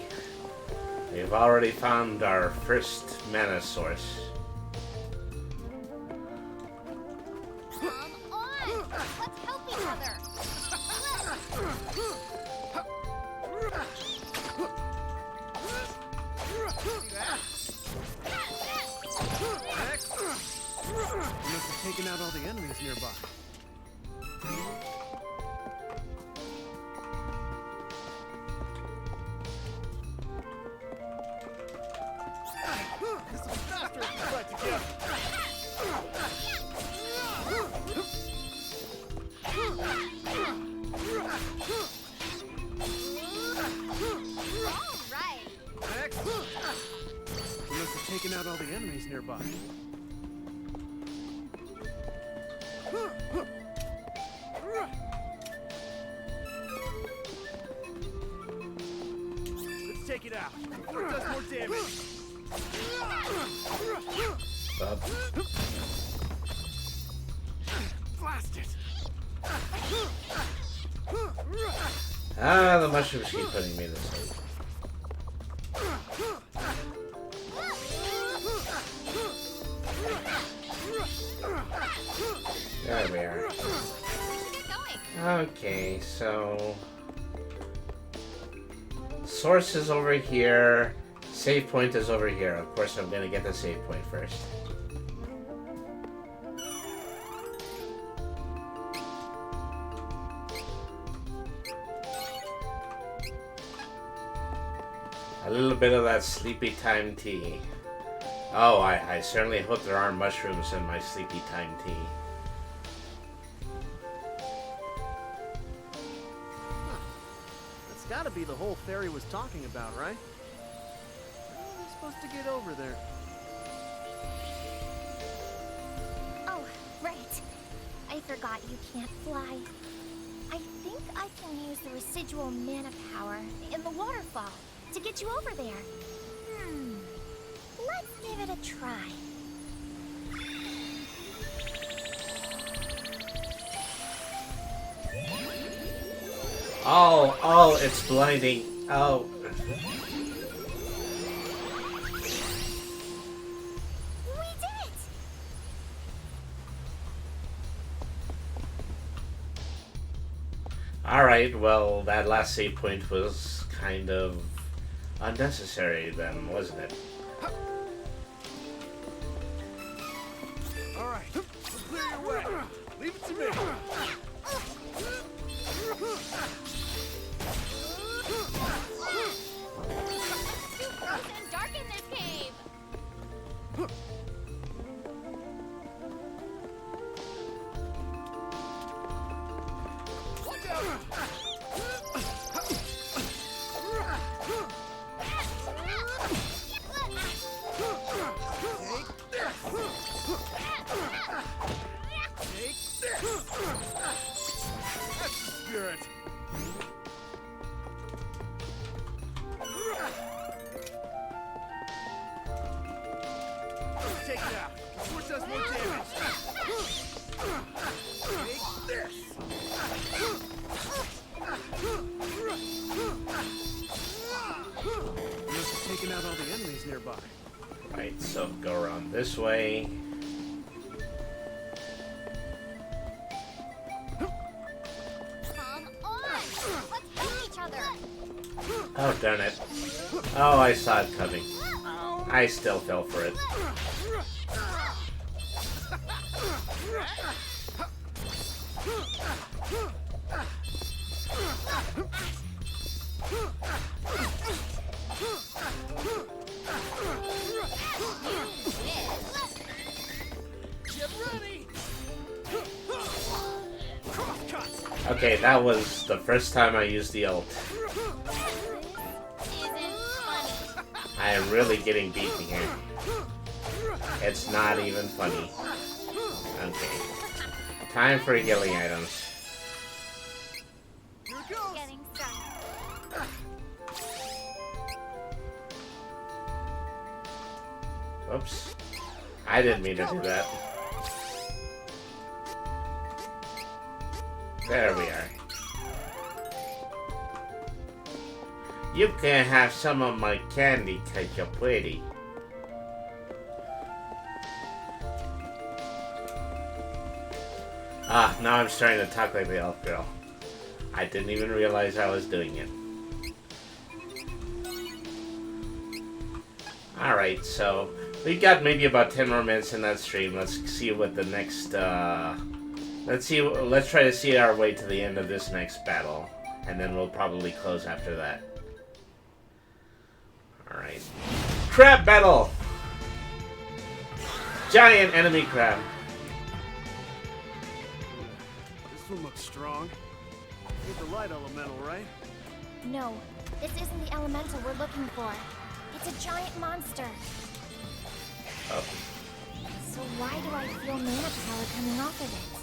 We've already found our first mana source. Come on! Let's help each other! You must have taken out all the enemies nearby. This is faster if you fight together. All right. Excellent. You must have taken out all the enemies nearby. Let's take it out before it does more damage. Blast it! Ah, the mushrooms keep putting me to sleep. There we are. Okay, so... Source is over here. Save point is over here. Of course, I'm gonna get the save point first. A little bit of that sleepy time tea. Oh, I certainly hope there aren't mushrooms in my sleepy time tea. That's gotta be the hole Fairy was talking about, right? How are we supposed to get over there? Oh, right. I forgot you can't fly. I think I can use the residual mana power in the waterfall to get you over there. Let's give it a try. Oh, it's blinding. Oh. We did it! Alright, well, that last save point was kind of unnecessary then, wasn't it? Alright, clear your way. Leave it to me. It's dark in this cave. Watch out! That's the spirit. Take it out before it does more damage. Take this. You must have taken out all the enemies nearby. Right, so go around this way. Come on! Let's help each other. Oh, darn it. Oh, I saw it coming. I still fell for it. Get ready. Okay, that was the first time I used the ult. I am really getting beaten here. It's not even funny. Okay. Time for healing items. Getting started. Oops. I didn't mean to do that. There we are. You can have some of my candy, you're pretty. Ah, now I'm starting to talk like the elf girl. I didn't even realize I was doing it. Alright, so we got maybe about 10 more minutes in that stream. Let's see what the next, let's try to see our way to the end of this next battle. And then we'll probably close after that. Alright. Crab battle! Giant enemy crab. This one looks strong. It's the light elemental, right? No, this isn't the elemental we're looking for. It's a giant monster. Oh. So why do I feel mana power coming off of it?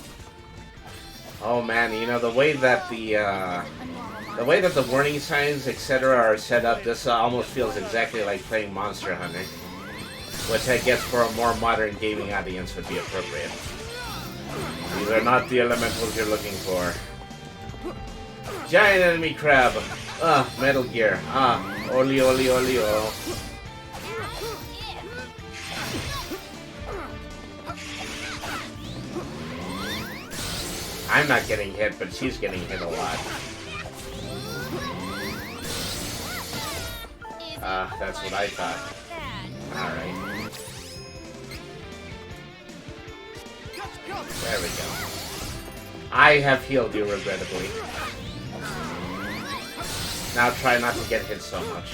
Oh man, you know, the way that the warning signs, etc. are set up, this almost feels exactly like playing Monster Hunter. Which I guess for a more modern gaming audience would be appropriate. These are not the elementals you're looking for. Giant enemy crab. Metal Gear. Oli oli oli oh. I'm not getting hit, but she's getting hit a lot. That's what I thought. Alright. There we go. I have healed you, regrettably. Now try not to get hit so much.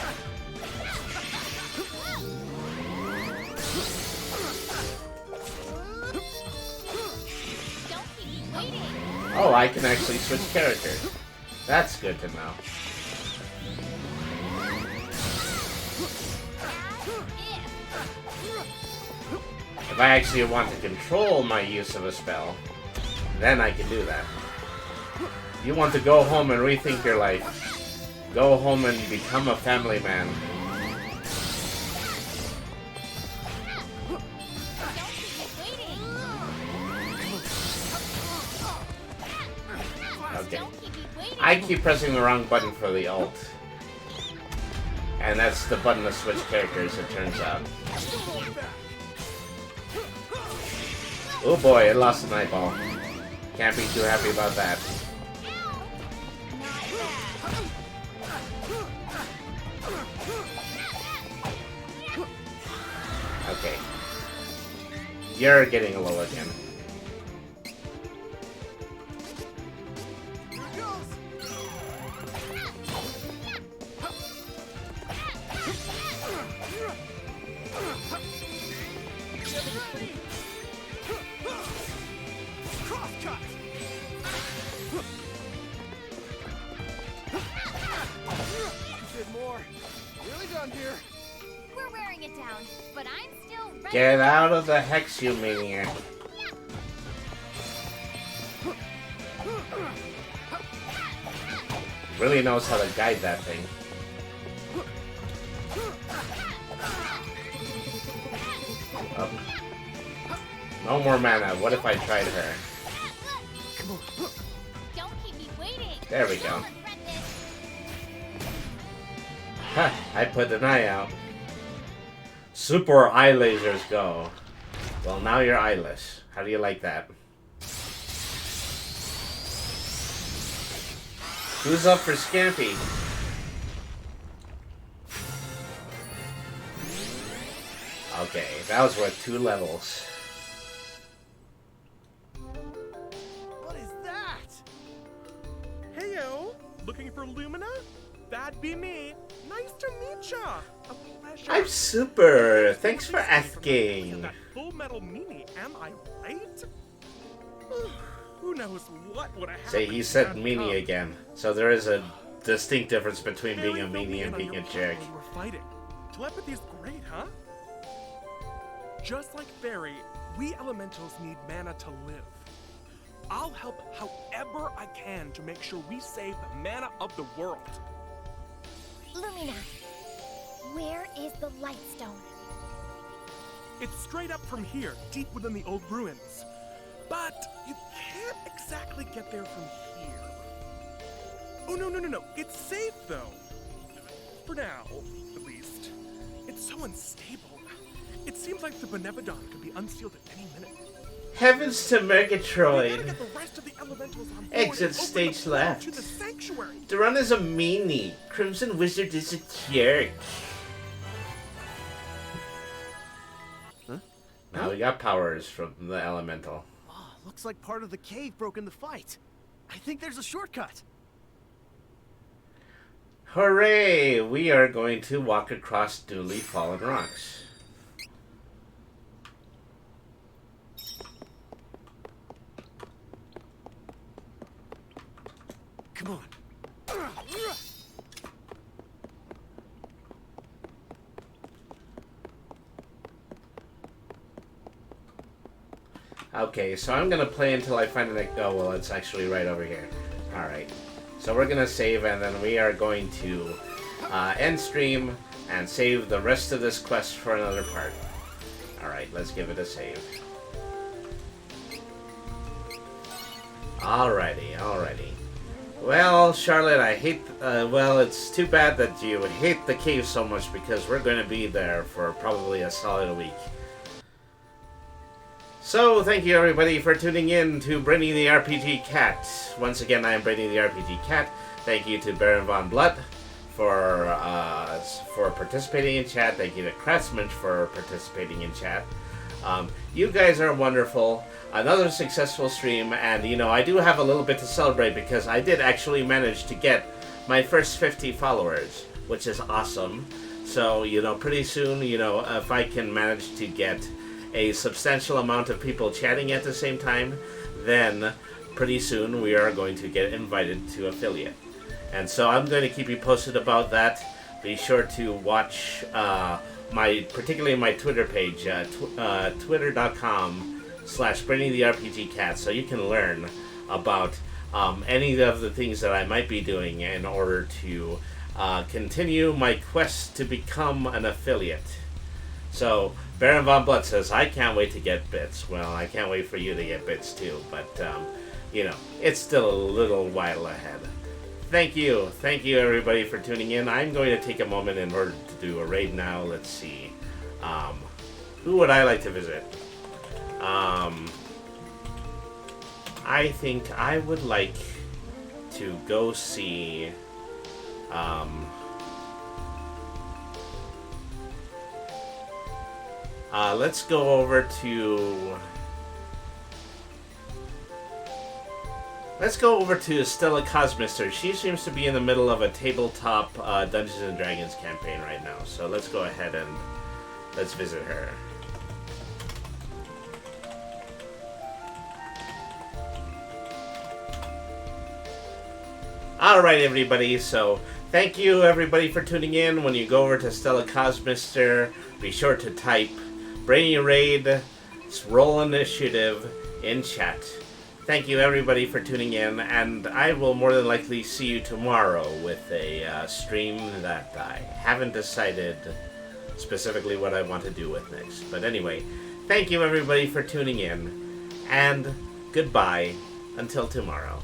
Oh, I can actually switch characters. That's good to know. If I actually want to control my use of a spell, then I can do that. You want to go home and rethink your life. Go home and become a family man. Okay. I keep pressing the wrong button for the ult. And that's the button to switch characters, it turns out. Oh boy, it lost an eyeball. Can't be too happy about that. Okay. You're getting low again. We're wearing it down, but I'm still ready. Get out of the hex, you maniac. Really knows how to guide that thing. Oh. No more mana. What if I tried her? Don't keep me waiting. There we go. Ha! I put an eye out. Super eye lasers go. Well, now you're eyeless. How do you like that? Who's up for Scampy? Okay, that was worth 2 levels. What is that? Heyo, looking for Lumina? That'd be me. Nice to meet ya. A pleasure. I'm super. Thanks for asking. That Full Metal Mini, am I right? Who knows what would have happened? Say he said meanie again. So there is a distinct difference between being a meanie and being a jerk. We're fighting. Telepathy is great, huh? Just like Fairy, we elementals need mana to live. I'll help however I can to make sure we save the mana of the world. Lumina, where is the Lightstone? It's straight up from here, deep within the old ruins. But you can't exactly get there from here. Oh, no. It's safe, though. For now, at least. It's so unstable. It seems like the Benevodon could be unsealed at any minute. Heavens to We gotta Murgatroyd. get the rest of the elementals on board Exit and open stage the portal left. to the sanctuary. Duran is a meanie. Crimson Wizard is a jerk. Huh? Now we got powers from the elemental. Oh, looks like part of the cave broke in the fight. I think there's a shortcut. Hooray! We are going to walk across newly fallen rocks. Come on. Okay, so I'm gonna play until I find it. Oh, well, it's actually right over here. Alright. So we're gonna save, and then we are going to end stream and save the rest of this quest for another part. Alright, let's give it a save. Alrighty. Well, Charlotte, I hate... well, it's too bad that you would hate the cave so much because we're going to be there for probably a solid week. So, thank you everybody for tuning in to Brittany the RPG Cat. Once again, I am Brittany the RPG Cat. Thank you to Baron Von Blutt for participating in chat. Thank you to Craftsman for participating in chat. You guys are wonderful. Another successful stream, and you know, I do have a little bit to celebrate because I did actually manage to get my first 50 followers, which is awesome. So, you know, pretty soon, you know, if I can manage to get a substantial amount of people chatting at the same time, then pretty soon we are going to get invited to affiliate. And so I'm going to keep you posted about that. Be sure to watch particularly my Twitter page, twitter.com/Brittany the RPG Cat, so you can learn about any of the things that I might be doing in order to continue my quest to become an affiliate. So, Baron Von Blutt says, I can't wait to get bits. Well, I can't wait for you to get bits too, but, you know, it's still a little while ahead. Thank you everybody for tuning in. I'm going to take a moment in order to do a raid now. Let's see. Who would I like to visit? I think I would like to go see, let's go over to Stella Cosmister. She seems to be in the middle of a tabletop Dungeons and Dragons campaign right now. So let's go ahead and let's visit her. Alright everybody, so thank you everybody for tuning in. When you go over to Stella Cosmister, be sure to type Brainy Raid, Roll Initiative in chat. Thank you everybody for tuning in, and I will more than likely see you tomorrow with a stream that I haven't decided specifically what I want to do with next. But anyway, thank you everybody for tuning in, and goodbye until tomorrow.